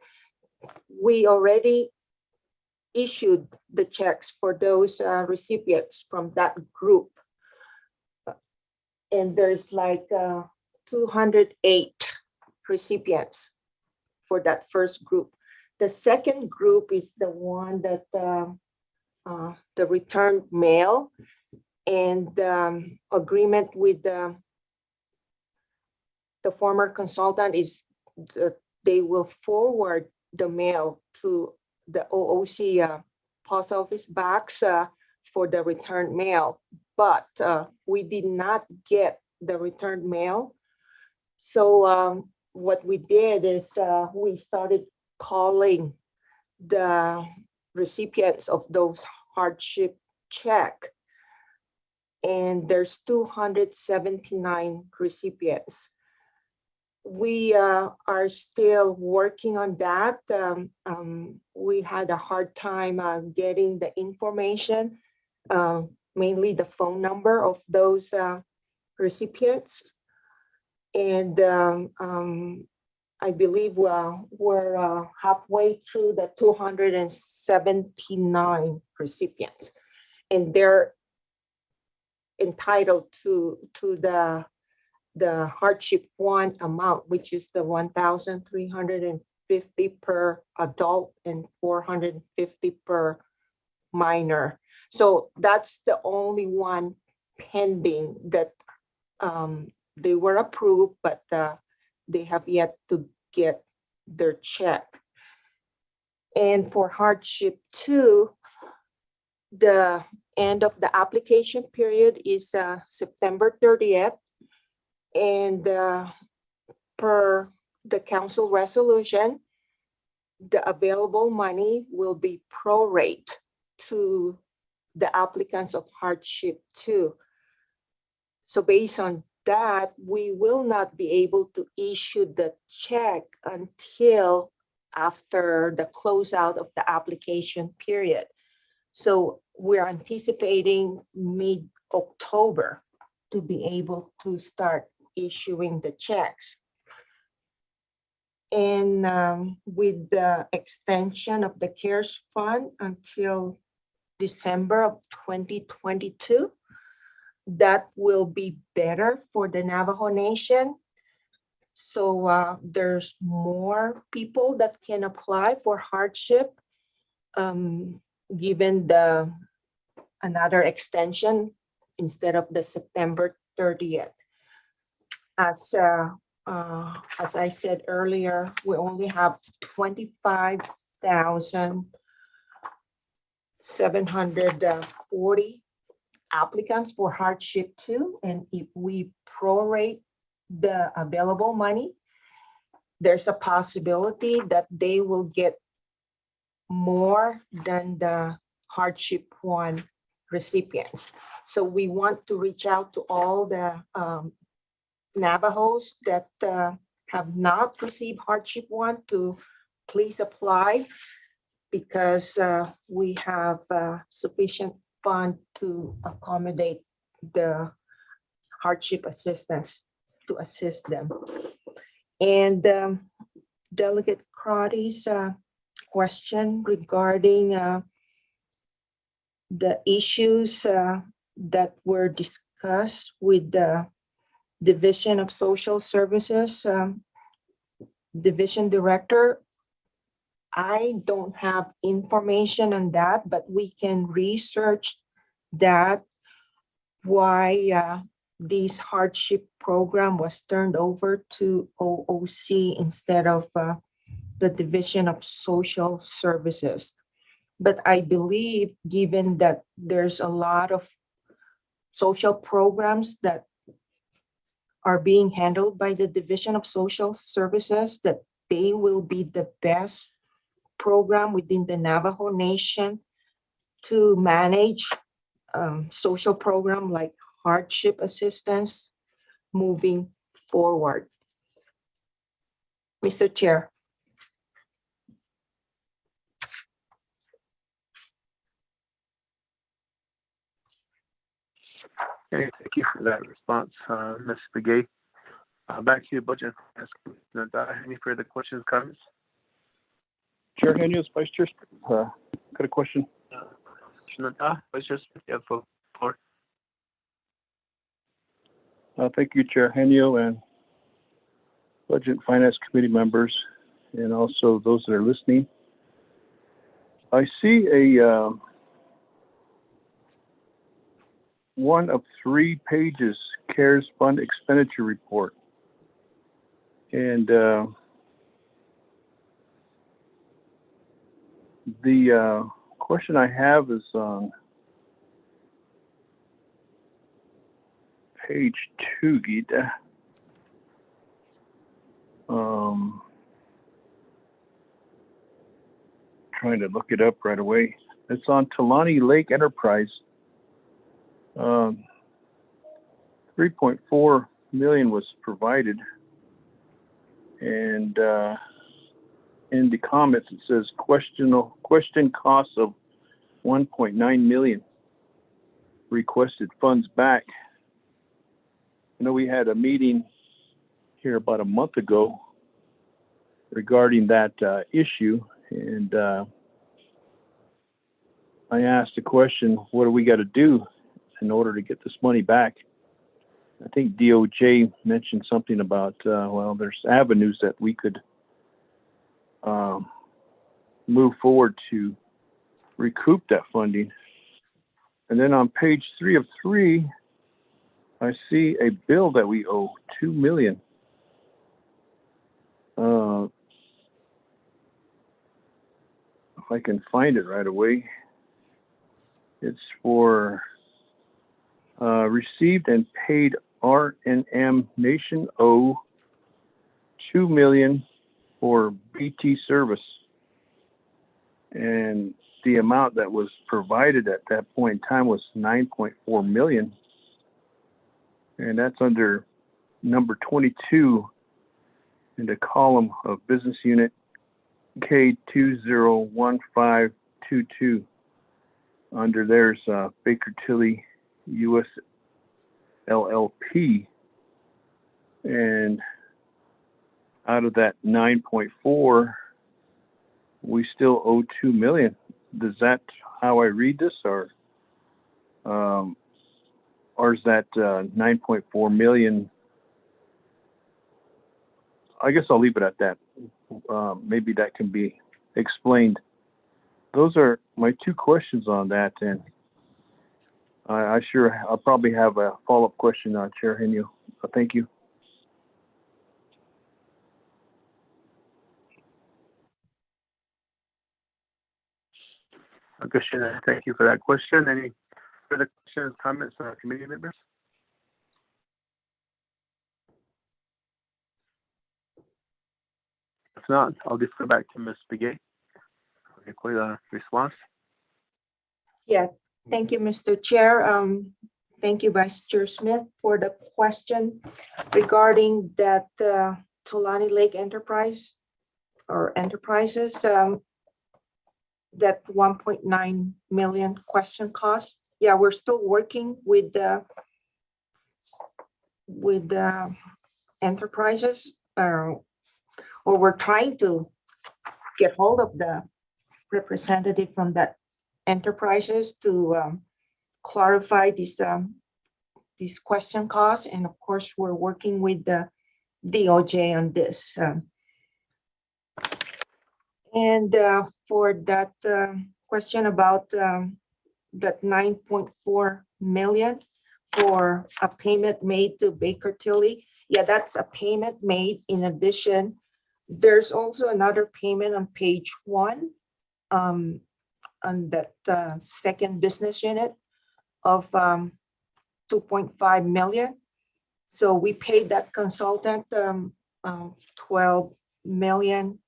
We already issued the checks for those recipients from that group. And there's like 208 recipients for that first group. The second group is the one that the returned mail, and agreement with the former consultant is that they will forward the mail to the OOC post office box for the returned mail, but we did not get the returned mail. So what we did is we started calling the recipients of those hardship check, and there's 279 recipients. We are still working on that. We had a hard time getting the information, mainly the phone number of those recipients. And I believe we're halfway through the 279 recipients, and they're entitled to the hardship 1 amount, which is the 1,350 per adult and 450 per minor. So that's the only one pending that they were approved, but they have yet to get their check. And for hardship 2, the end of the application period is September 30th. And per the council resolution, the available money will be prorate to the applicants of hardship 2. So based on that, we will not be able to issue the check until after the closeout of the application period. So we're anticipating mid-October to be able to start issuing the checks. And with the extension of the CARES Fund until December of 2022, that will be better for the Navajo Nation. So there's more people that can apply for hardship, given another extension instead of the September 30th. As I said earlier, we only have 25,740 applicants for hardship 2. And if we prorate the available money, there's a possibility that they will get more than the hardship 1 recipients. So we want to reach out to all the Navajos that have not received hardship 1 to please apply, because we have sufficient fund to accommodate the hardship assistance to assist them. And Delegate Crotty's question regarding the issues that were discussed with the Division of Social Services Division Director. I don't have information on that, but we can research that, why this hardship program was turned over to OOC instead of the Division of Social Services. But I believe, given that there's a lot of social programs that are being handled by the Division of Social Services, that they will be the best program within the Navajo Nation to manage social program like hardship assistance moving forward. Mr. Chair. Okay, thank you for that response, Ms. Begay. Back to you, Budget and Finance Committee. Any further questions, comments? Chair Henios, Vice Chair, got a question. Vice Chair, you have the floor. Thank you, Chair Henio and Budget and Finance Committee members, and also those that are listening. I see a one of 3 pages CARES Fund expenditure report. And the question I have is on page 2, Gita. Trying to look it up right away. It's on Talani Lake Enterprise. 3.4 million was provided, and in the comments it says question costs of 1.9 million, requested funds back. I know we had a meeting here about a month ago regarding that issue, and I asked the question, what do we got to do in order to get this money back? I think DOJ mentioned something about, well, there's avenues that we could move forward to recoup that funding. And then on page 3 of 3, I see a bill that we owe, 2 million. If I can find it right away, it's for received and paid R&M Nation O 2 million for BT service. And the amount that was provided at that point in time was 9.4 million. And that's under number 22 in the column of business unit K201522. Under there's Baker Tilly US LLP, and out of that 9.4, we still owe 2 million. Does that how I read this, or is that 9.4 million? I guess I'll leave it at that. Maybe that can be explained. Those are my 2 questions on that, and I'll probably have a follow-up question, Chair Henio. Thank you. Krishna, thank you for that question. Any further questions, comments, committee members? If not, I'll defer back to Ms. Begay for a quick response. Yeah, thank you, Mr. Chair. Thank you, Vice Chair Smith, for the question regarding that Tulani Lake Enterprise or enterprises, that 1.9 million question cost. Yeah, we're still working with the with the enterprises, or we're trying to get hold of the representative from that enterprises to clarify these question costs. And of course, we're working with the DOJ on this. And for that question about that 9.4 million for a payment made to Baker Tilly, yeah, that's a payment made. In addition, there's also another payment on page 1 on that second business unit of 2.5 million. So we paid that consultant 12 million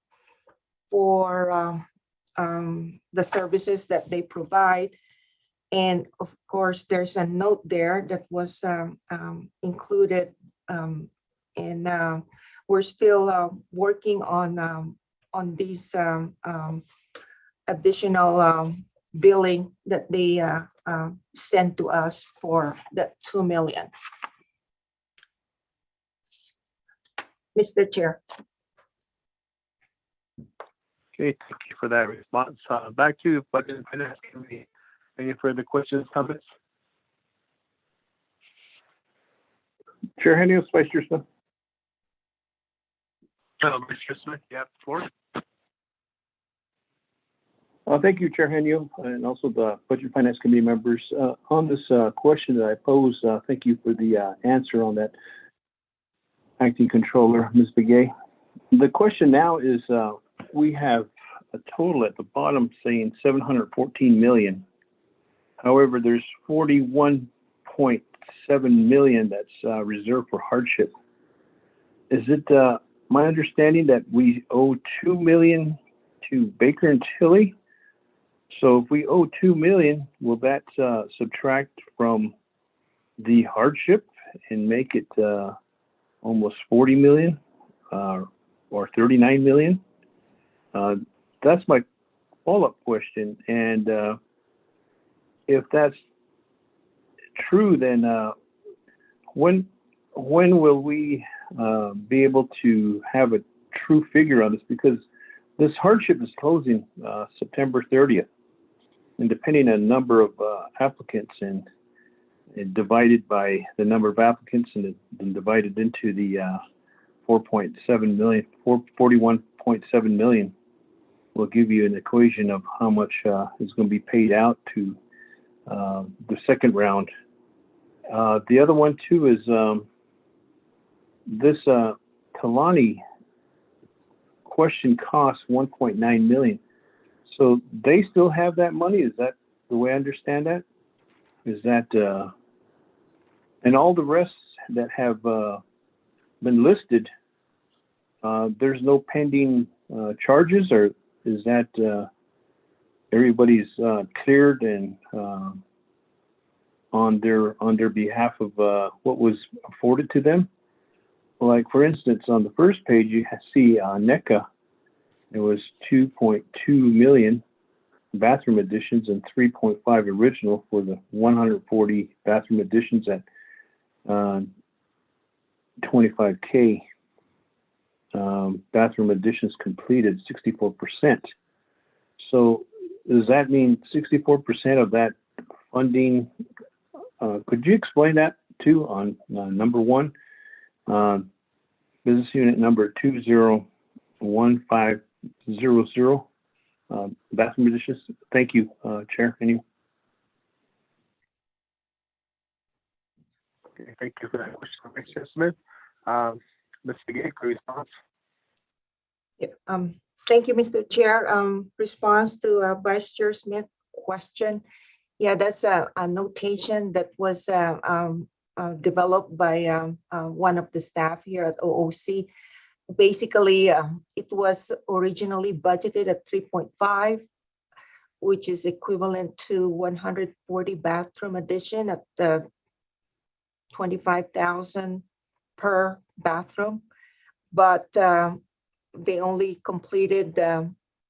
for the services that they provide. And of course, there's a note there that was included, and we're still working on these additional billing that they sent to us for that 2 million. Mr. Chair. Okay, thank you for that response. Back to Budget and Finance Committee. Any further questions, comments? Chair Henius, Vice Chair Smith. Vice Chair Smith, you have the floor. Thank you, Chair Henio, and also the Budget and Finance Committee members. On this question that I posed, thank you for the answer on that, Acting Controller, Ms. Begay. The question now is, we have a total at the bottom saying 714 million. However, there's 41.7 million that's reserved for hardship. Is it my understanding that we owe 2 million to Baker and Tilly? So if we owe 2 million, will that subtract from the hardship and make it almost 40 million or 39 million? That's my follow-up question. And if that's true, then when will we be able to have a true figure on this? Because this hardship is closing September 30th. And depending on the number of applicants and divided by the number of applicants and then divided into the 4.7 million, 41.7 million will give you an equation of how much is going to be paid out to the second round. The other one too is this Kalani question costs 1.9 million. So they still have that money? Is that the way I understand that? Is that, and all the rest that have been listed, there's no pending charges, or is that everybody's cleared and on their behalf of what was afforded to them? Like, for instance, on the first page, you see NECA. It was 2.2 million bathroom additions and 3.5 original for the 140 bathroom additions at 25K. Bathroom additions completed 64%. So does that mean 64% of that funding? Could you explain that too on number 1, business unit number 201500, bathroom additions? Thank you, Chair. Any? Okay, thank you for that question, Vice Chair Smith. Ms. Begay, for response. Yeah, thank you, Mr. Chair. Response to Vice Chair Smith question. Yeah, that's a notation that was developed by one of the staff here at OOC. Basically, it was originally budgeted at 3.5, which is equivalent to 140 bathroom addition at the 25,000 per bathroom, but they only completed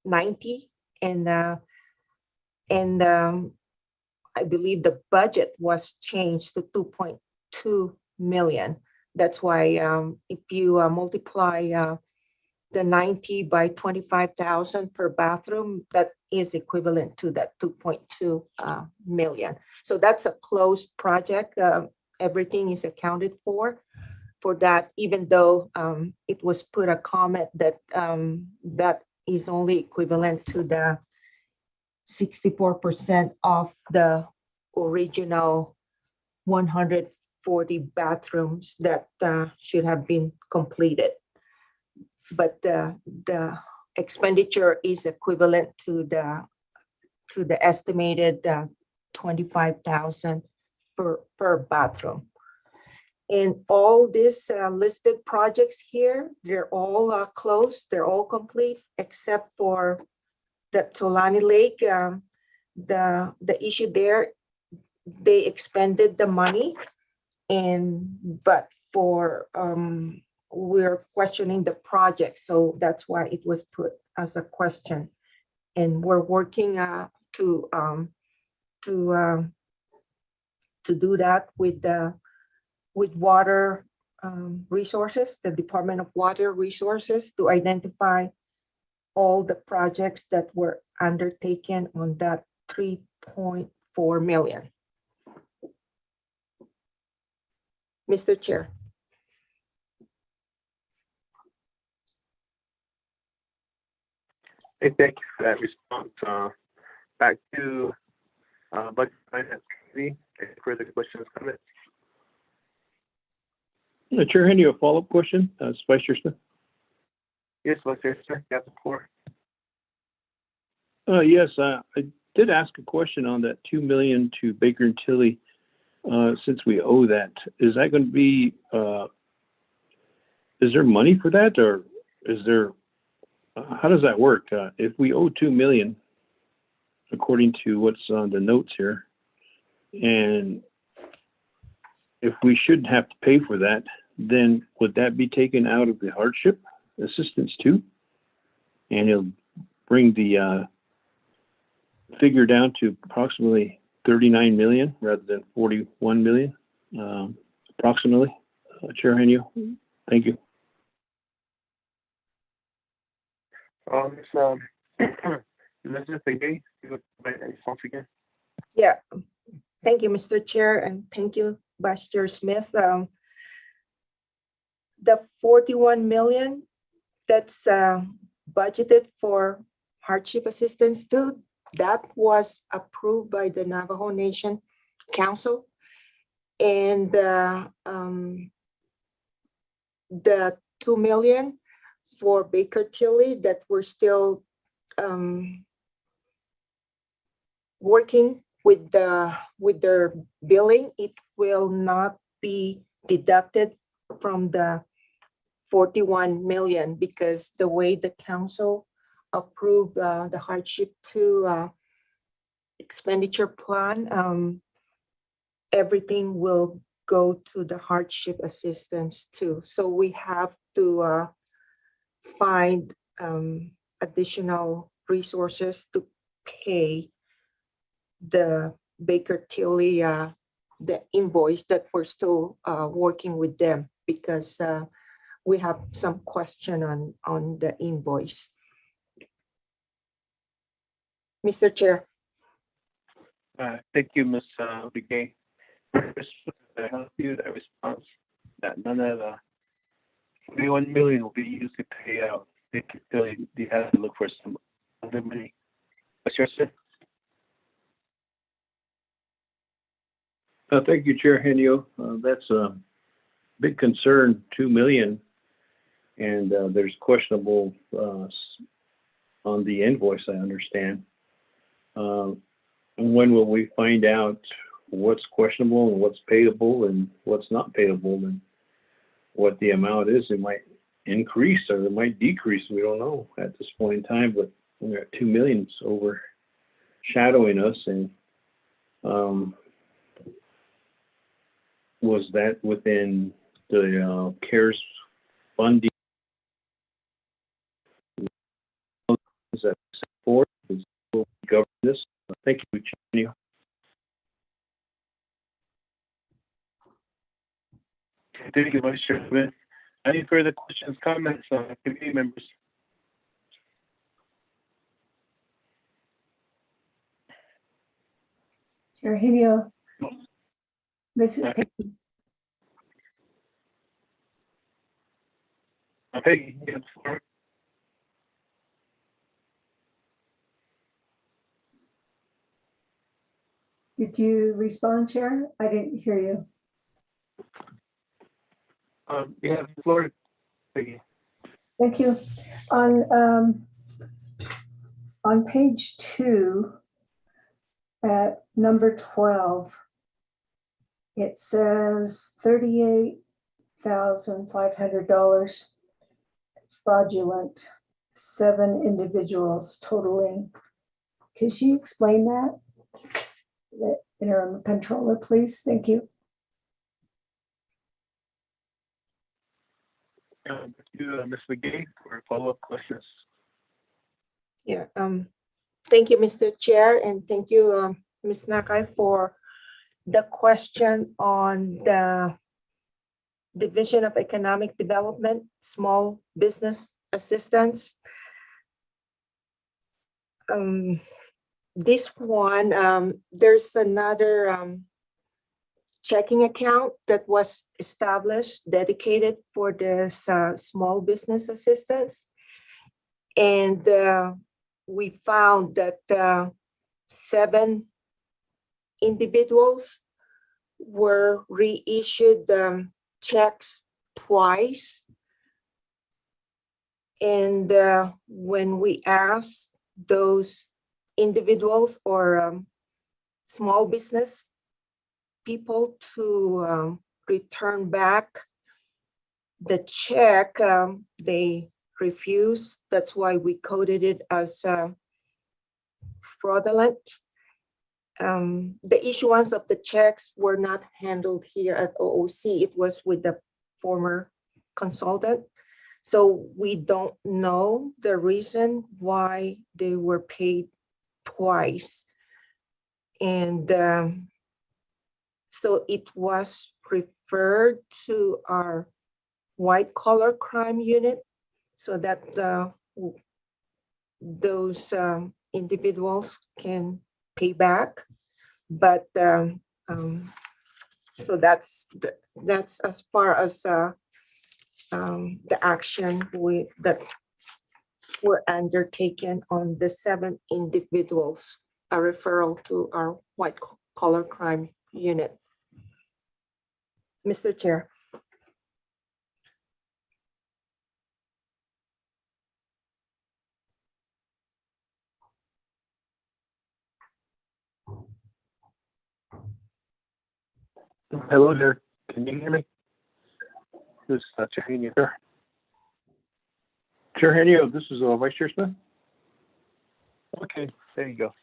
90, and I believe the budget was changed to 2.2 million. That's why if you multiply the 90 by 25,000 per bathroom, that is equivalent to that 2.2 million. So that's a closed project. Everything is accounted for that, even though it was put a comment that that is only equivalent to the 64% of the original 140 bathrooms that should have been completed. But the expenditure is equivalent to the estimated 25,000 per bathroom. And all these listed projects here, they're all closed, they're all complete, except for the Tolani Lake. The issue there, they expended the money, but for we're questioning the project, so that's why it was put as a question. And we're working to do that with water resources, the Department of Water Resources, to identify all the projects that were undertaken on that 3.4 million. Mr. Chair. Hey, thank you for that response. Back to Budget Finance Committee. Any further questions, comments? Chair Henry, a follow-up question, Vice Chair Smith. Yes, Vice Chair Smith, you have the floor. Yes, I did ask a question on that 2 million to Baker and Tilly. Since we owe that, is that going to be? Is there money for that, or is there? How does that work? If we owe 2 million, according to what's on the notes here, and if we shouldn't have to pay for that, then would that be taken out of the hardship assistance too? And it'll bring the figure down to approximately 39 million rather than 41 million, approximately. Chair Henio, thank you. Elizabeth Gay, you would provide any response again? Yeah, thank you, Mr. Chair, and thank you, Vice Chair Smith. The 41 million that's budgeted for hardship assistance too, that was approved by the Navajo Nation Council. And the 2 million for Baker Tilly that we're still working with their billing, it will not be deducted from the 41 million because the way the council approved the hardship to expenditure plan, everything will go to the hardship assistance too. So we have to find additional resources to pay the Baker Tilly the invoice that we're still working with them because we have some question on the invoice. Mr. Chair. Thank you, Ms. Begay. I help you that response that none of the 41 million will be used to pay out. They have to look for some other money. What's your say? Thank you, Chair Henio. That's a big concern, 2 million, and there's questionable on the invoice, I understand. When will we find out what's questionable and what's payable and what's not payable and what the amount is? It might increase or it might decrease. We don't know at this point in time, but we're at 2 million overshadowing us. And was that within the CARES funding? Is that support? Will we govern this? Thank you, Chair. Thank Thank you, Vice Chair Smith. Any further questions, comments, committee members? Chair Genio. This is Peggy. Peggy, you have the floor. Did you respond, Chair? I didn't hear you. You have the floor, Peggy. Thank you. On page 2, at number 12, it says $38,500 fraudulent, 7 individuals totaling. Could you explain that? The interim controller, please. Thank you. Thank you, Ms. McGee, for follow-up questions. Yeah, thank you, Mr. Chair, and thank you, Ms. Nakai, for the question on the Division of Economic Development, Small Business Assistance. This one, there's another checking account that was established, dedicated for this small business assistance. And we found that 7 individuals were reissued checks twice. And when we asked those individuals or small business people to return back the check, they refused. That's why we coded it as fraudulent. The issuance of the checks were not handled here at OOC. It was with the former consultant. So we don't know the reason why they were paid twice. And so it was referred to our white collar crime unit so that those individuals can pay back. But so that's as far as the action that were undertaken on the 7 individuals, a referral to our white collar crime unit. Mr. Chair. Hello there. Can you hear me? This is Chair Henio, sir. Chair Henio, this is Vice Chair Smith. Okay, there you go.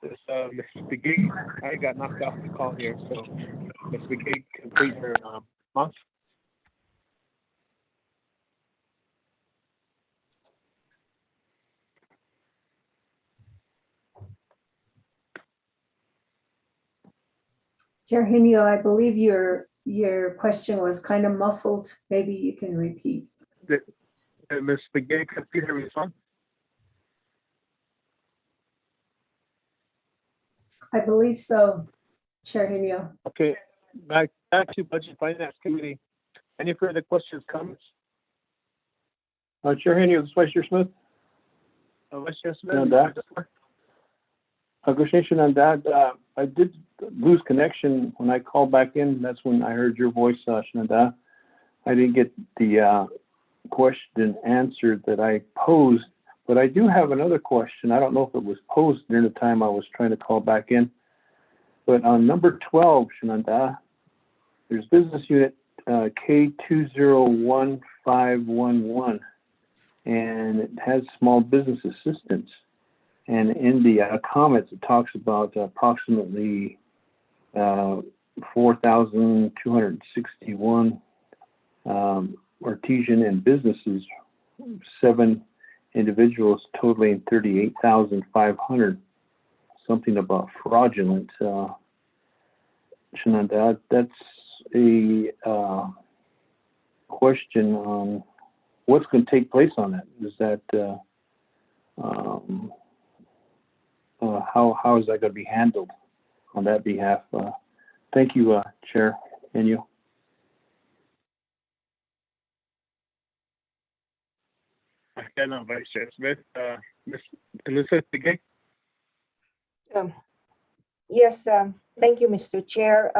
This Ms. McGee, I got knocked off the call here, so Ms. McGee, complete her response. Chair Genio, I believe your question was kind of muffled. Maybe you can repeat. Ms. McGee, complete her response. I believe so, Chair Genio. Okay, back to Budget Finance Committee. Any further questions, comments? Chair Henio, this is Vice Chair Smith. Vice Chair Smith. On that, question on that. I did lose connection when I called back in. That's when I heard your voice, Shanada. I didn't get the question answered that I posed, but I do have another question. I don't know if it was posed during the time I was trying to call back in. But on number 12, Shananda, there's business unit K201511, and it has small business assistance. And in the comments, it talks about approximately 4,261 artisan and businesses, 7 individuals totaling 38,500. Something about fraudulent. Shananda, that's a question on what's going to take place on that. Is that how is that going to be handled on that behalf? Thank you, Chair, and you. Okay, now Vice Chair Smith, Ms. Elizabeth Begay. Yes, thank you, Mr. Chair.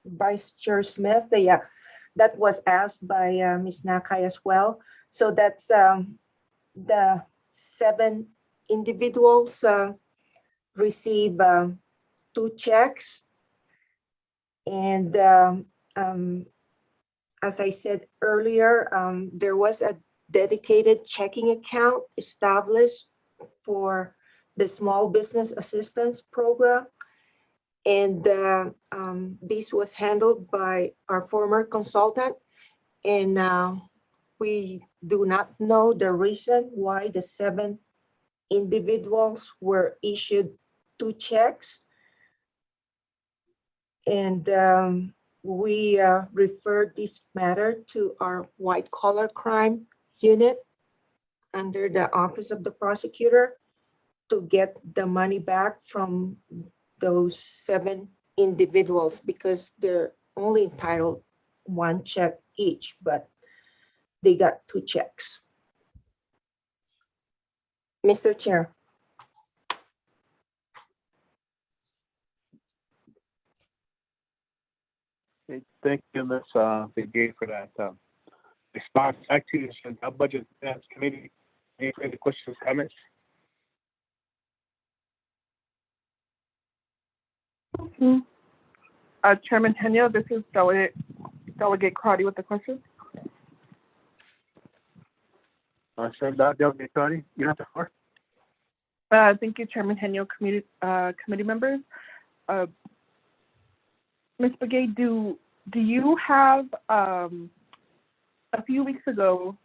Vice Chair Smith, yeah, that was asked by Ms. Nakai as well. So that's the 7 individuals receive 2 checks. And as I said earlier, there was a dedicated checking account established for the Small Business Assistance Program. And this was handled by our former consultant. And we do not know the reason why the 7 individuals were issued 2 checks. And we referred this matter to our white collar crime unit under the Office of the Prosecutor to get the money back from those 7 individuals, because they're only entitled 1 check each, but they got 2 checks. Mr. Chair. Okay, thank you, Ms. Begay, for that response. Back to the Budget Finance Committee. Any further questions, comments? Chairman Tenyo, this is Delegate Crotty with the question. Sir, Delegate Crotty, you have the floor. Thank you, Chairman Tenyo, committee members. Ms. Begay, do you have, a few weeks ago,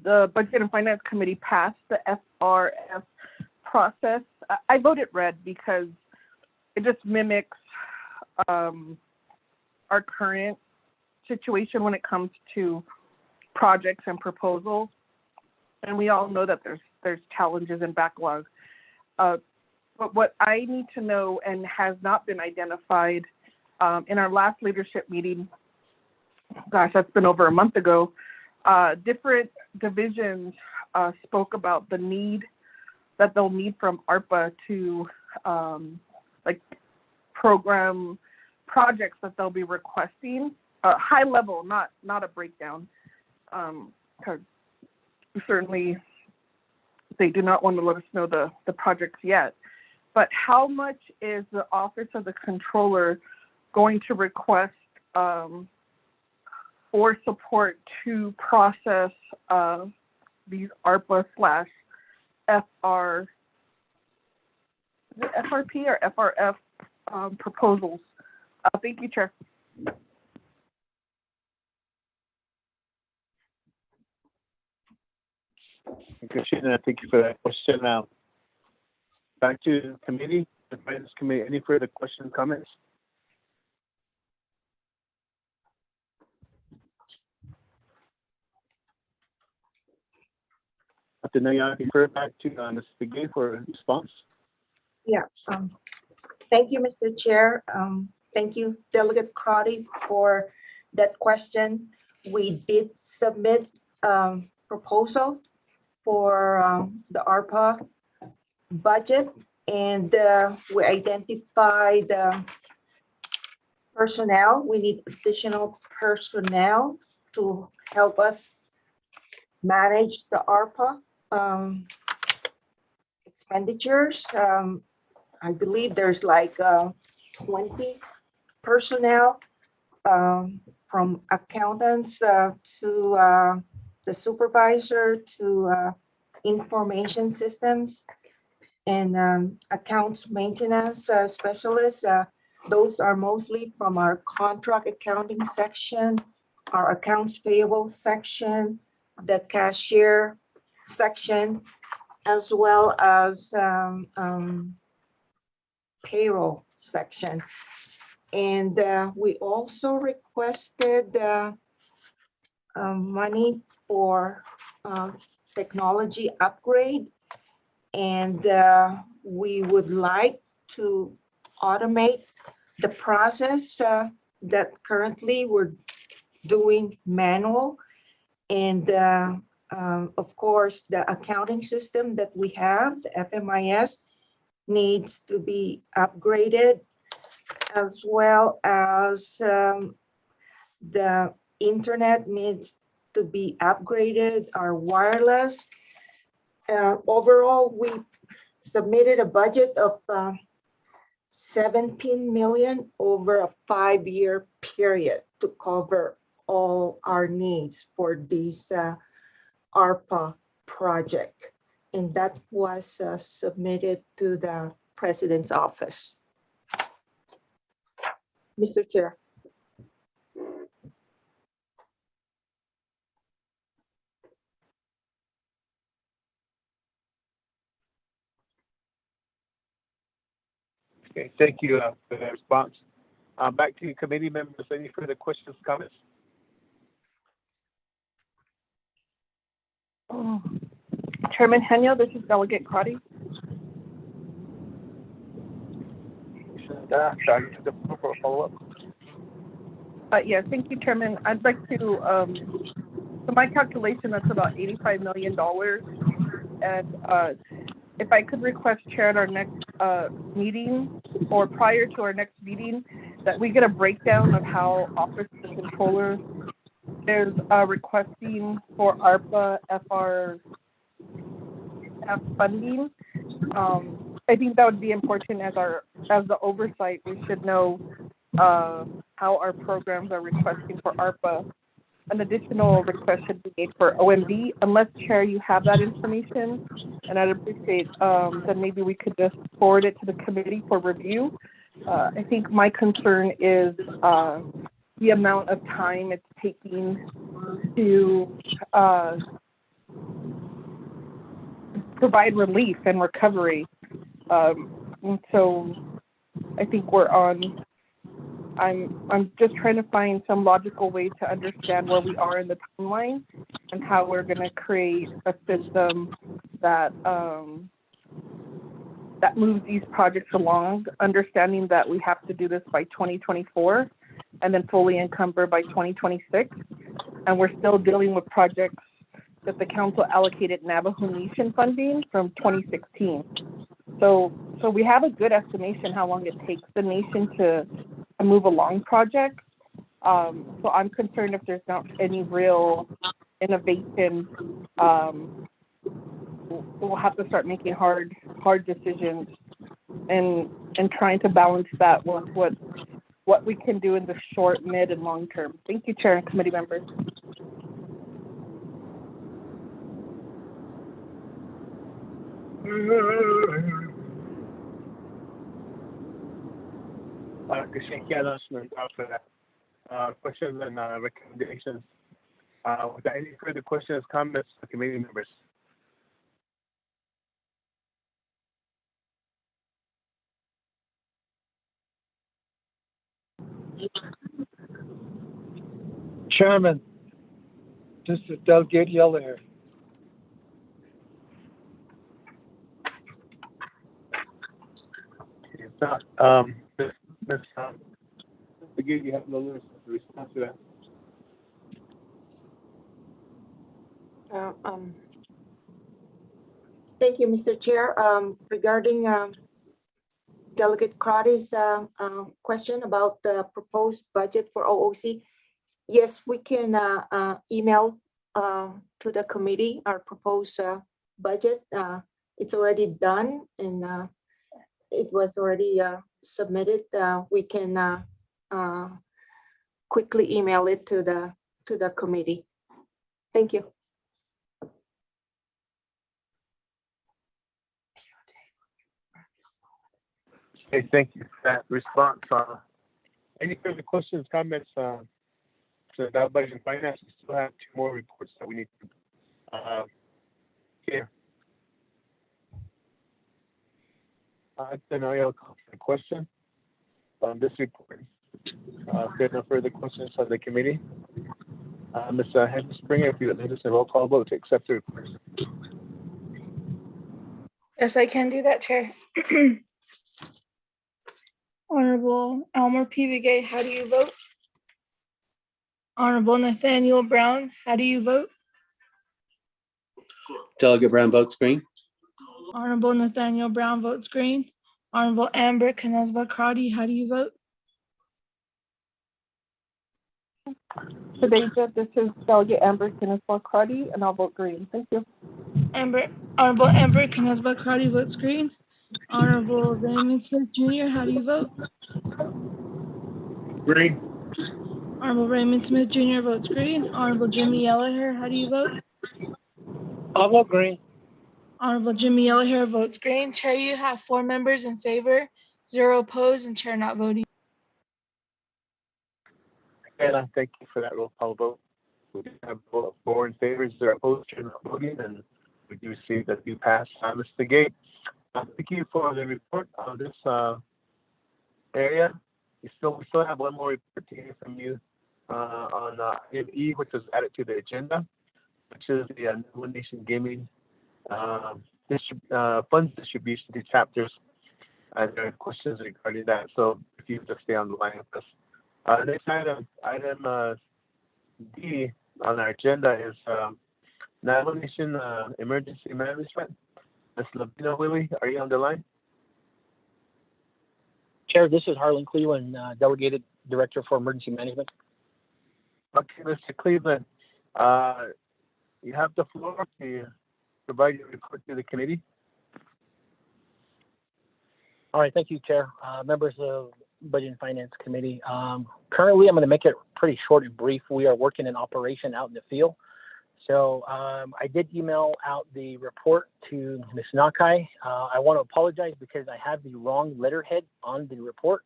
the Budget and Finance Committee passed the FRF process. I voted red because it just mimics our current situation when it comes to projects and proposals. And we all know that there's challenges and backlogs. But what I need to know, and has not been identified in our last leadership meeting, gosh, that's been over a month ago, different divisions spoke about the need that they'll need from ARPA to like program projects that they'll be requesting, high level, not a breakdown, because certainly they do not want to let us know the projects yet. But how much is the Office of the Controller going to request for support to process these ARPA / FR, is it FRP or FRF proposals? Thank you, Chair. Christina, thank you for that question. Now, back to the committee, the Finance Committee. Any further questions, comments? Dr. Nayan, refer back to Ms. Begay for a response. Yeah. Thank you, Mr. Chair. Thank you, Delegate Crotty, for that question. We did submit proposal for the ARPA budget, and we identified personnel. We need additional personnel to help us manage the ARPA expenditures. I believe there's like 20 personnel, from accountants to the supervisor to information systems and accounts maintenance specialists. Those are mostly from our contract accounting section, our accounts payable section, the cashier section, as well as payroll section. And we also requested money for technology upgrade. And we would like to automate the process that currently we're doing manual. And of course, the accounting system that we have, the FMIS, needs to be upgraded, as well as the internet needs to be upgraded, our wireless. Overall, we submitted a budget of 17 million over a 5-year period to cover all our needs for this ARPA project. And that was submitted to the President's office. Mr. Chair. Okay, thank you for that response. Back to you, committee members. Any further questions, comments? Chairman Henyo, this is Delegate Crotty. The floor for a follow-up. Yes, thank you, Chairman. I'd like to, so my calculation, that's about $85 million. And if I could request, Chair, at our next meeting or prior to our next meeting, that we get a breakdown of how Office of the Controller is requesting for ARPA FRF funding. I think that would be important as the oversight. We should know how our programs are requesting for ARPA. An additional request should be made for OMB, unless, Chair, you have that information, and I'd appreciate that maybe we could just forward it to the committee for review. I think my concern is the amount of time it's taking to provide relief and recovery. And so I think I'm just trying to find some logical way to understand where we are in the timeline and how we're going to create a system that that moves these projects along, understanding that we have to do this by 2024 and then fully encumber by 2026. And we're still dealing with projects that the council allocated Navajo Nation funding from 2016. So we have a good estimation how long it takes the nation to move along projects. So I'm concerned if there's not any real innovation, we'll have to start making hard decisions and trying to balance that with what we can do in the short, mid, and long term. Thank you, Chair and committee members. For that. Questions and recommendations. Without any further questions, comments, committee members? Chairman, this is Delegate Yeller. Again, you have no response to that. Thank you, Mr. Chair. Regarding Delegate Crotty's question about the proposed budget for OOC, yes, we can email to the committee our proposed budget. It's already done and it was already submitted. We can quickly email it to the committee. Thank you. Okay, thank you for that response. Any further questions, comments? So that budget and finance, we still have 2 more reports that we need to hear. Then I'll call for the question on this report. If there's no further questions from the committee, Ms. Henry Springer, if you would lead us in a roll call vote to accept the reports. Yes, I can do that, Chair. Honorable Elmer P. Begay, how do you vote? Honorable Nathaniel Brown, how do you vote? Delegate Brown votes green. Honorable Nathaniel Brown votes green. Honorable Amber Knezba Crotty, how do you vote? Sadeja, this is Delegate Amber Kineswa Crotty, and I'll vote green. Thank you. Honorable Amber Knezba Crotty votes green. Honorable Raymond Smith Jr., how do you vote? Green. Honorable Raymond Smith Jr. votes green. Honorable Jimmy Yellowhair, how do you vote? I'll vote green. Honorable Jimmy Yellowhair votes green. Chair, you have 4 members in favor, 0 opposed, and Chair not voting. And I thank you for that roll call vote. We do have 4 in favor, 0 opposed, Chair not voting, and we do see that you passed. Mr. Gate, thank you for the report on this area. We still have one more report to hear from you on item E, which was added to the agenda, which is the Navajo Nation Gaming funds distribution to chapters. And there are questions regarding that, so if you just stay on the line with us. Next item D on our agenda is Navajo Nation Emergency Management. Ms. Lavina Willie, are you on the line? Chair, this is Harlan Cleveland, Delegated Director for Emergency Management. Okay, Mr. Cleveland, you have the floor to provide your report to the committee. All right, thank you, Chair. Members of Budget and Finance Committee. Currently, I'm going to make it pretty short and brief. We are working in operation out in the field. So I did email out the report to Ms. Nakai. I want to apologize because I have the wrong letterhead on the report.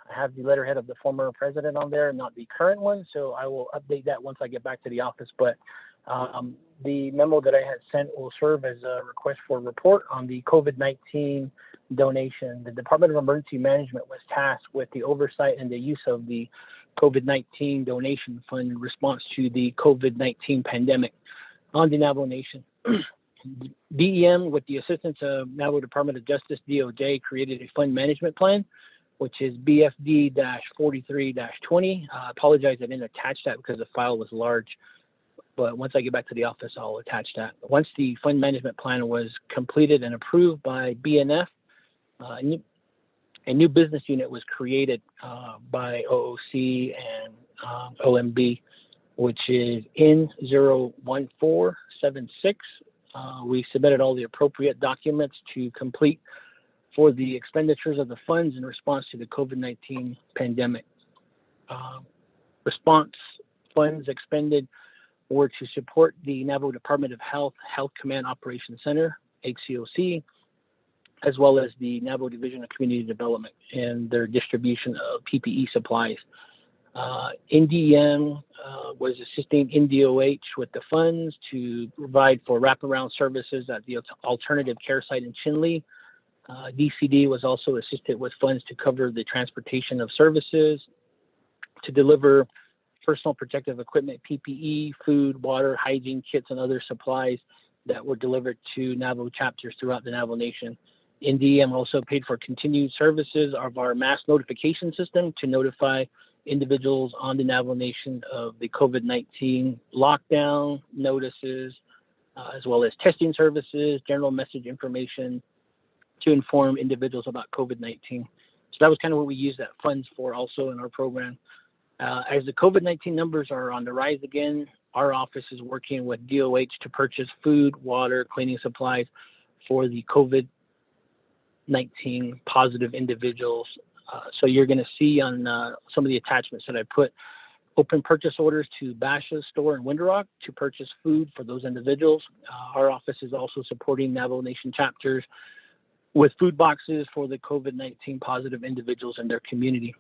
I have the letterhead of the former president on there, not the current one. So I will update that once I get back to the office. But the memo that I had sent will serve as a request for a report on the COVID-19 donation. The Department of Emergency Management was tasked with the oversight and the use of the COVID-19 donation fund in response to the COVID-19 pandemic on the Navajo Nation. DEM, with the assistance of Navajo Department of Justice, DOJ, created a fund management plan, which is BFD-43-20. I apologize, I didn't attach that because the file was large, but once I get back to the office, I'll attach that. Once the fund management plan was completed and approved by BNF, a new business unit was created by OOC and OMB, which is N01476. We submitted all the appropriate documents to complete for the expenditures of the funds in response to the COVID-19 pandemic. Response funds expended were to support the Navajo Department of Health Command Operations Center, HCOC, as well as the Navajo Division of Community Development and their distribution of PPE supplies. NDEM was assisting NDOH with the funds to provide for wraparound services at the alternative care site in Chinle. DCD was also assisted with funds to cover the transportation of services, to deliver personal protective equipment, PPE, food, water, hygiene kits, and other supplies that were delivered to Navajo chapters throughout the Navajo Nation. NDEM also paid for continued services of our mass notification system to notify individuals on the Navajo Nation of the COVID-19 lockdown notices, as well as testing services, general message information to inform individuals about COVID-19. So that was kind of what we used that funds for also in our program. As the COVID-19 numbers are on the rise again, our office is working with DOH to purchase food, water, cleaning supplies for the COVID-19 positive individuals. So you're going to see on some of the attachments that I put open purchase orders to Basha's store in Window Rock to purchase food for those individuals. Our office is also supporting Navajo Nation chapters with food boxes for the COVID-19 positive individuals in their community.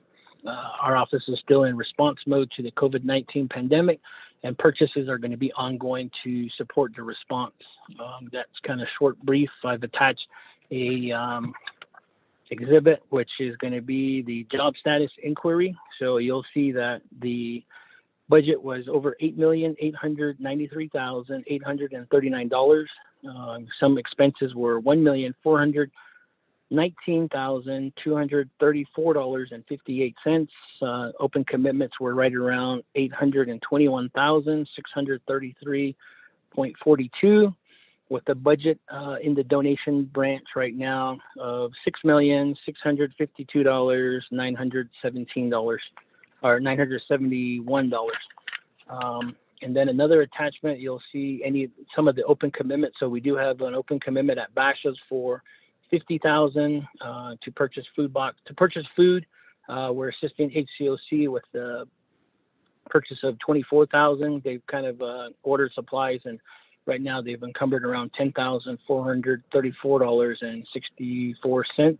Our office is still in response mode to the COVID-19 pandemic, and purchases are going to be ongoing to support the response. That's kind of short, brief. I've attached a exhibit, which is going to be the job status inquiry. So you'll see that the budget was over $8,893,839. Some expenses were $1,419,234.58. Open commitments were right around $821,633.42, with a budget in the donation branch right now of $6,652,917 or $971. And then another attachment, you'll see some of the open commitments. So we do have an open commitment at Basha's for $50,000 to purchase food. We're assisting HCOC with the purchase of $24,000. They've kind of ordered supplies, and right now they've encumbered around $10,434.64.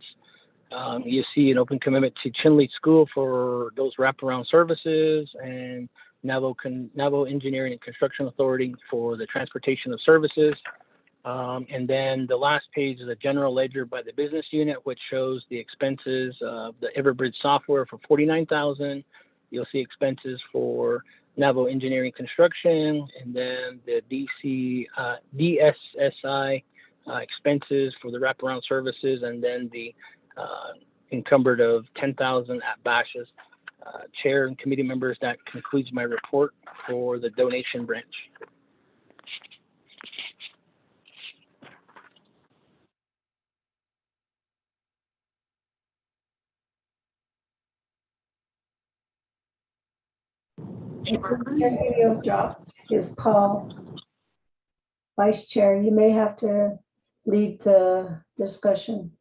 You see an open commitment to Chinle School for those wraparound services, and Navajo Engineering and Construction Authority for the transportation of services. And then the last page is a general ledger by the business unit, which shows the expenses of the Everbridge software for $49,000. You'll see expenses for Navajo Engineering Construction, and then the DSSI expenses for the wraparound services, and then the encumbered of $10,000 at Basha's. Chair and committee members, that concludes my report for the donation branch. Chair dropped his call. Vice Chair, you may have to lead the discussion.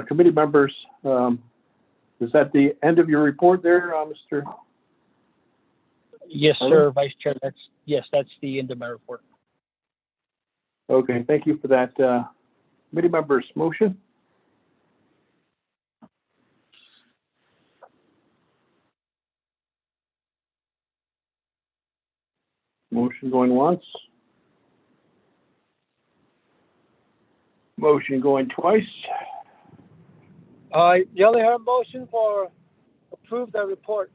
Committee members, is that the end of your report there, Mr.? Yes, sir, Vice Chair. That's the end of my report. Okay, thank you for that. Committee members, motion? Motion going once. Motion going twice. Yellow Hair motion for approve the report.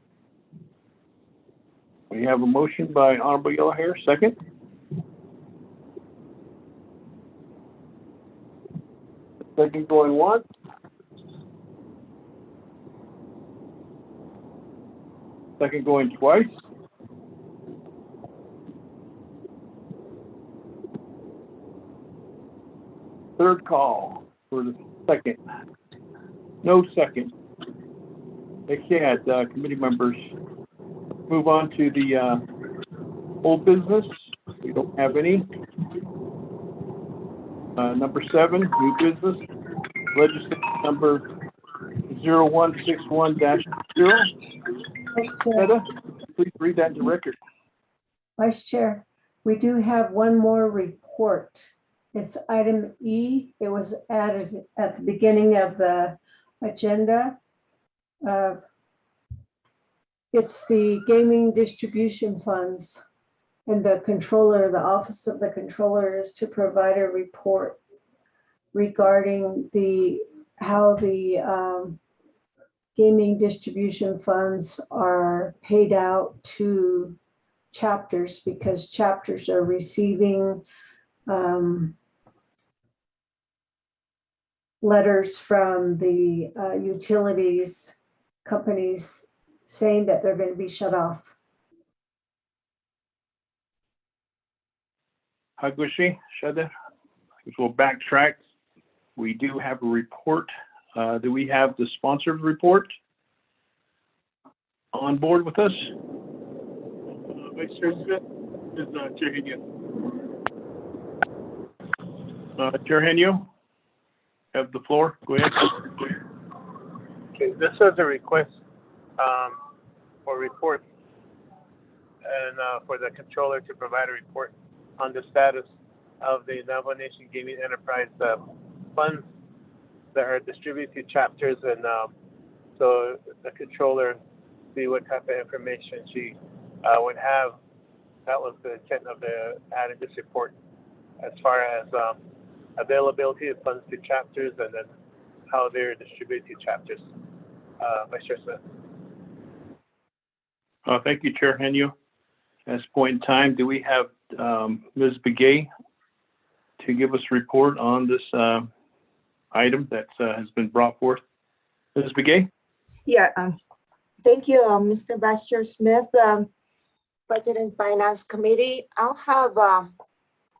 We have a motion by Honorable Yellow Hair, second. Second going once. Second going twice. Third call for the second. No second. They can't, committee members. Move on to the old business. We don't have any. Number 7, new business. Legislation number 0161-0. Please read that into record. Vice Chair, we do have one more report. It's item E. It was added at the beginning of the agenda. It's the gaming distribution funds, and the office of the controller is to provide a report regarding how the gaming distribution funds are paid out to chapters, because chapters are receiving letters from the utilities companies saying that they're going to be shut off. Hagushi, Shada, we'll backtrack. We do have a report. Do we have the sponsored report on board with us? Vice Chair Smith is Chair Henio. Chair Henio, have the floor. Go ahead. Okay, this was a request for report and for the controller to provide a report on the status of the Navajo Nation Gaming Enterprise funds that are distributed to chapters, and so the controller see what type of information she would have That was the intent of the adding this report, as far as availability of funds to chapters and then how they're distributed to chapters. Vice Chair Smith. Thank you, Chair Henio. At this point in time, do we have Ms. Begay to give us a report on this item that has been brought forth? Ms. Begay? Yeah, thank you, Mr. Vice Chair Smith. Budget and Finance Committee, I'll have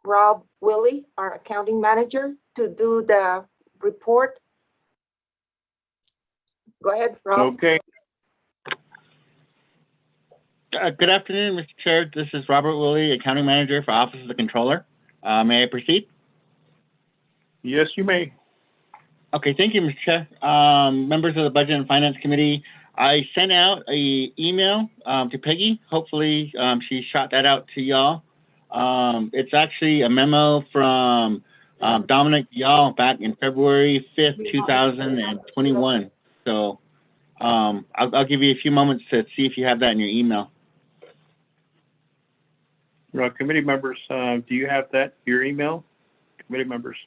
Rob Willie, our accounting manager, to do the report. Go ahead, Rob. Okay. Good afternoon, Mr. Chair. This is Robert Woolley, Accounting Manager for Office of the Controller. May I proceed? Yes, you may. Okay, thank you, Mr. Chair. Members of the Budget and Finance Committee, I sent out an email to Peggy. Hopefully, she shot that out to y'all. It's actually a memo from Dominic Y'all back in February 5th, 2021. So I'll give you a few moments to see if you have that in your email. Committee members, do you have that, your email? Committee members.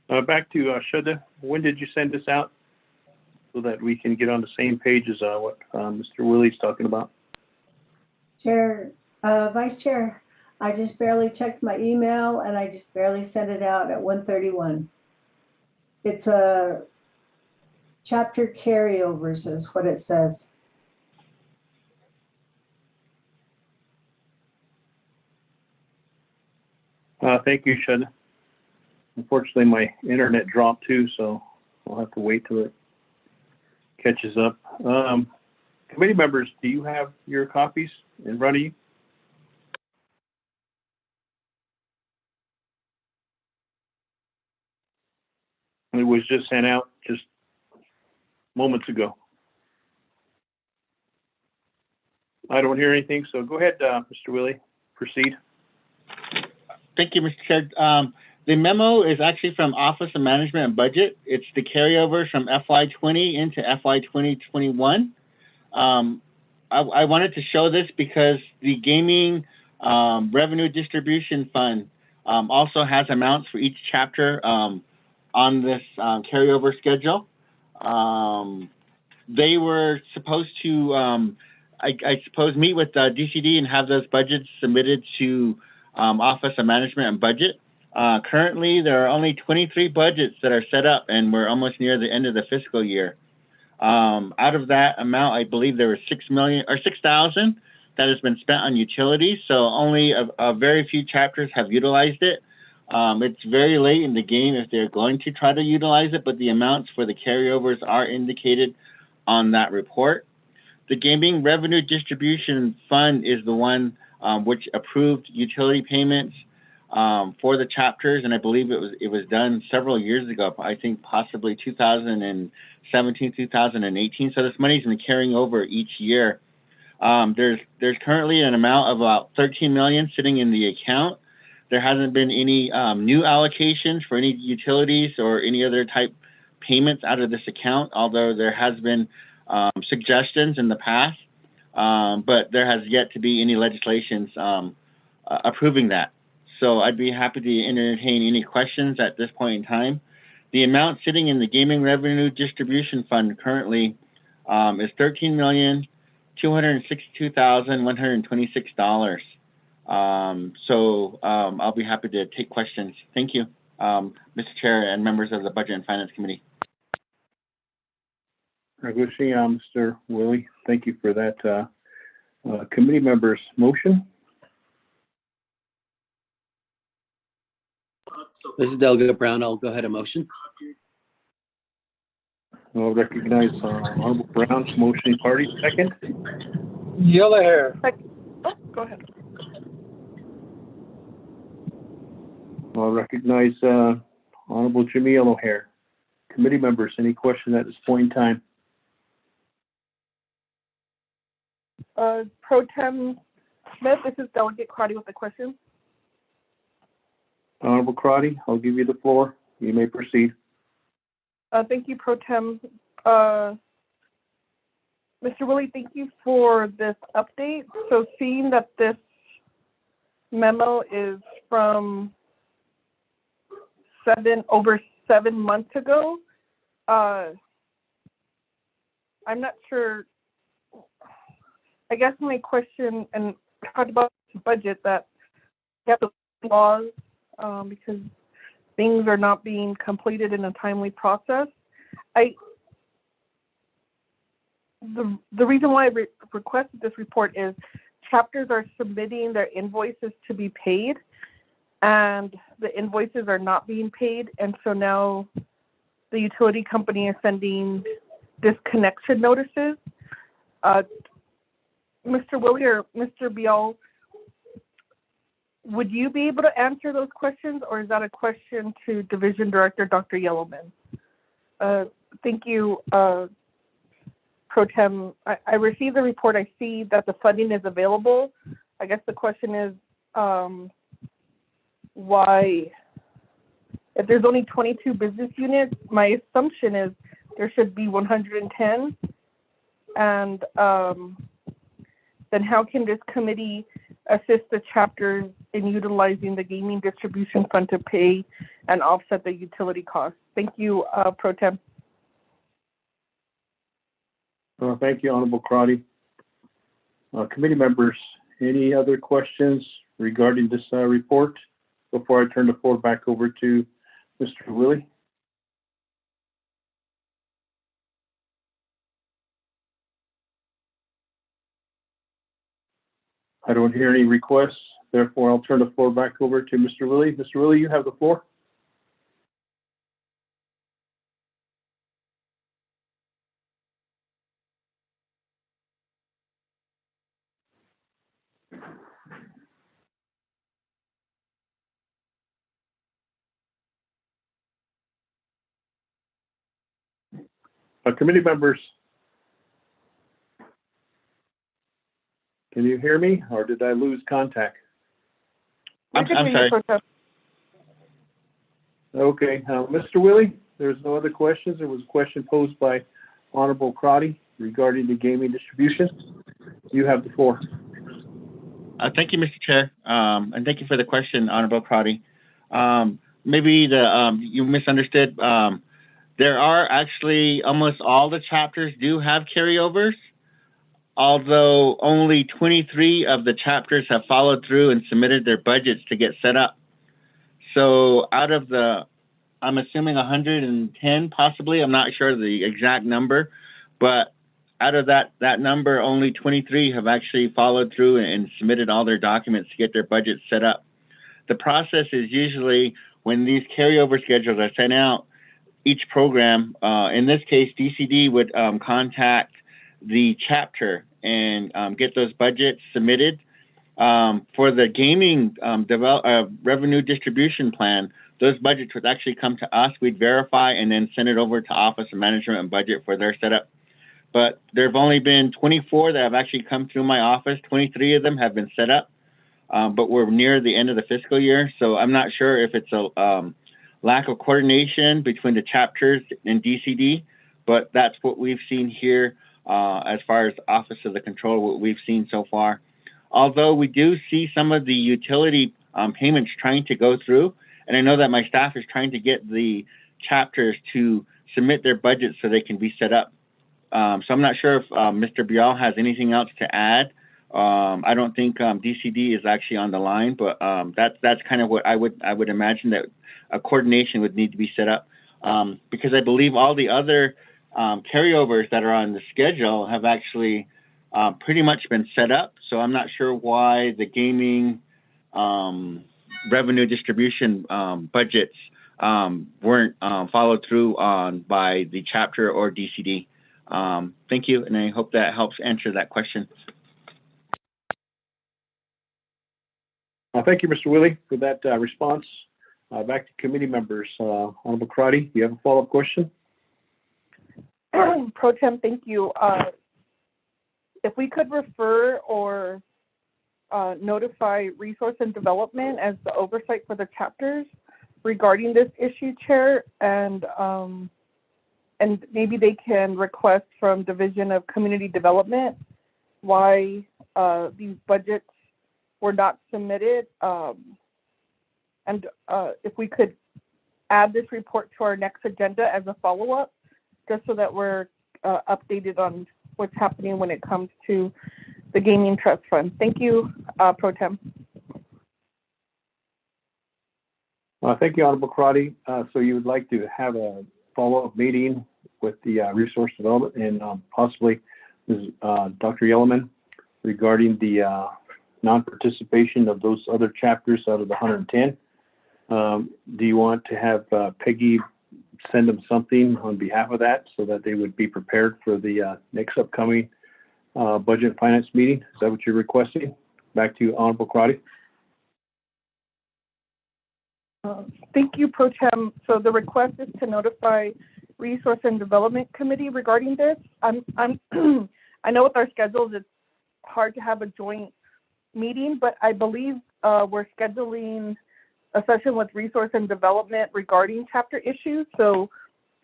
Back to Shudda. When did you send this out so that we can get on the same page as what Mr. Willie's talking about? Chair, Vice Chair, I just barely checked my email and I just barely sent it out at 1:31. It's a chapter carryovers is what it says. Thank you, Shudda. Unfortunately, my internet dropped too, so I'll have to wait till it catches up. Committee members, do you have your copies in front of you? It was just sent out just moments ago. I don't hear anything, so go ahead, Mr. Willie, proceed. Thank you, Mr. Chair. The memo is actually from Office of Management and Budget. It's the carryover from FY20 into FY 2021. I wanted to show this because the Gaming Revenue Distribution Fund also has amounts for each chapter on this carryover schedule. They were supposed to, I suppose, meet with DCD and have those budgets submitted to Office of Management and Budget. Currently, there are only 23 budgets that are set up, and we're almost near the end of the fiscal year. Out of that amount, I believe there was 6,000 that has been spent on utilities. So only a very few chapters have utilized it. It's very late in the game if they're going to try to utilize it, but the amounts for the carryovers are indicated on that report. The Gaming Revenue Distribution Fund is the one which approved utility payments for the chapters, and I believe it was done several years ago. I think possibly 2017, 2018. So this money's been carrying over each year. There's currently an amount of about 13 million sitting in the account. There hasn't been any new allocations for any utilities or any other type payments out of this account, although there has been suggestions in the past, but there has yet to be any legislations approving that. So I'd be happy to entertain any questions at this point in time. The amount sitting in the Gaming Revenue Distribution Fund currently is $13,262,126. So I'll be happy to take questions. Thank you, Mr. Chair and members of the Budget and Finance Committee. Mr. Willie, thank you for that. Committee members' motion. This is Delga Brown. I'll go ahead and motion. I'll recognize Honorable Brown's motioning party. Second. Yellow hair. Oh, go ahead. I'll recognize Honorable Jimmy Yellowhair. Committee members, any questions at this point in time? Pro Tem Smith, this is Delegate Crotty with a question. Honorable Crotty, I'll give you the floor. You may proceed. Thank you, Pro Tem. Mr. Willie, thank you for this update. So seeing that this memo is from over 7 months ago, I'm not sure. I guess my question, and talked about the budget, that we have the laws because things are not being completed in a timely process. The reason why I requested this report is chapters are submitting their invoices to be paid, and the invoices are not being paid, and so now the utility company is sending disconnection notices. Mr. Willie or Mr. Bial, would you be able to answer those questions, or is that a question to Division Director Dr. Yellowman? Thank you, Pro Tem. I received the report. I see that the funding is available. I guess the question is why, if there's only 22 business units, my assumption is there should be 110. And then how can this committee assist the chapters in utilizing the gaming distribution fund to pay and offset the utility costs? Thank you, Pro Tem. Thank you, Honorable Crotty. Committee members, any other questions regarding this report before I turn the floor back over to Mr. Willie? I don't hear any requests. Therefore, I'll turn the floor back over to Mr. Willie. Mr. Willie, you have the floor. Committee members, can you hear me, or did I lose contact? I'm sorry. Okay, Mr. Willie, there's no other questions. There was a question posed by Honorable Crotty regarding the gaming distribution. You have the floor. Thank you, Mr. Chair, and thank you for the question, Honorable Crotty. Maybe you misunderstood. There are actually almost all the chapters do have carryovers, although only 23 of the chapters have followed through and submitted their budgets to get set up. So out of the, I'm assuming 110 possibly, I'm not sure the exact number, but out of that number, only 23 have actually followed through and submitted all their documents to get their budgets set up. The process is usually when these carryover schedules are sent out, each program, in this case, DCD would contact the chapter and get those budgets submitted. For the gaming revenue distribution plan, those budgets would actually come to us. We'd verify and then send it over to Office of Management and Budget for their setup. But there have only been 24 that have actually come through my office. 23 of them have been set up, but we're near the end of the fiscal year. So I'm not sure if it's a lack of coordination between the chapters and DCD, but that's what we've seen here as far as Office of the Controller, what we've seen so far. Although we do see some of the utility payments trying to go through, and I know that my staff is trying to get the chapters to submit their budgets so they can be set up. So I'm not sure if Mr. Bial has anything else to add. I don't think DCD is actually on the line, but that's kind of what I would imagine, that a coordination would need to be set up, because I believe all the other carryovers that are on the schedule have actually pretty much been set up. So I'm not sure why the gaming revenue distribution budgets weren't followed through on by the chapter or DCD. Thank you, and I hope that helps answer that question. Thank you, Mr. Willie, for that response. Back to committee members. Honorable Crotty, do you have a follow-up question? Pro Tem, thank you. If we could refer or notify Resource and Development as the oversight for the chapters regarding this issue, Chair, and and maybe they can request from Division of Community Development why these budgets were not submitted. And if we could add this report to our next agenda as a follow-up, just so that we're updated on what's happening when it comes to the Gaming Trust Fund. Thank you, Pro Tem. Thank you, Honorable Karate. So you would like to have a follow-up meeting with the Resource Development and possibly Dr. Yellowman regarding the non-participation of those other chapters out of the 110. Do you want to have Peggy send them something on behalf of that so that they would be prepared for the next upcoming Budget and Finance meeting? Is that what you're requesting? Back to you, Honorable Karate. Thank you, Pro Tem. So the request is to notify Resource and Development Committee regarding this. I know with our schedules, it's hard to have a joint meeting, but I believe we're scheduling a session with Resource and Development regarding chapter issues. So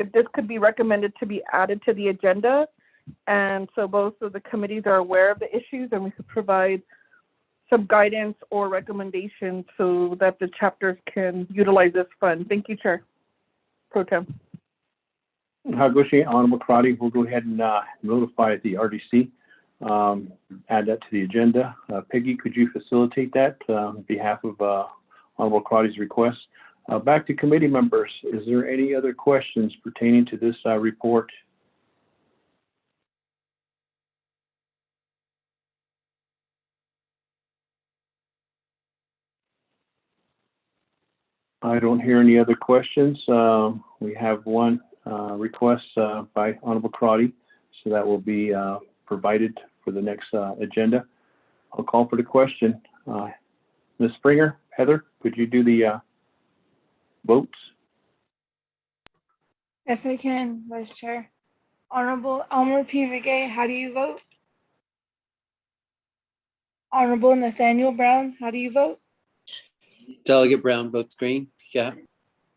if this could be recommended to be added to the agenda, and so both of the committees are aware of the issues, and we could provide some guidance or recommendations so that the chapters can utilize this fund. Thank you, Chair. Pro Tem. Hagoshi, Honorable Karate, we'll go ahead and notify the RDC, add that to the agenda. Peggy, could you facilitate that on behalf of Honorable Karate's request? Back to committee members, is there any other questions pertaining to this report? I don't hear any other questions. We have one request by Honorable Karate, so that will be provided for the next agenda. I'll call for the question. Ms. Springer, Heather, could you do the votes? Yes, I can, Vice Chair. Honorable Elmer P. Vigay, how do you vote? Honorable Nathaniel Brown, how do you vote? Delegate Brown votes green. Yeah.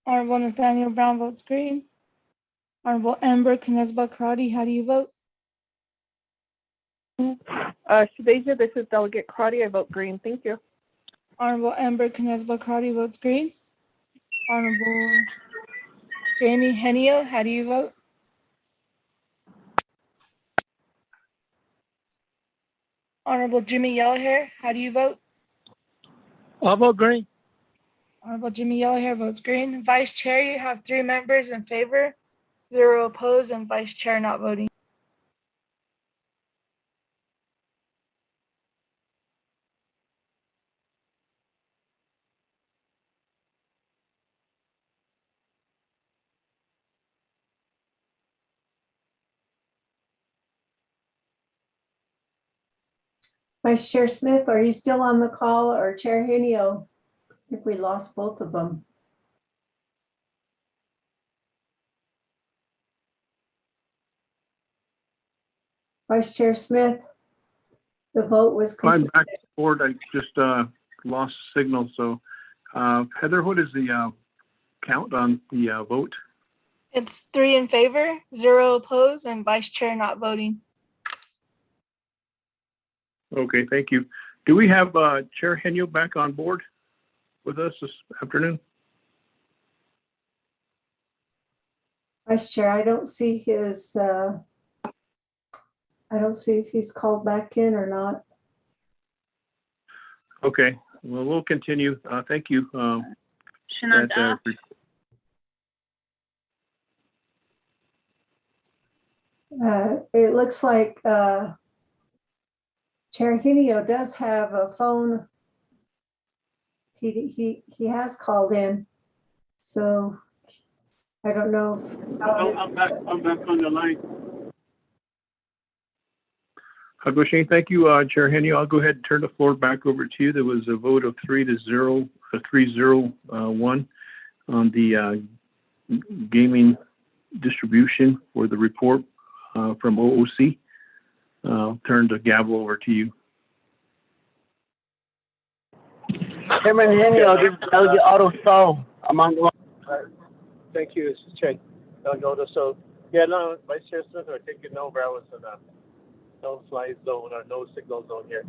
Honorable Nathaniel Brown votes green. Honorable Amber Knezba Karate, how do you vote? Shadeja, this is Delegate Karate. I vote green. Thank you. Honorable Amber Knezba Karate votes green. Honorable Jamie Henio, how do you vote? Honorable Jimmy Yellowhair, how do you vote? I'll vote green. Honorable Jimmy Yellowhair votes green. Vice Chair, you have 3 members in favor, 0 opposed, and Vice Chair not voting. Vice Chair Smith, are you still on the call, or Chair Henio? I think we lost both of them. Vice Chair Smith, the vote was I'm completed. back to the board. I just lost signal. So Heather, what is the count on the vote? It's 3 in favor, 0 opposed, and Vice Chair not voting. Okay, thank you. Do we have Chair Henio back on board with us this afternoon? Vice Chair, I don't see his, I don't see if he's called back in or not. Okay, well, we'll continue. Thank you. It looks like Chair Henio does have a phone. He has called in, so I don't know. I'm back on the line. Hagoshi, thank you, Chair Henio. I'll go ahead and turn the floor back over to you. There was a vote of 3-0, 301 on the gaming distribution for the report from OOC. I'll turn the gavel over to you. Chairman Henio, this is Delegate Otto So among the. Thank you, Chair Delegate Otto So. Yeah, no, Vice Chair Smith, are taking over. I was in a no-fly zone or no signal zone here.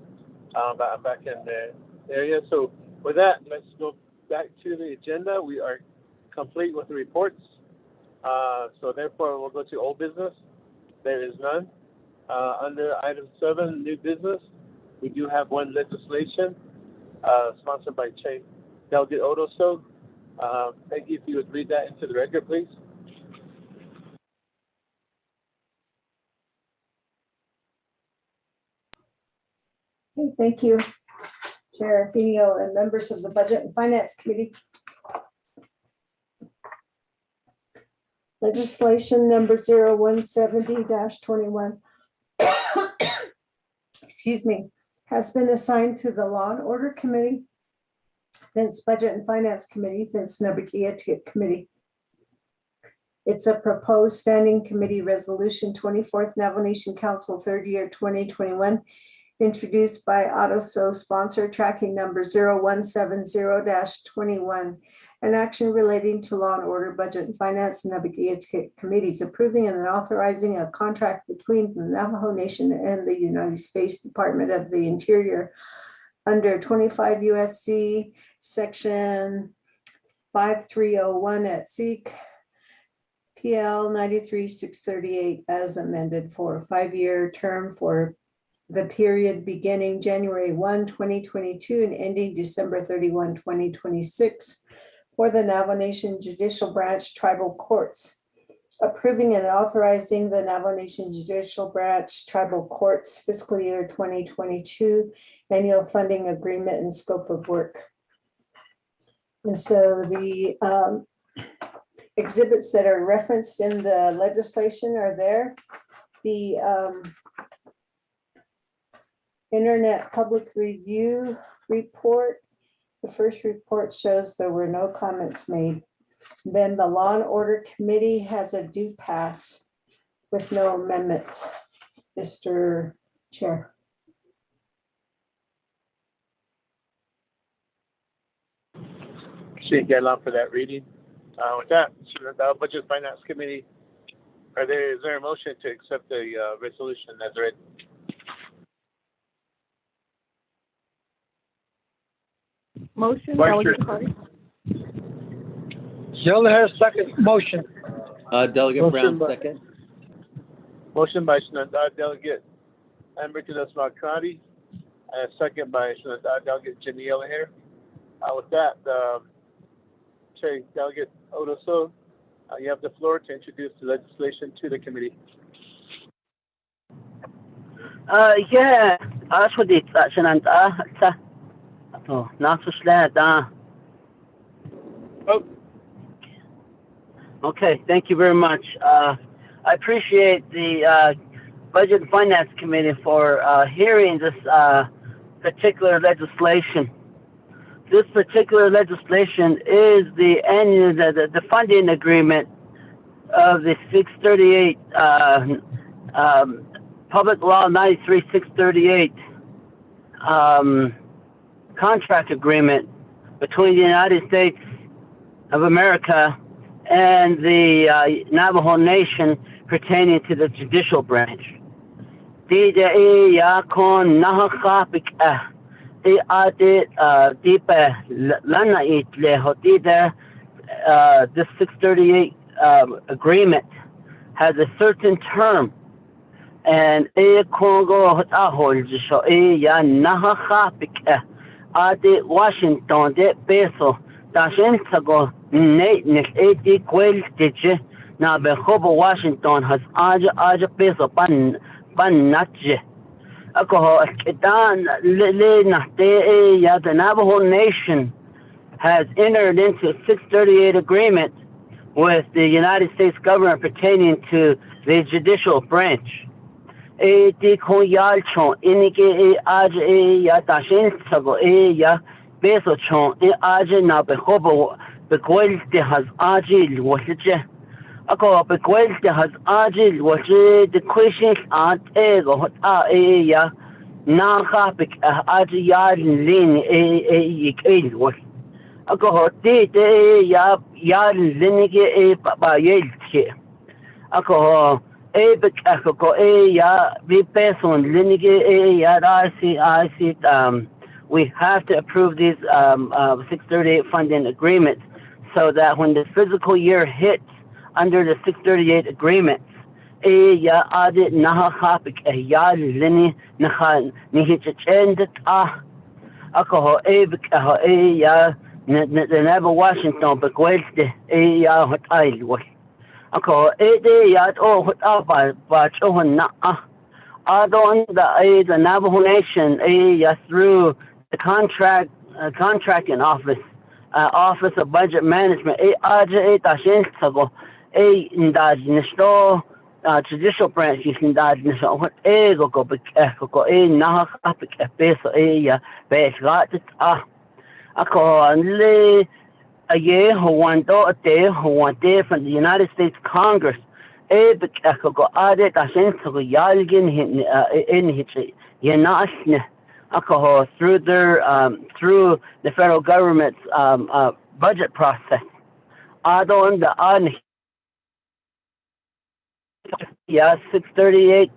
But I'm back in the area. So with that, let's go back to the agenda. We are complete with the reports. So therefore, we'll go to old business. There is none. Under item 7, new business, we do have one legislation sponsored by Chair Delegate Odoso. Thank you. If you would read that into the record, please. Okay, thank you, Chair Fino and members of the Budget and Finance Committee. Legislation number 0170-21, excuse me, has been assigned to the Law and Order Committee, Vince Budget and Finance Committee, Vince Nabakia Committee. It's a proposed standing committee resolution, 24th Navajo Nation Council, 3rd year 2021, introduced by Odoso, sponsor tracking number 0170-21. An action relating to law and order, budget and finance and Nabakia committees approving and authorizing a contract between the Navajo Nation and the United States Department of the Interior under 25 USC section 5301 at SEEK PL 93-638 as amended for a 5-year term for the period beginning January 1, 2022 and ending December 31, 2026 for the Navajo Nation Judicial Branch Tribal Courts, approving and authorizing the Navajo Nation Judicial Branch Tribal Courts fiscal year 2022 annual funding agreement and scope of work. And so the exhibits that are referenced in the legislation are there. The Internet Public Review report. The first report shows there were no comments made. Then the Law and Order Committee has a due pass with no amendments. Mr. Chair. Appreciate you along for that reading. With that, the Budget and Finance Committee, is there a motion to accept the resolution as written? Motion, Vice Delegate Chair. Carter. Yellowhair, second motion. Delegate Motion Brown, by- second. Motion by Delegate Amberton Esmacrati, and second by Delegate Jimmy Yellowhair. With that, Chair Delegate Odoso, you have the floor to introduce the legislation to the committee. Yeah, that's what it's oh, not so sled, Oh. Okay, thank you very much. I appreciate the Budget and Finance Committee for hearing this particular legislation. This particular legislation is the annual, the funding agreement of the 638 Public Law 93-638 contract agreement between the United States of America and the Navajo Nation pertaining to the judicial branch. This 638 agreement has a certain term, and Washington de peso dashin tago Nate na behobo Washington has aja peso ban natje alcohol dan le na the Navajo Nation has entered into a 638 agreement with the United States government pertaining to the judicial branch. Peso chon na behobo bequelte has agil wasje ako bequelte has agil wasje the questions at ego ya na hapik ajiyal lin was ako ya linige ba yelke ako ako ya repeson linige ya I see we have to approve these 638 funding agreements so that when the fiscal year hits under the 638 agreements, ya audit naha kapik ya lini naha nihichendet ako ya the Navajo Washington bekwelde ya hotel was ako ya ba chohon na adon the Navajo Nation ya through the contracting office Office of Budget Management aja tashin sago indaj nisto judicial branch indaj nisto what go go na kapik peso ya besgat ako le aye huwanto ate huwante from the United States Congress ako ade tashin sago yalgin in hichi yanasne ako through their through the federal government's budget process adon the on 638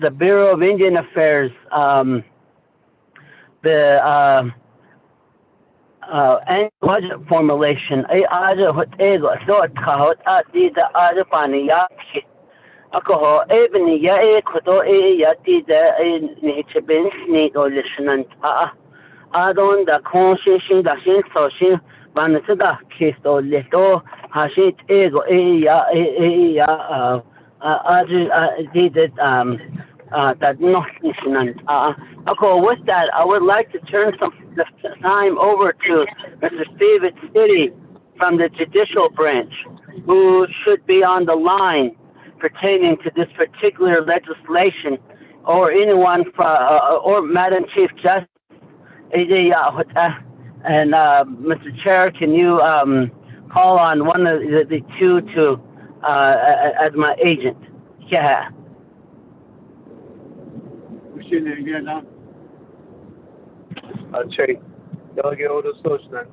the Bureau of Indian Affairs the and budget formulation ako even ya koto ya ti da ni cheben ni listening adon da conscious da sin so sin ban da kisto leto ha shit ego ya did that not listening ako with that I would like to turn some time over to Mr. Steven City from the judicial branch who should be on the line pertaining to this particular legislation, or anyone or Madam Chief Justice. And Mr. Chair, can you call on one of the two to as my agent? Yeah. Che, Delegate Odo Sochnan.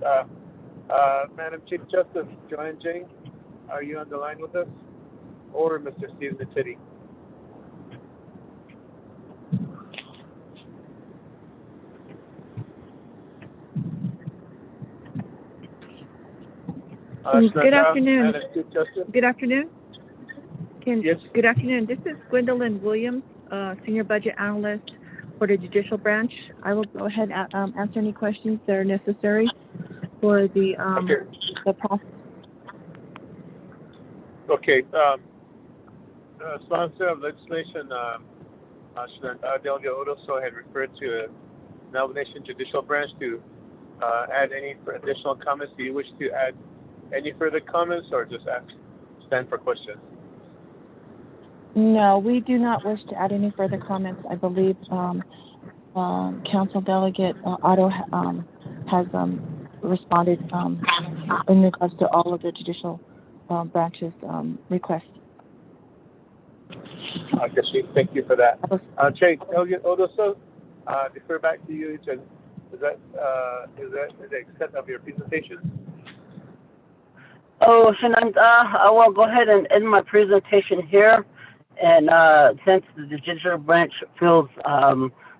Madam Chief Justice Joanne Jane, are you on the line with us? Or Mr. Stephen Titty? Good afternoon. Madam Chief Justice? Good afternoon. Yes. Good afternoon. This is Gwendolyn Williams, Senior Budget Analyst for the Judicial Branch. I will go ahead and answer any questions that are necessary for the process. Okay. Sponsor of legislation, Delegate Odoso had referred to the Navajo Nation Judicial Branch to add any additional comments. Do you wish to add any further comments or just stand for questions? No, we do not wish to add any further comments. I believe Council Delegate Otto has responded in regards to all of the judicial branches requests. Thank you for that. Che, Delegate Odoso, defer back to you. Is that the extent of your presentation? Oh, Shananda, I will go ahead and end my presentation here. And since the judicial branch feels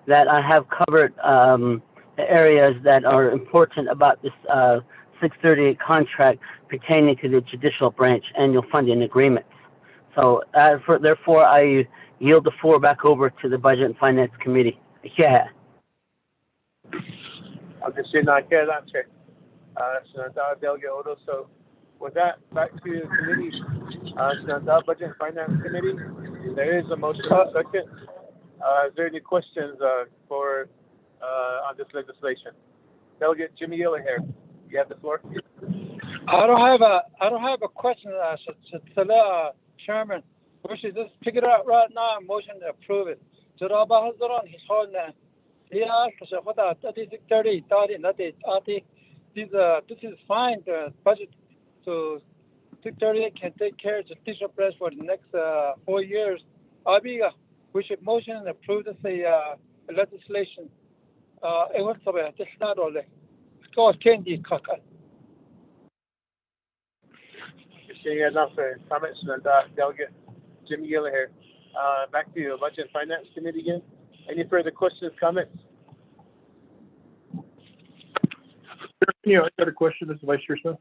that I have covered the areas that are important about this 638 contract pertaining to the judicial branch annual funding agreement. So therefore, I yield the floor back over to the Budget and Finance Committee. Yeah. I'll just say not here, that's it. Delegate Odo. So with that, back to the committee. Budget and Finance Committee. There is a motion and a second. Is there any questions for on this legislation? Delegate Jimmy Yellowhair, you have the floor. I don't have a question, Chairman. We should just pick it up right now and motion to approve it. So this is fine. The budget to 638 can take care of the judicial branch for the next 4 years. We should motion and approve this legislation. It was just not all that. It's called candy cocker. Appreciate you guys offering comments. And Delegate Jimmy Giller here. Back to you, Budget and Finance Committee again. Any further questions, comments? Yeah, I got a question. This is Vice Chair Smith.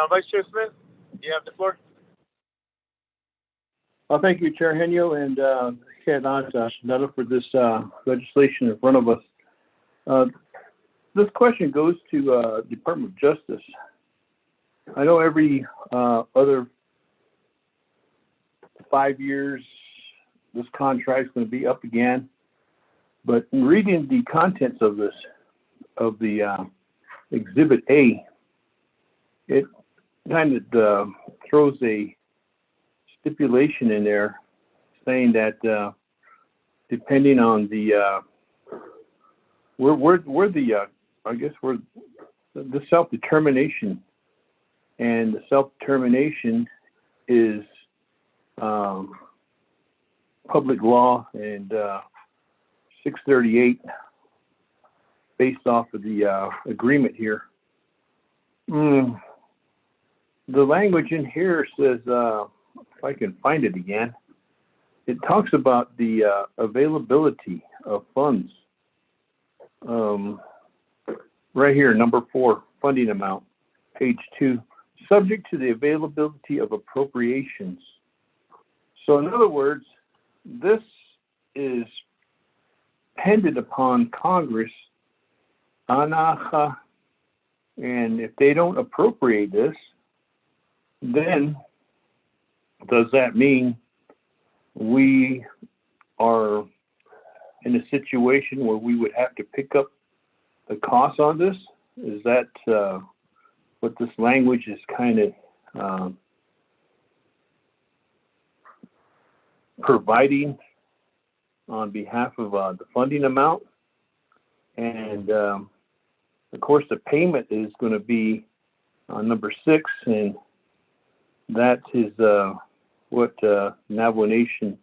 Vice Chair Smith, you have the floor. Thank you, Chair Henio and Head on for this legislation in front of us. This question goes to Department of Justice. I know every other 5 years this contract is going to be up again, but in reading the contents of this, of the Exhibit A, it kind of throws a stipulation in there saying that depending on the the self-determination, and the self-determination is public law and 638 based off of the agreement here. The language in here says, if I can find it again, it talks about the availability of funds. Right here, number 4, funding amount, page 2, subject to the availability of appropriations. So in other words, this is dependent upon Congress, ANAHA, and if they don't appropriate this, then does that mean we are in a situation where we would have to pick up the cost on this? Is that what this language is kind of providing on behalf of the funding amount? And of course, the payment is going to be on number 6, and that is what Navajo Nation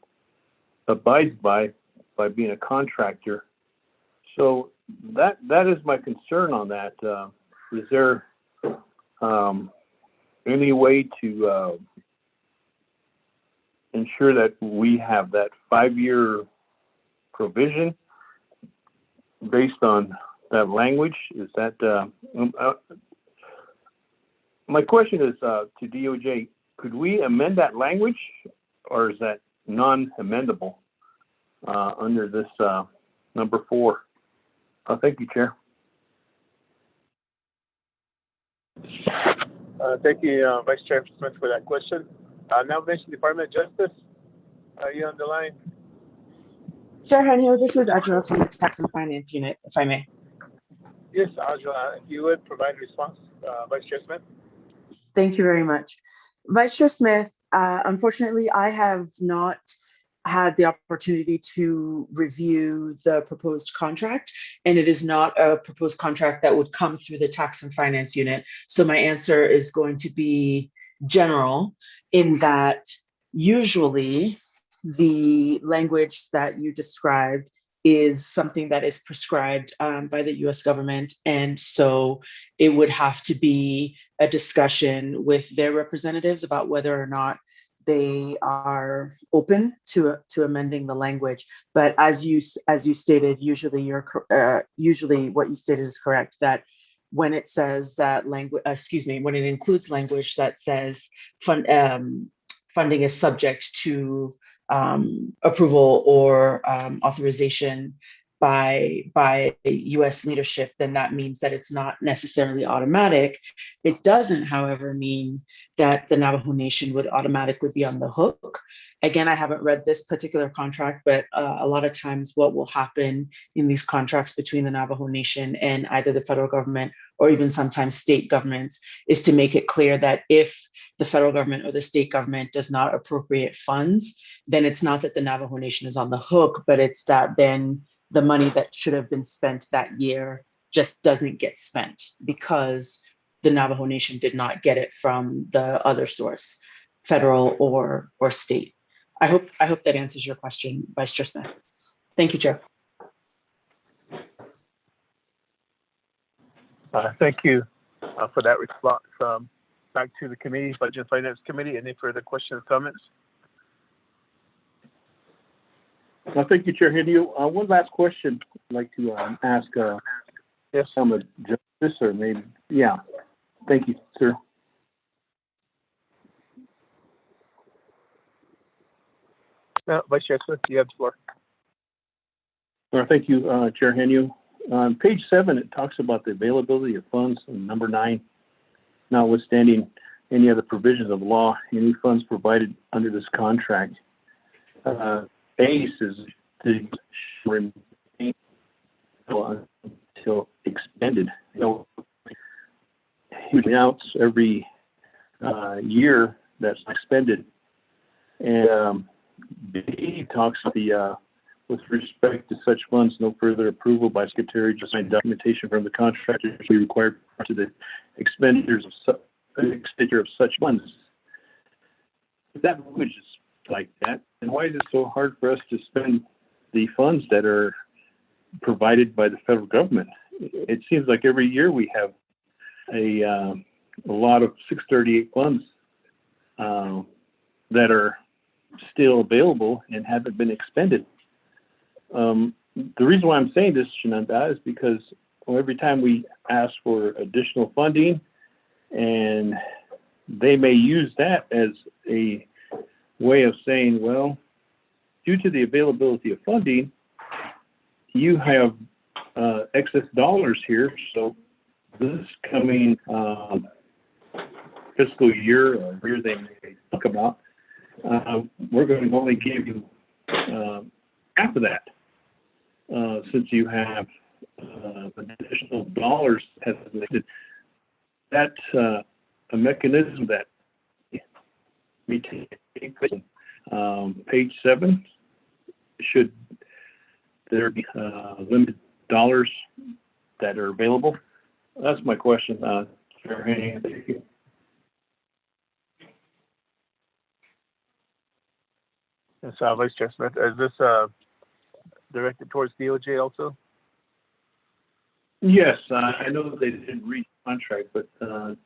abides by being a contractor. So that is my concern on that. Is there any way to ensure that we have that 5-year provision based on that language? Is that my question is to DOJ, could we amend that language, or is that non-amendable under this number 4? Thank you, Chair. Thank you, Vice Chair Smith, for that question. Now mention Department of Justice. Are you on the line? Chair Henio, this is Adra from the Tax and Finance Unit, if I may. Yes, Audra, if you would provide a response, Vice Chair Smith. Thank you very much. Vice Chair Smith, unfortunately, I have not had the opportunity to review the proposed contract, and it is not a proposed contract that would come through the Tax and Finance Unit. So my answer is going to be general, in that usually the language that you described is something that is prescribed by the US government. And so it would have to be a discussion with their representatives about whether or not they are open to amending the language. But as you stated, usually what you stated is correct, that when it says that language, when it includes language that says funding is subject to approval or authorization by US leadership, then that means that it's not necessarily automatic. It doesn't, however, mean that the Navajo Nation would automatically be on the hook. Again, I haven't read this particular contract, but a lot of times what will happen in these contracts between the Navajo Nation and either the federal government or even sometimes state governments is to make it clear that if the federal government or the state government does not appropriate funds, then it's not that the Navajo Nation is on the hook, but it's that then the money that should have been spent that year just doesn't get spent because the Navajo Nation did not get it from the other source, federal or state. I hope that answers your question, Vice Chair Smith. Thank you, Chair. Thank you for that response, back to the committee, Budget and Finance Committee. Any further questions, comments? Thank you, Chair Henio. One last question I'd like to ask yes, I'm a justice or maybe, yeah. Thank you, sir. Vice Chair Smith, you have the floor. Thank you, Chair Henio. On page 7, it talks about the availability of funds. And number 9, notwithstanding any other provisions of law, any funds provided under this contract. ACE is to remain until expended. Huge amounts every year that's expended. And B talks with respect to such funds, no further approval by Secretary just signed documentation from the contractor will be required to the expenditure of such funds. If that language is like that, then why is it so hard for us to spend the funds that are provided by the federal government? It seems like every year we have a lot of 638 funds that are still available and haven't been expended. The reason why I'm saying this, Shananda, is because every time we ask for additional funding, and they may use that as a way of saying, well, due to the availability of funding, you have excess dollars here, so this coming fiscal year or year they may talk about, we're going to only give you half of that, since you have additional dollars has listed. That's a mechanism that we take. Page 7, should there be limited dollars that are available? That's my question, Chair Haney. Thank you. Yes, Vice Chair Smith, is this directed towards DOJ also? Yes, I know that they didn't read the contract, but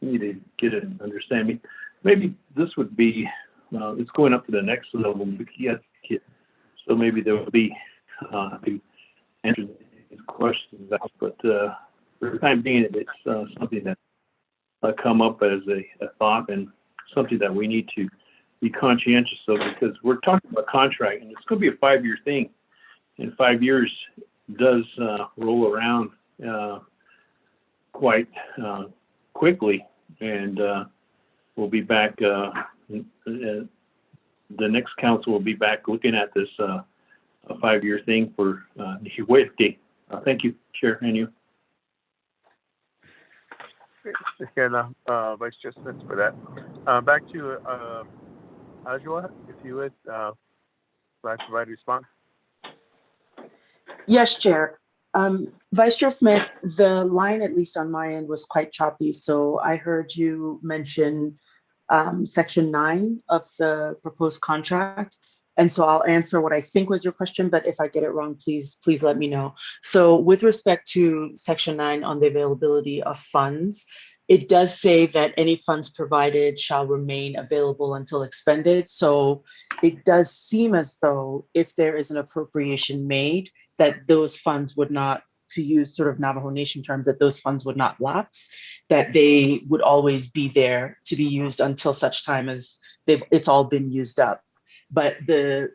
you need to get it and understand me. Maybe this would be, it's going up to the next level, so maybe there will be answers to these questions out, but for the time being, it's something that come up as a thought and something that we need to be conscientious of, because we're talking about contract and it's going to be a 5-year thing, and 5 years does roll around quite quickly, and we'll be back, the next council will be back looking at this a 5-year thing for Nihiwete. Thank you, Chair Henry. Again, Vice Chair Smith for that. Back to Ajwa, if you would, provide a response. Yes, Chair. Vice Chair Smith, the line, at least on my end, was quite choppy. So I heard you mention Section 9 of the proposed contract. And so I'll answer what I think was your question, but if I get it wrong, please let me know. So with respect to Section 9 on the availability of funds, it does say that any funds provided shall remain available until expended. So it does seem as though if there is an appropriation made, that those funds would not, to use sort of Navajo Nation terms, that those funds would not lapse, that they would always be there to be used until such time as it's all been used up. But the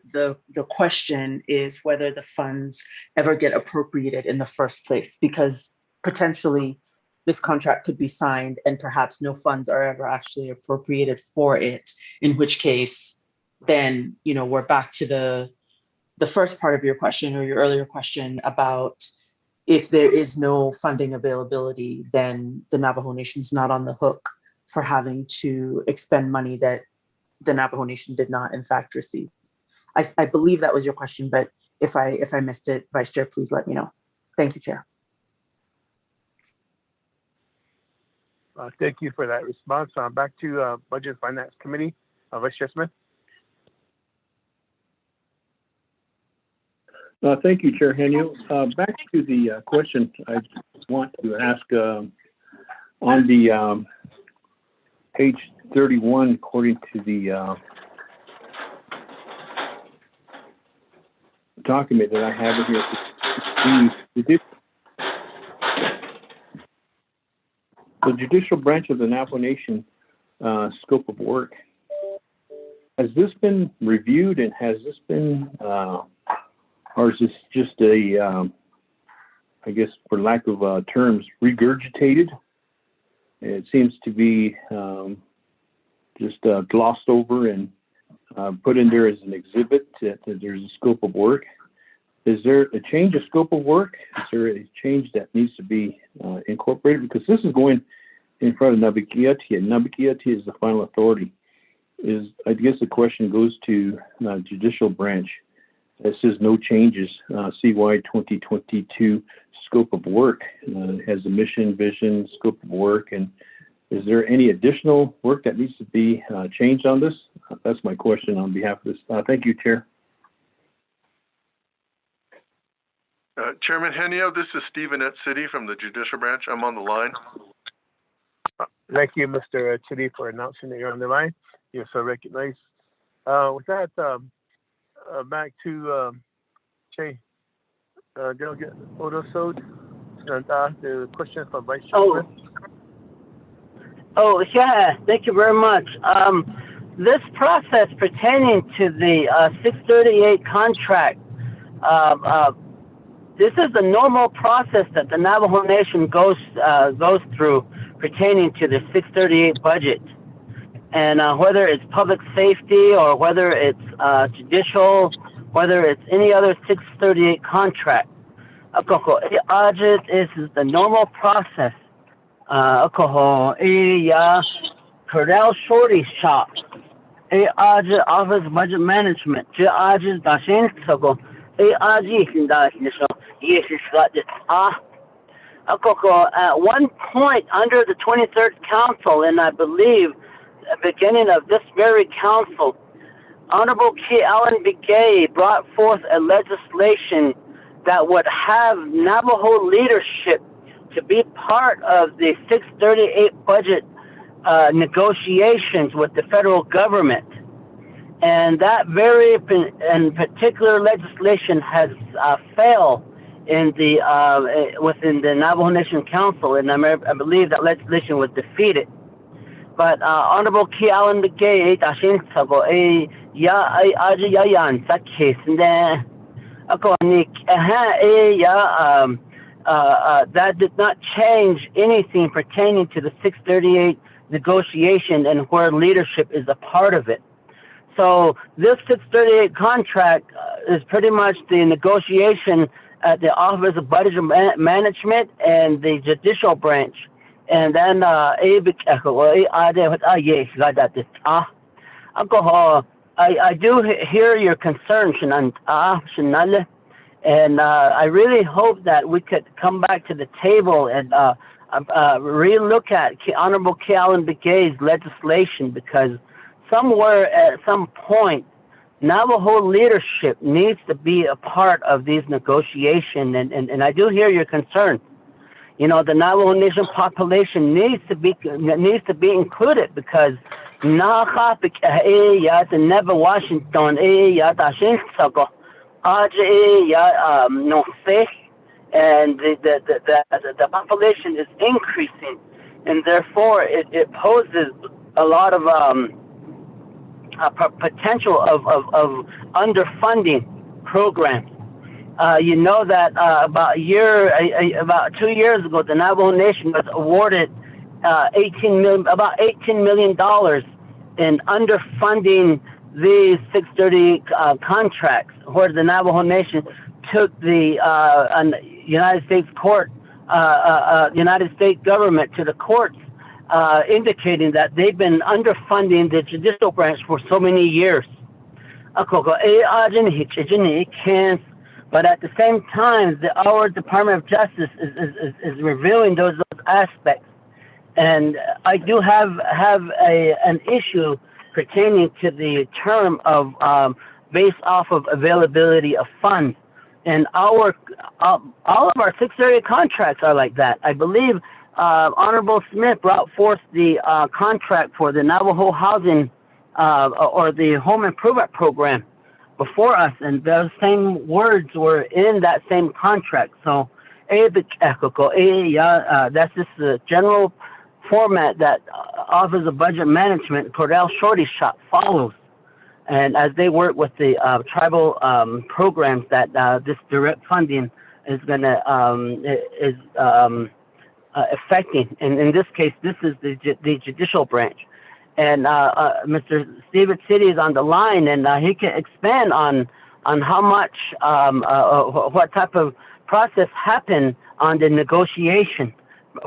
question is whether the funds ever get appropriated in the first place, because potentially this contract could be signed and perhaps no funds are ever actually appropriated for it, in which case then, we're back to the first part of your question, or your earlier question, about if there is no funding availability, then the Navajo Nation's not on the hook for having to expend money that the Navajo Nation did not in fact receive. I believe that was your question, but if I missed it, Vice Chair, please let me know. Thank you, Chair. Thank you for that response. Back to Budget and Finance Committee, Vice Chair Smith. Thank you, Chair Henry. Back to the question I want to ask on the page 31, according to the document that I have in here, the judicial branch of the Navajo Nation scope of work. Has this been reviewed, and has this been, or is this just a, I guess, for lack of terms, regurgitated? It seems to be just glossed over and put in there as an exhibit that there's a scope of work. Is there a change of scope of work? Is there a change that needs to be incorporated? Because this is going in front of Nabikiati, and Nabikiati is the final authority. I guess the question goes to judicial branch. It says no changes, CY 2022 scope of work. Has a mission, vision, scope of work, and is there any additional work that needs to be changed on this? That's my question on behalf of this. Thank you, Chair. Chairman Henio, this is Stephen at City from the Judicial Branch. I'm on the line. Thank you, Mr. Chitty, for announcing that you're on the line. You're so recognized. With that, back to Che Delegate Odosode, and the question from Vice Chairman. Oh, yeah, thank you very much. This process pertaining to the 638 contract, this is the normal process that the Navajo Nation goes through pertaining to the 638 budget. And whether it's public safety or whether it's judicial, whether it's any other 638 contract, this is the normal process. Cordell Shorty Shop, Office Budget Management, at one point under the 23rd Council, and I believe beginning of this very council, Honorable K. Allen Begay brought forth a legislation that would have Navajo leadership to be part of the 638 budget negotiations with the federal government. And that very in particular legislation has failed in the within the Navajo Nation Council, and I believe that legislation was defeated. But Honorable K. Allen Begay, that did not change anything pertaining to the 638 negotiation and where leadership is a part of it. So this 638 contract is pretty much the negotiation at the Office of Budget Management and the Judicial Branch. And then I do hear your concern, and I really hope that we could come back to the table and relook at Honorable K. Allen Begay's legislation, because somewhere at some point, Navajo leadership needs to be a part of these negotiations, and I do hear your concern. You know, the Navajo Nation population needs to be included, because Neva Washington and the population is increasing, and therefore it poses a lot of potential of underfunding programs. You know that about 2 years ago, the Navajo Nation was awarded about $18 million in underfunding these 630 contracts, where the Navajo Nation took the United States government to the courts, indicating that they've been underfunding the judicial branch for so many years. But at the same time, our Department of Justice is reviewing those aspects, and I do have an issue pertaining to the term of based off of availability of funds, and all of our 630 contracts are like that. I believe Honorable Smith brought forth the contract for the Navajo housing or the home improvement program before us, and those same words were in that same contract. So, that's just the general format that Office of Budget Management, Cordell Shorty Shop follows. And as they work with the tribal programs that this direct funding is going to affecting, and in this case, this is the judicial branch. And Mr. Steven City is on the line, and he can expand on how much, what type of process happened on the negotiation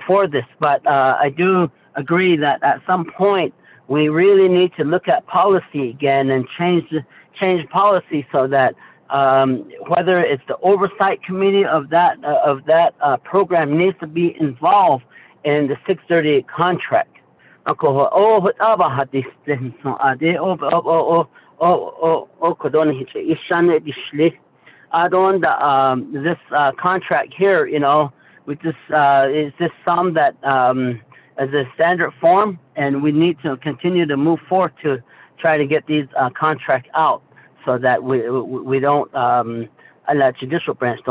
for this. But I do agree that at some point we really need to look at policy again and change policy so that whether it's the oversight committee of that program needs to be involved in the 638 contract. This contract here, we just is this some that as a standard form, and we need to continue to move forward to try to get these contracts out so that we don't the judicial branch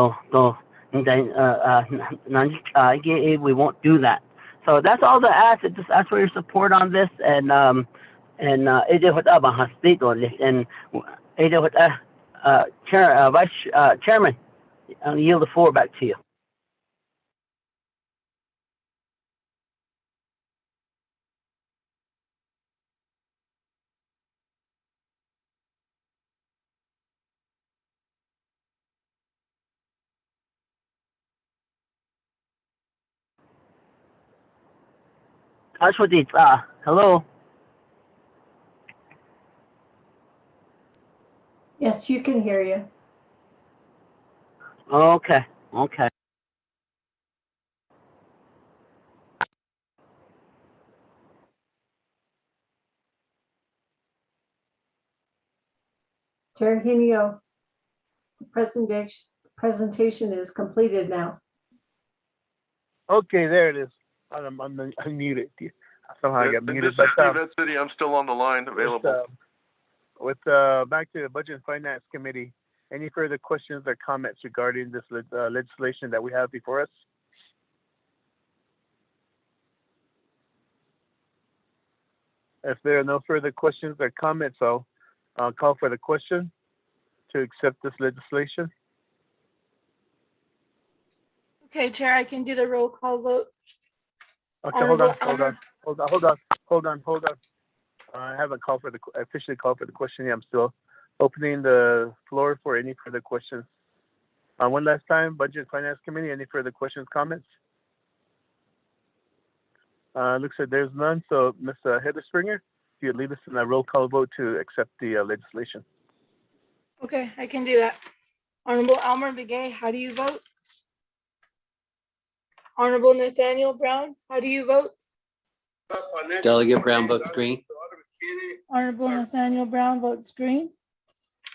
we won't do that. So that's all the ask. Just ask for your support on this, and Vice Chairman, I'll yield the floor back to you. Hello. Yes, you can hear you. Okay. Tergenio, presentation is completed now. Okay, there it is. I'm unmuted. Somehow I got muted. This is Steve City. I'm still on the line, available. With back to the Budget and Finance Committee, any further questions or comments regarding this legislation that we have before us? If there are no further questions or comments, I'll call for the question to accept this legislation. Okay, Chair, I can do the roll call vote. Okay, hold on. I haven't officially called for the question yet. I'm still opening the floor for any further questions. One last time, Budget and Finance Committee, any further questions, comments? Looks like there's none. So, Ms. Heather Springer, if you'd lead us in a roll call vote to accept the legislation. Okay, I can do that. Honorable Elmer Begay, how do you vote? Honorable Nathaniel Brown, how do you vote? Delegate Brown votes green. Honorable Nathaniel Brown votes green.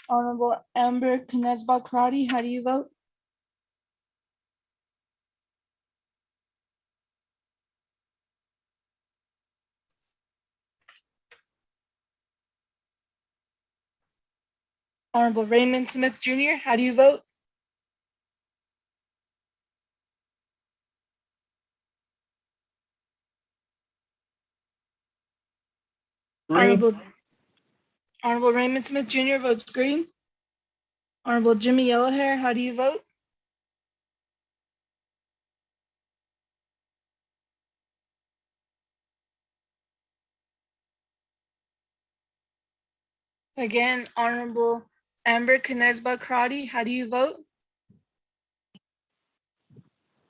Honorable Amber Knezba Karate, how do you vote? Honorable Raymond Smith Jr., how do you vote? Honorable Raymond Smith Jr. votes green. Honorable Jimmy Yellowhair, how do you vote? Again, Honorable Amber Knezba Karate, how do you vote?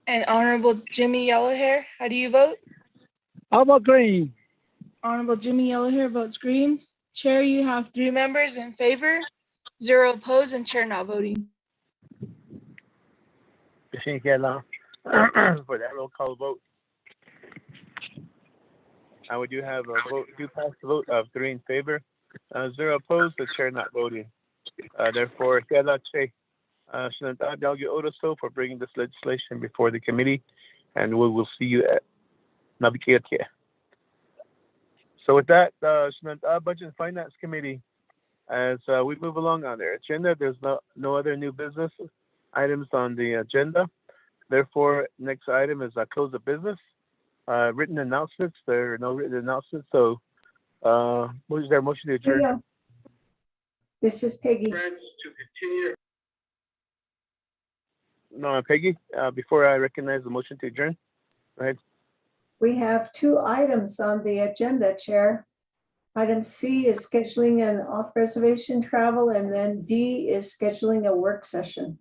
And Honorable Jimmy Yellowhair, how do you vote? How about green? Honorable Jimmy Yellowhair votes green. Chair, you have 3 members in favor, 0 opposed, and chair not voting. For that roll call vote. We do have a vote, pass the vote of 3 in favor, 0 opposed, the chair not voting. Therefore, Delegate Otoso for bringing this legislation before the committee, and we will see you Nabikirke. So with that, Budget and Finance Committee, as we move along on their agenda, there's no other new business items on the agenda. Therefore, next item is close of business. Written announcements. There are no written announcements. So, what is there a motion to adjourn? Yeah. This is Peggy. No, Peggy. Before I recognize the motion to adjourn, go ahead. We have two items on the agenda, Chair. Item C is scheduling an off-reservation travel, and then D is scheduling a work session.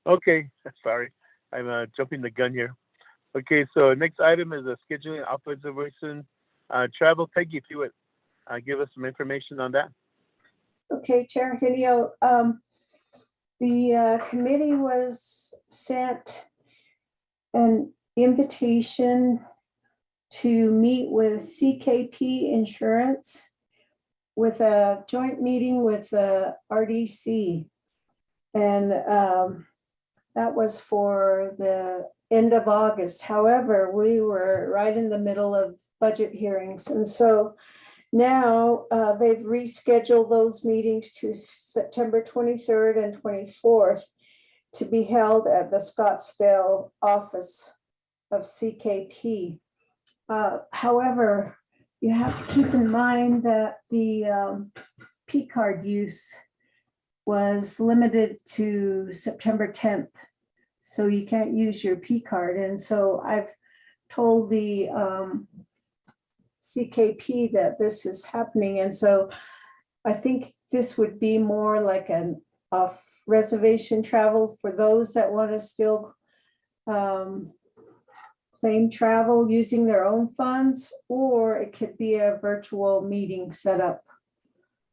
Okay, sorry, I'm jumping the gun here. Okay, so next item is scheduling off-reservation travel. Peggy, if you would give us some information on that. Okay, Chair Hideo, the committee was sent an invitation to meet with CKP Insurance with a joint meeting with the RDC. And that was for the end of August. However, we were right in the middle of budget hearings. And so now they've rescheduled those meetings to September 23rd and 24th to be held at the Scottsdale office of CKP. However, you have to keep in mind that the P card use was limited to September 10th. So you can't use your P card. And so I've told the CKP that this is happening. And so I think this would be more like an off reservation travel for those that want to still claim travel using their own funds, or it could be a virtual meeting set up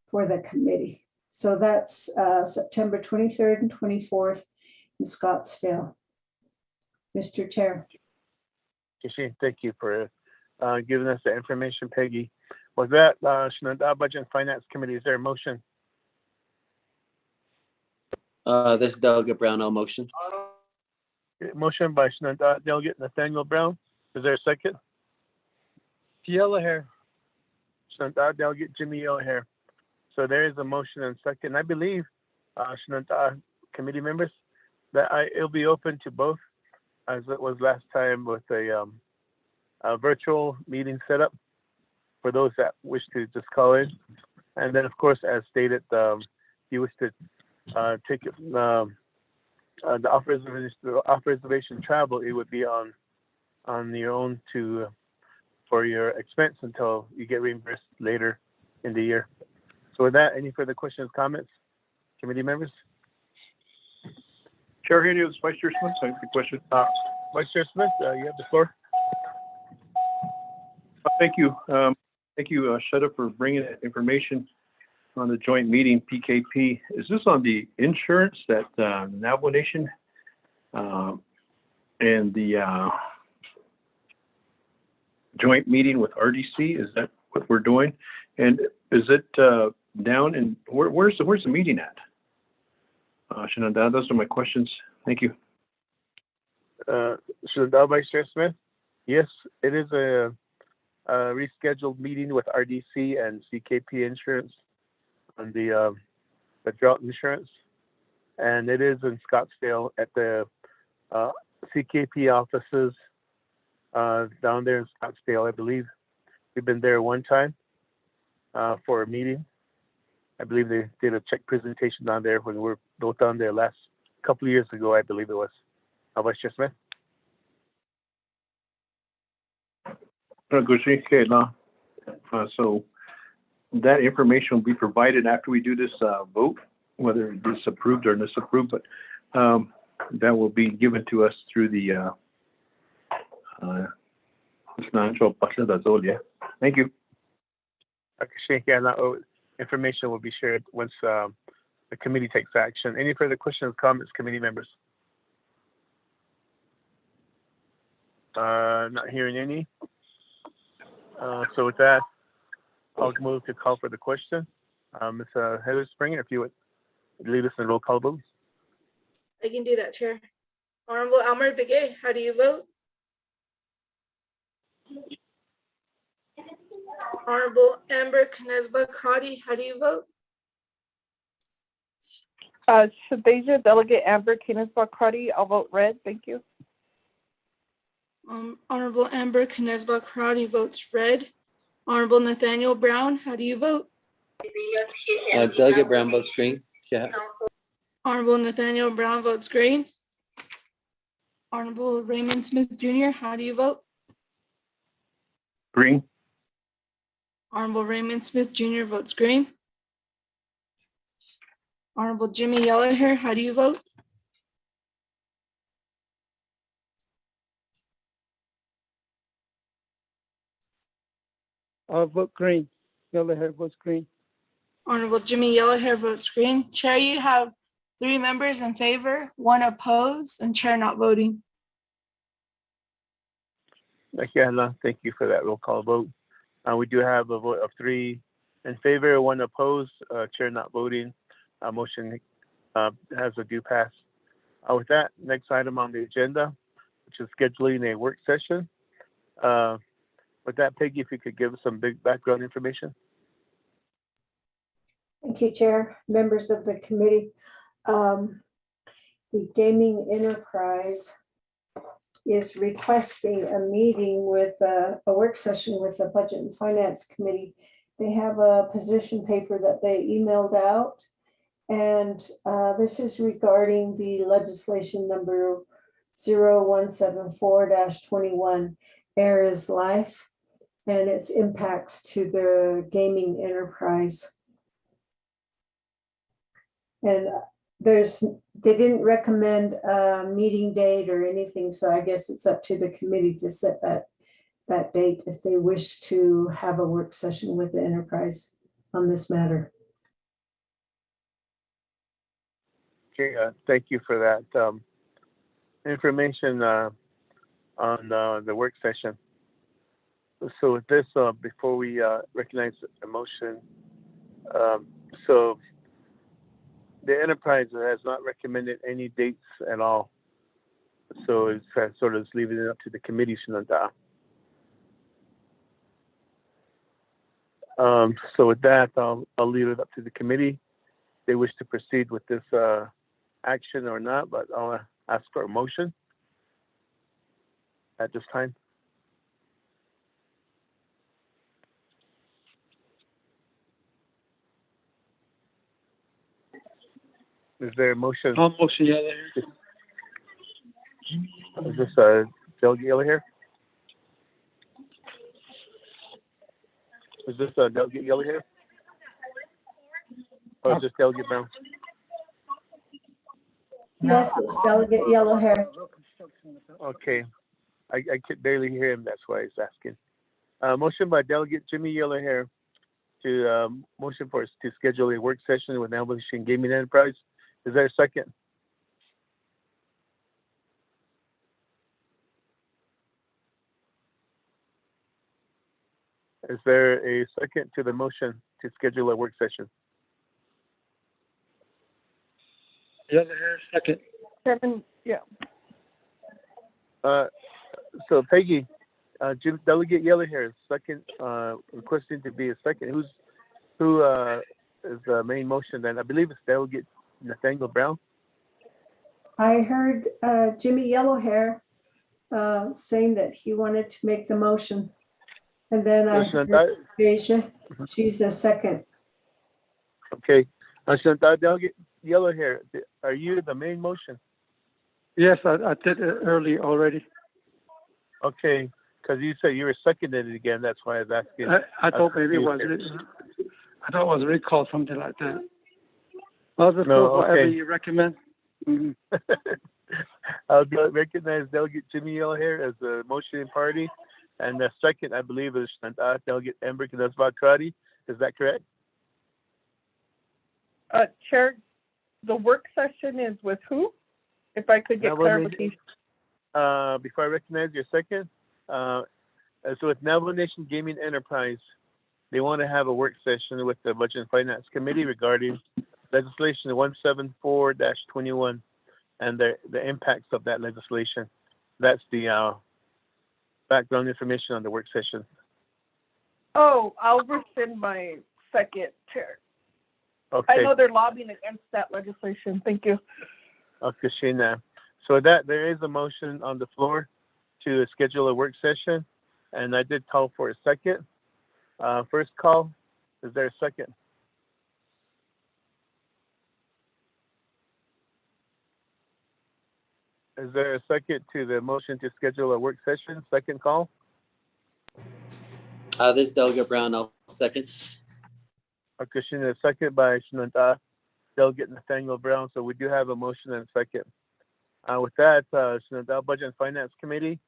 for the committee. So that's September 23rd and 24th in Scottsdale. Mr. Chair. Thank you for giving us the information, Peggy. With that, Budget and Finance Committee, is there a motion? This is Delegate Brown, I'll motion. Motion by Delegate Nathaniel Brown. Is there a second? Yellowhair. Delegate Jimmy Yellowhair. So there is a motion and second. I believe, committee members, that it'll be open to both, as it was last time with a virtual meeting setup for those that wish to just call in. And then, of course, as stated, you wish to take it, the off-reservation travel, it would be on your own for your expense until you get reimbursed later in the year. So with that, any further questions, comments, committee members? Chair Henios, Vice Chair Smith, thank you for the question. Vice Chair Smith, you have the floor. Thank you. Thank you, Shetta, for bringing that information on the joint meeting, PKP. Is this on the insurance that Navajo Nation and the joint meeting with RDC? Is that what we're doing? And is it down in, where's the meeting at? Shenandoah, those are my questions. Thank you. Shenandoah, Vice Chair Smith. Yes, it is a rescheduled meeting with RDC and CKP Insurance on the drought insurance, and it is in Scottsdale at the CKP offices down there in Scottsdale. I believe we've been there one time for a meeting. I believe they did a check presentation down there when we were both down there last couple of years ago, I believe it was. Vice Chair Smith. So that information will be provided after we do this vote, whether it's approved or disapproved, but that will be given to us through the Thank you. Information will be shared once the committee takes action. Any further questions, comments, committee members? Not hearing any. So with that, I'll move to call for the question. Ms. Heather Springer, if you would lead us in roll call vote. I can do that, Chair. Honorable Elmer Begay, how do you vote? Honorable Amber Knezba Crotty, how do you vote? Shadeja, Delegate Amber Keenan-Squad Crotty, I'll vote red. Thank you. Honorable Amber Knezba Crotty votes red. Honorable Nathaniel Brown, how do you vote? Delegate Brown votes green. Yeah. Honorable Nathaniel Brown votes green. Honorable Raymond Smith Jr., how do you vote? Green. Honorable Raymond Smith Jr. votes green. Honorable Jimmy Yellowhair, how do you vote? I'll vote green. Yellowhair votes green. Honorable Jimmy Yellowhair votes green. Chair, you have 3 members in favor, 1 opposed, and chair not voting. Michaela, thank you for that roll call vote. We do have a vote of 3 in favor, 1 opposed, chair not voting. Motion has a due pass. With that, next item on the agenda, which is scheduling a work session. With that, Peggy, if you could give us some big background information. Thank you, Chair, members of the committee. The gaming enterprise is requesting a meeting with a work session with the Budget and Finance Committee. They have a position paper that they emailed out, and this is regarding the legislation number 0174-21, Air is Life, and its impacts to the gaming enterprise. And they didn't recommend a meeting date or anything, so I guess it's up to the committee to set that date if they wish to have a work session with the enterprise on this matter. Okay, thank you for that information on the work session. So with this, before we recognize the motion, so the enterprise has not recommended any dates at all. So it's sort of leaving it up to the committee. So with that, I'll leave it up to the committee. If they wish to proceed with this action or not, but I'll ask for a motion at this time. Is there a motion? I'll motion Is this Delegate Yellowhair? Is this Delegate Yellowhair? Or is this Delegate Brown? Yes, it's Delegate Yellowhair. Okay, I could barely hear him. That's why I was asking. Motion by Delegate Jimmy Yellowhair to motion for us to schedule a work session with Navajo Gaming Enterprise. Is there a second? Is there a second to the motion to schedule a work session? Yellowhair, second. Chairman, yeah. So Peggy, Delegate Yellowhair, second, requesting to be a second. Who is the main motion then? I believe it's Delegate Nathaniel Brown. I heard Jimmy Yellowhair saying that he wanted to make the motion. And then I heard Deja, she's a second. Okay. Delegate Yellowhair, are you the main motion? Yes, I did it early already. Okay, because you said you were seconded again. That's why I was asking. I thought maybe it was. I thought it was recalled, something like that. I'll just go whatever you recommend. Mm-hmm. I'll recognize Delegate Jimmy Yellowhair as the motioning party, and the second, I believe, is Delegate Amber Knezba Crotty. Is that correct? Chair, the work session is with who? If I could get clarification. Before I recognize your second, so with Navajo Nation Gaming Enterprise, they want to have a work session with the Budget and Finance Committee regarding legislation 174-21 and the impacts of that legislation. That's the background information on the work session. Oh, I'll rescind my second, Chair. Okay. I know they're lobbying against that legislation. Thank you. Okay, Sheena. So that there is a motion on the floor to schedule a work session, and I did call for a second. First call, is there a second? Is there a second to the motion to schedule a work session? Second call? This is Delegate Brown, I'll second. Okay, Sheena, second by Shinanta, Delegate Nathaniel Brown. So we do have a motion and a second. With that, Shinanta Budget and Finance Committee,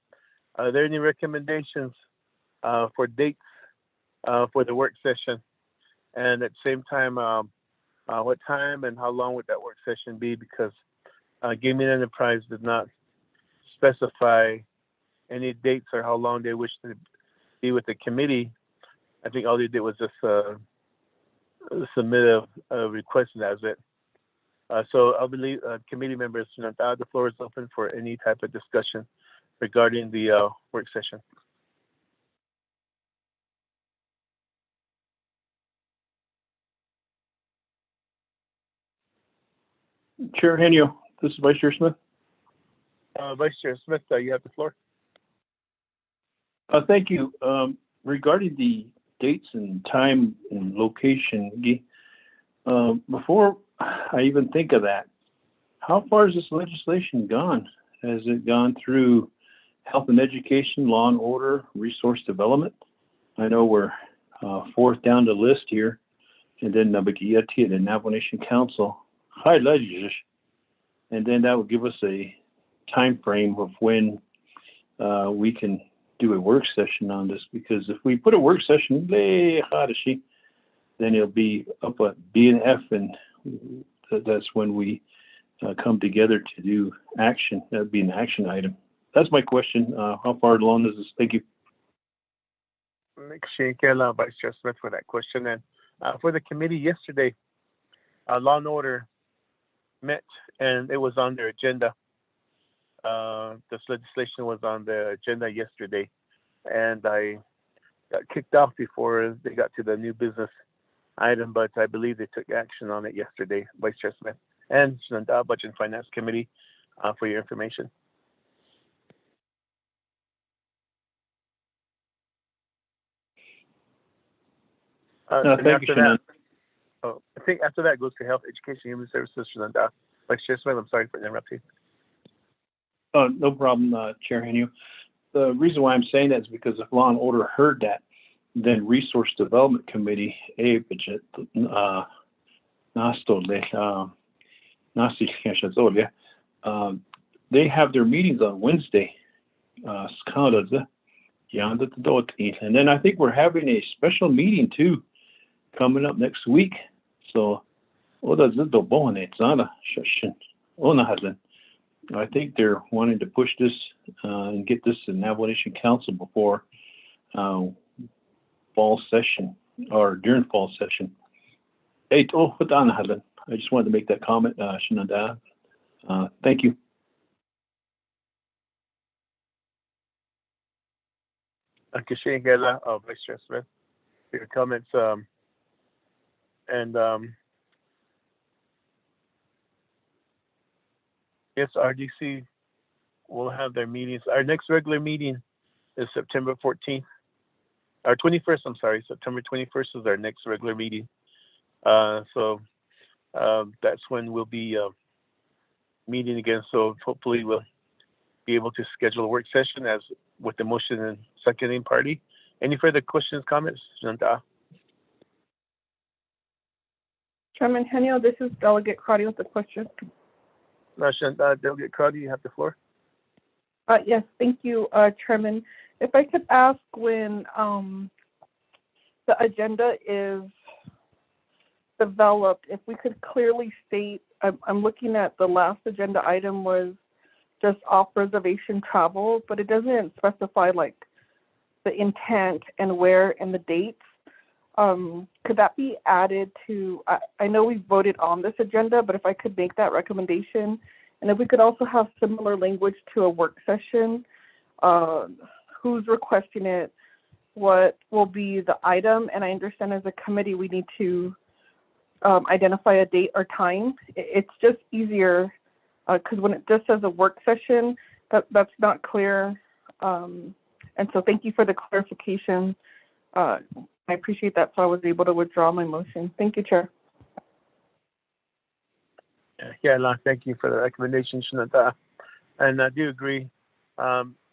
are there any recommendations for dates for the work session? And at the same time, what time and how long would that work session be? Because Gaming Enterprise did not specify any dates or how long they wish to be with the committee. I think all they did was just submit a request, and that's it. So I'll believe committee members, the floor is open for any type of discussion regarding the work session. Chair Henio, this is Vice Chair Smith. Vice Chair Smith, you have the floor. Thank you. Regarding the dates and time and location, before I even think of that, how far has this legislation gone? Has it gone through health and education, law and order, resource development? I know we're fourth down the list here, and then Nabagiati and the Navajo Nation Council. High legislation, and then that would give us a time frame of when we can do a work session on this. Because if we put a work session, then it'll be up at B and F, and that's when we come together to do action. That would be an action item. That's my question. How far along is this? Thank you. Thank you, Vice Chair Smith, for that question. And for the committee yesterday, Law and Order met, and it was on their agenda. This legislation was on the agenda yesterday, and I got kicked off before they got to the new business item, but I believe they took action on it yesterday, Vice Chair Smith and the Budget and Finance Committee, for your information. Thank you, Shannon. I think after that goes to Health, Education, Human Services, and Vice Chair Smith. I'm sorry for interrupting. No problem, Chair Henio. The reason why I'm saying that is because if Law and Order heard that, then Resource Development Committee, they have their meetings on Wednesday. And then I think we're having a special meeting too coming up next week. So I think they're wanting to push this and get this in Navajo Nation Council before fall session or during fall session. I just wanted to make that comment, Shananda. Thank you. Vice Chair Smith, for your comments. Yes, RDC will have their meetings. Our next regular meeting is September 14th. Our 21st, I'm sorry, September 21st is our next regular meeting. So that's when we'll be meeting again. So hopefully we'll be able to schedule a work session as with the motion and seconding party. Any further questions, comments? Chairman Henio, this is Delegate Crotty with the question. Delegate Crowdy, you have the floor. Yes, thank you, Chairman. If I could ask when the agenda is developed, if we could clearly state, I'm looking at the last agenda item was just off-reservation travel, but it doesn't specify like the intent and where and the dates. Could that be added to, I know we voted on this agenda, but if I could make that recommendation, and if we could also have similar language to a work session, who's requesting it, what will be the item, and I understand as a committee we need to identify a date or time. It's just easier because when it just says a work session, that's not clear. And so thank you for the clarification. I appreciate that, so I was able to withdraw my motion. Thank you, Chair. Yeah, thank you for the recommendation, Shanata. And I do agree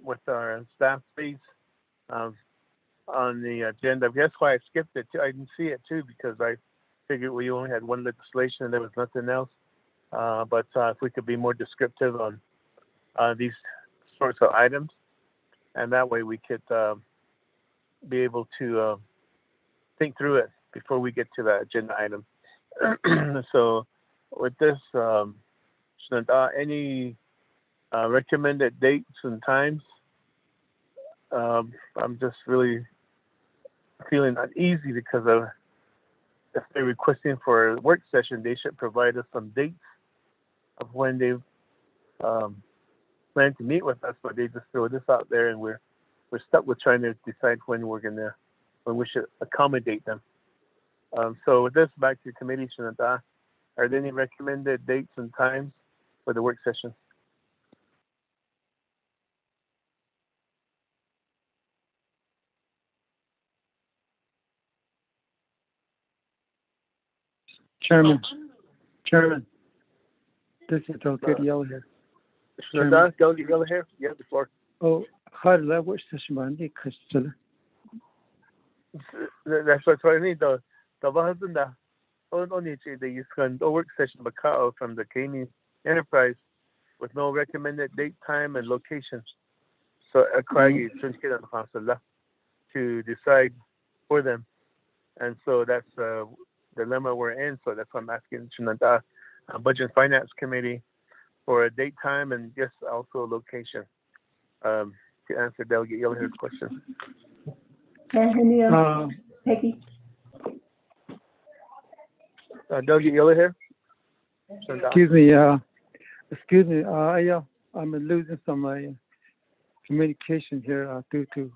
with our staff fees on the agenda. That's why I skipped it too. I didn't see it too because I figured we only had one legislation and there was nothing else. But if we could be more descriptive on these sorts of items, and that way we could be able to think through it before we get to the agenda item. So with this, any recommended dates and times? I'm just really feeling uneasy because of if they're requesting for a work session, they should provide us some dates of when they plan to meet with us, but they just throw this out there and we're stuck with trying to decide when we should accommodate them. So with this, back to the committee, Shanata, are there any recommended dates and times for the work session? Chairman, this is Delegate Yellowhair. Shanata, Delegate Yellowhair, you have the floor. Oh, how did that work session Monday? That's what I need. The husband that only the work session from the gaming enterprise with no recommended date, time, and location. So to decide for them, and so that's the dilemma we're in. So that's why I'm asking Shanata, Budget and Finance Committee, for a date, time, and yes, also a location to answer Delegate Yellowhair's question. Peggy. Delegate Yellowhair. Excuse me. I'm losing some communication here due to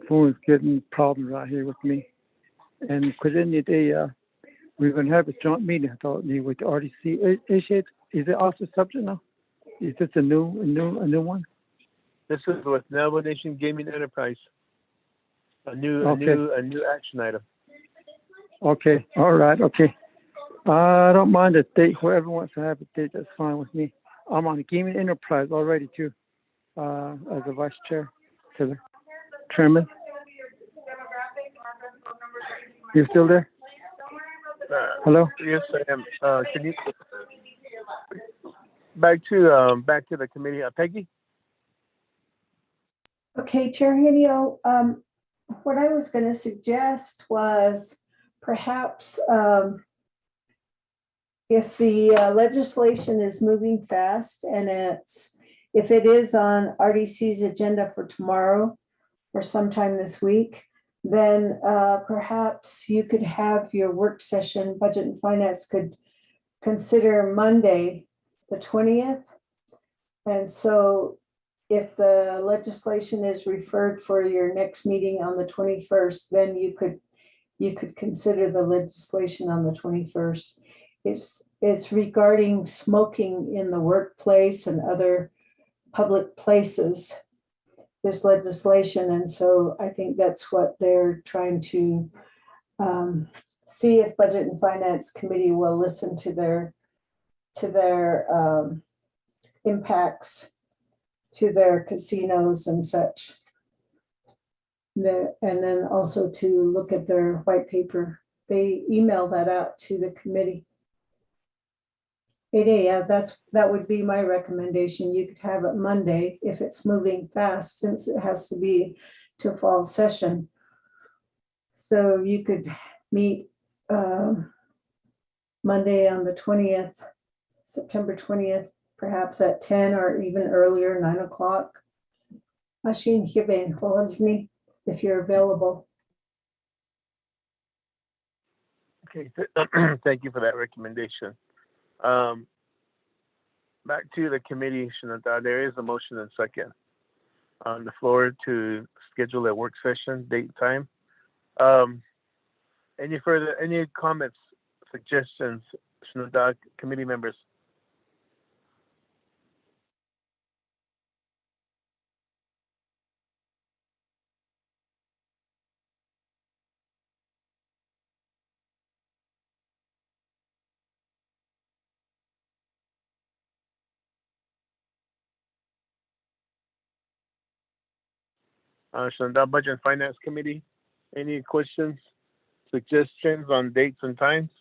phones getting problems out here with me. And because in the day, we're going to have a joint meeting, I thought, with the RDC. Is it off the subject now? Is this a new one? This is with Navajo Nation Gaming Enterprise. A new action item. Okay. All right. Okay. I don't mind the date. Whoever wants to have a date, that's fine with me. I'm on the Gaming Enterprise already too, as a vice chair to the chairman. You still there? Hello? Yes, I am. Can you back to the committee? Peggy? Okay, Chair Henio, what I was going to suggest was perhaps if the legislation is moving fast and if it is on RDC's agenda for tomorrow or sometime this week, then perhaps you could have your work session, Budget and Finance could consider Monday, the 20th. And so if the legislation is referred for your next meeting on the 21st, then you could consider the legislation on the 21st. It's regarding smoking in the workplace and other public places, this legislation. And so I think that's what they're trying to see if Budget and Finance Committee will listen to their impacts to their casinos and such. And then also to look at their white paper. They email that out to the committee. Yeah, that would be my recommendation. You could have it Monday if it's moving fast, since it has to be to fall session. So you could meet Monday on the 20th, September 20th, perhaps at 10 or even earlier, 9 o'clock. If you're available. Okay, thank you for that recommendation. Back to the committee, Shanata, there is a motion and second. on the floor to schedule a work session, date and time. Any comments, suggestions, committee members? Shanada Budget and Finance Committee, any questions, suggestions on dates and times?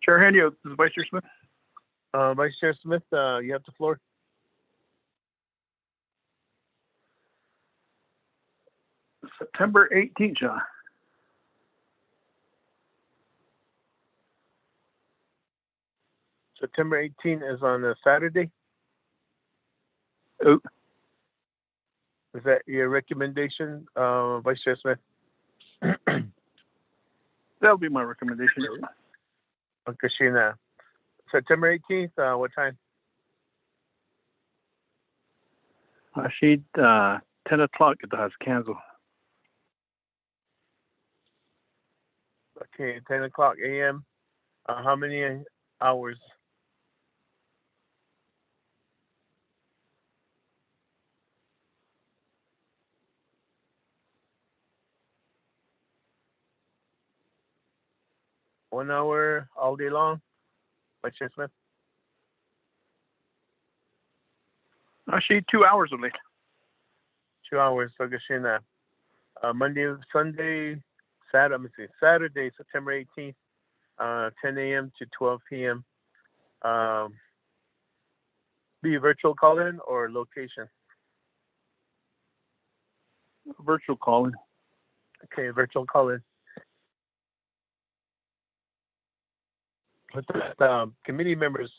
Chair Henio, this is Vice Chair Smith. Vice Chair Smith, you have the floor. September 18th, John. September 18th is on a Saturday. Oh. Is that your recommendation, Vice Chair Smith? That'll be my recommendation. Kashina. September 18th, what time? She'd 10 o'clock it has canceled. Okay, 10 o'clock a.m. How many hours? One hour all day long, Vice Chair Smith? She'd 2 hours of late. 2 hours, so Kashina. Monday, Sunday, Saturday, September 18th, 10 a.m. to 12 p.m. Be virtual call-in or location? Virtual call-in. Okay, virtual call-in. With that, committee members,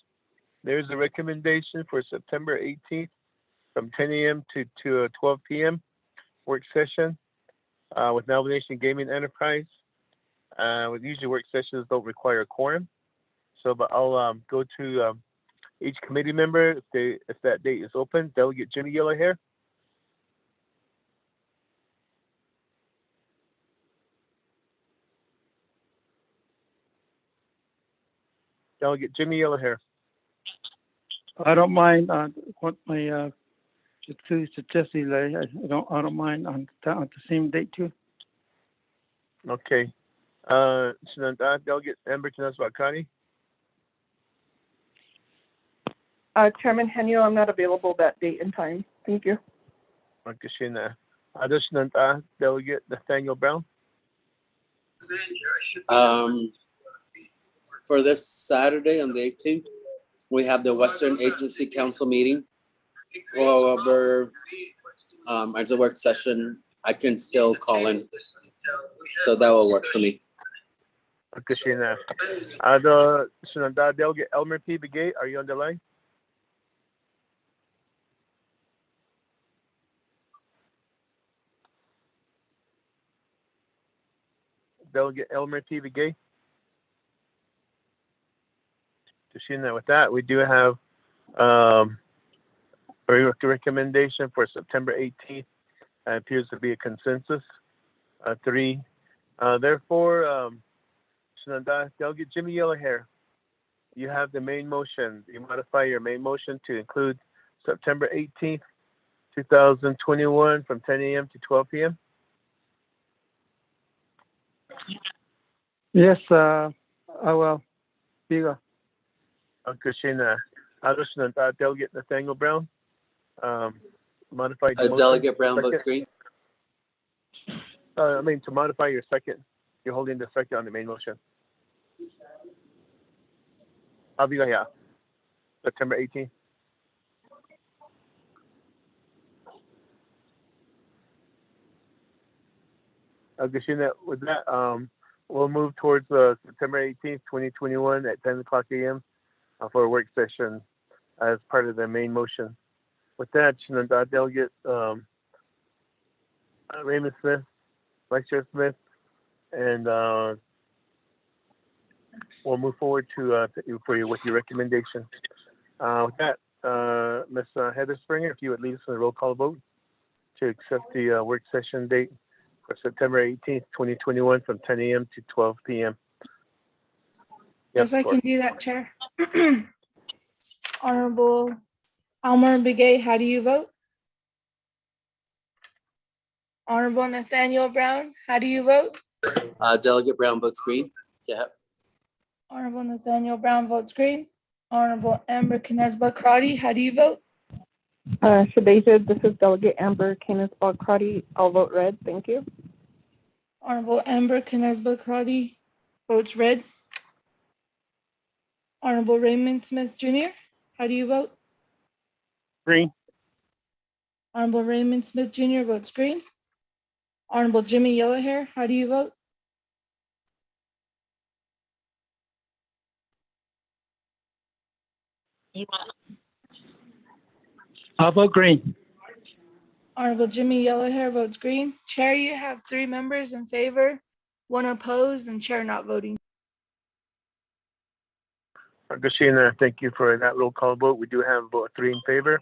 there's a recommendation for September 18th from 10 a.m. to 12 p.m. work session with Navajo Nation Gaming Enterprise. With usually work sessions don't require a quorum, so but I'll go to each committee member if that date is open. Delegate Jimmy Yellowhair. Delegate Jimmy Yellowhair. I don't mind on what my suggested. I don't mind on the same date too. Okay. Delegate Amber Tanaswakani. Chairman Henio, I'm not available that date and time. Thank you. Makashina. Delegate Nathaniel Brown. For this Saturday on the 18th, we have the Western Agency Council meeting. However, as a work session, I can still call in. So that will work for me. Kashina. Delegate Elmer P. Begay, are you on the line? Delegate Elmer P. Begay. Kashina, with that, we do have a recommendation for September 18th. Appears to be a consensus. 3. Therefore, Delegate Jimmy Yellowhair, you have the main motion. You modify your main motion to include September 18th, 2021 from 10 a.m. to 12 p.m. Yes, I will. Biga. Kashina. Delegate Nathaniel Brown. Modified motion. Delegate Brown Second. votes green. To modify your second, you're holding the second on the main motion. Abiga, yeah. September 18th. Kashina, with that, we'll move towards September 18th, 2021 at 10 o'clock a.m. For a work session as part of the main motion. With that, Delegate Raymond Smith, Vice Chair Smith, and we'll move forward with your recommendation. With that, Ms. Heather Springer, if you would lead us in a roll call vote to accept the work session date for September 18th, 2021 from 10 a.m. to 12 p.m. Yes, I can do that, Chair. Honorable Almer Begay, how do you vote? Honorable Nathaniel Brown, how do you vote? Delegate Brown votes green. Yeah. Honorable Nathaniel Brown votes green. Honorable Amber Kinesba Crotty, how do you vote? Shadeja, this is Delegate Amber Canis-Bog Crotty. I'll vote red. Thank you. Honorable Amber Kinesba Crotty votes red. Honorable Raymond Smith Jr., how do you vote? Green. Honorable Raymond Smith Jr. votes green. Honorable Jimmy Yellowhair, how do you vote? I'll vote green. Honorable Jimmy Yellowhair votes green. Chair, you have 3 members in favor, 1 opposed, and chair not voting. Christina, thank you for that roll call vote. We do have 3 in favor,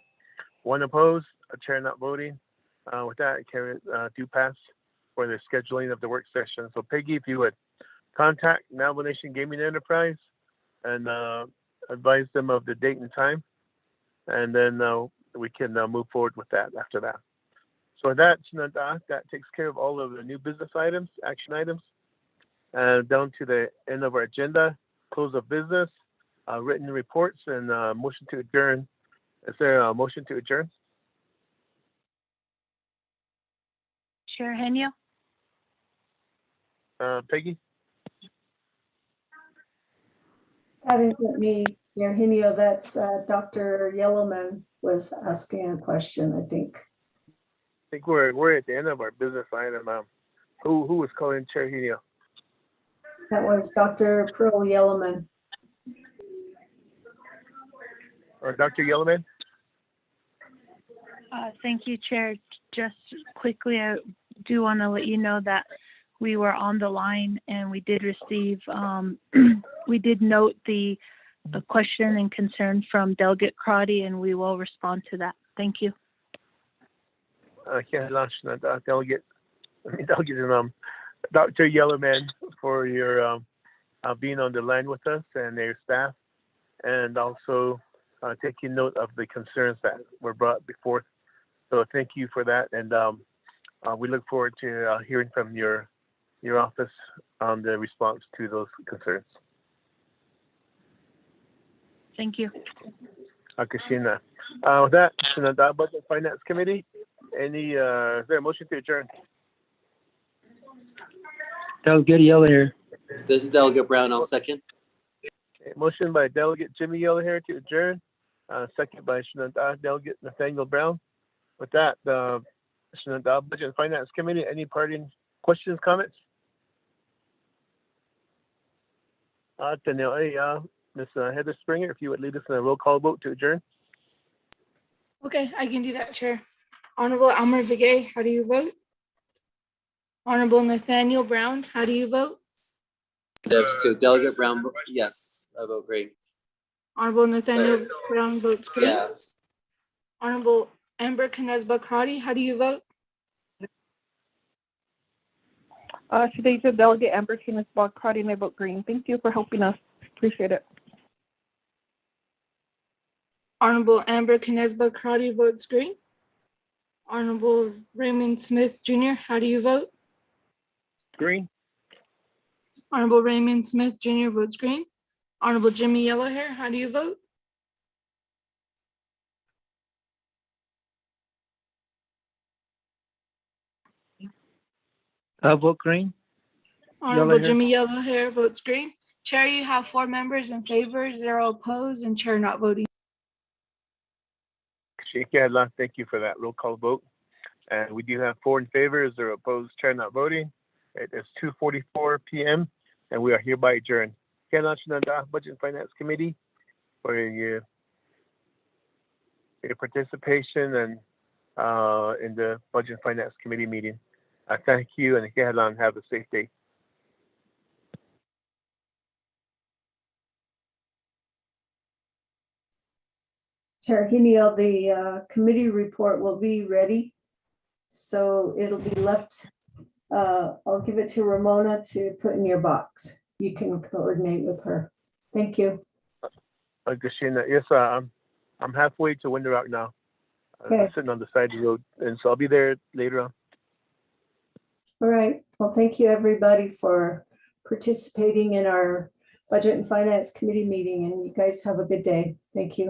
1 opposed, a chair not voting. With that, carry do pass for the scheduling of the work session. So Peggy, if you would contact Navajo Nation Gaming Enterprise and advise them of the date and time, and then we can move forward with that after that. So with that, that takes care of all of the new business items, action items, down to the end of our agenda, close of business, written reports, and motion to adjourn. Is there a motion to adjourn? Chair Henio? Peggy? That isn't me, Chair Henio, that's Dr. Yellowman was asking a question, I think. I think we're at the end of our business item. Who was calling Chair Henio? That was Dr. Pearl Yellowman. Or Dr. Yellowman? Thank you, Chair. Just quickly, I do want to let you know that we were on the line and we did receive, we did note the question and concern from Delegate Crotty, and we will respond to that. Thank you. Delegate Dr. Yellowman, for your being on the line with us and their staff, and also taking note of the concerns that were brought before. So thank you for that, and we look forward to hearing from your office on the response to those concerns. Thank you. Akashina. With that, Budget and Finance Committee, is there a motion to adjourn? Delegate Yellowhair. This is Delegate Brown. I'll second. Okay, motion by Delegate Jimmy Yellowhair to adjourn, second by Delegate Nathaniel Brown. With that, Budget and Finance Committee, any parting questions, comments? Ms. Heather Springer, if you would lead us in a roll call vote to adjourn. Okay, I can do that, Chair. Honorable Almer Begay, how do you vote? Honorable Nathaniel Brown, how do you vote? So Delegate Brown, yes, I vote green. Honorable Nathaniel Brown votes green. Yes. Honorable Amber Kinesba Crotty, how do you vote? Shadeja, Delegate Amber Canis-Bog Crotty, and I vote green. Thank you for helping us. Appreciate it. Honorable Amber Kinesba Crotty votes green. Honorable Raymond Smith Jr., how do you vote? Green. Honorable Raymond Smith Jr. votes green. Honorable Jimmy Yellowhair, how do you vote? I'll vote green. Honorable Yellowhair. Jimmy Yellowhair votes green. Chair, you have 4 members in favor, 0 opposed, and chair not voting. Thank you for that roll call vote. And we do have 4 in favor, 0 opposed, chair not voting. It is 2:44 p.m. and we are hereby adjourned. Budget and Finance Committee, for your participation and in the Budget and Finance Committee meeting. Thank you, and have a safe day. Chair Henio, the committee report will be ready. So it'll be left, I'll give it to Ramona to put in your box. You can coordinate with her. Thank you. Christina, yes, I'm halfway to Winter Rock now. I'm Okay. sitting on the side of the road, and so I'll be there later on. All right. Well, thank you, everybody, for participating in our Budget and Finance Committee meeting, and you guys have a good day. Thank you.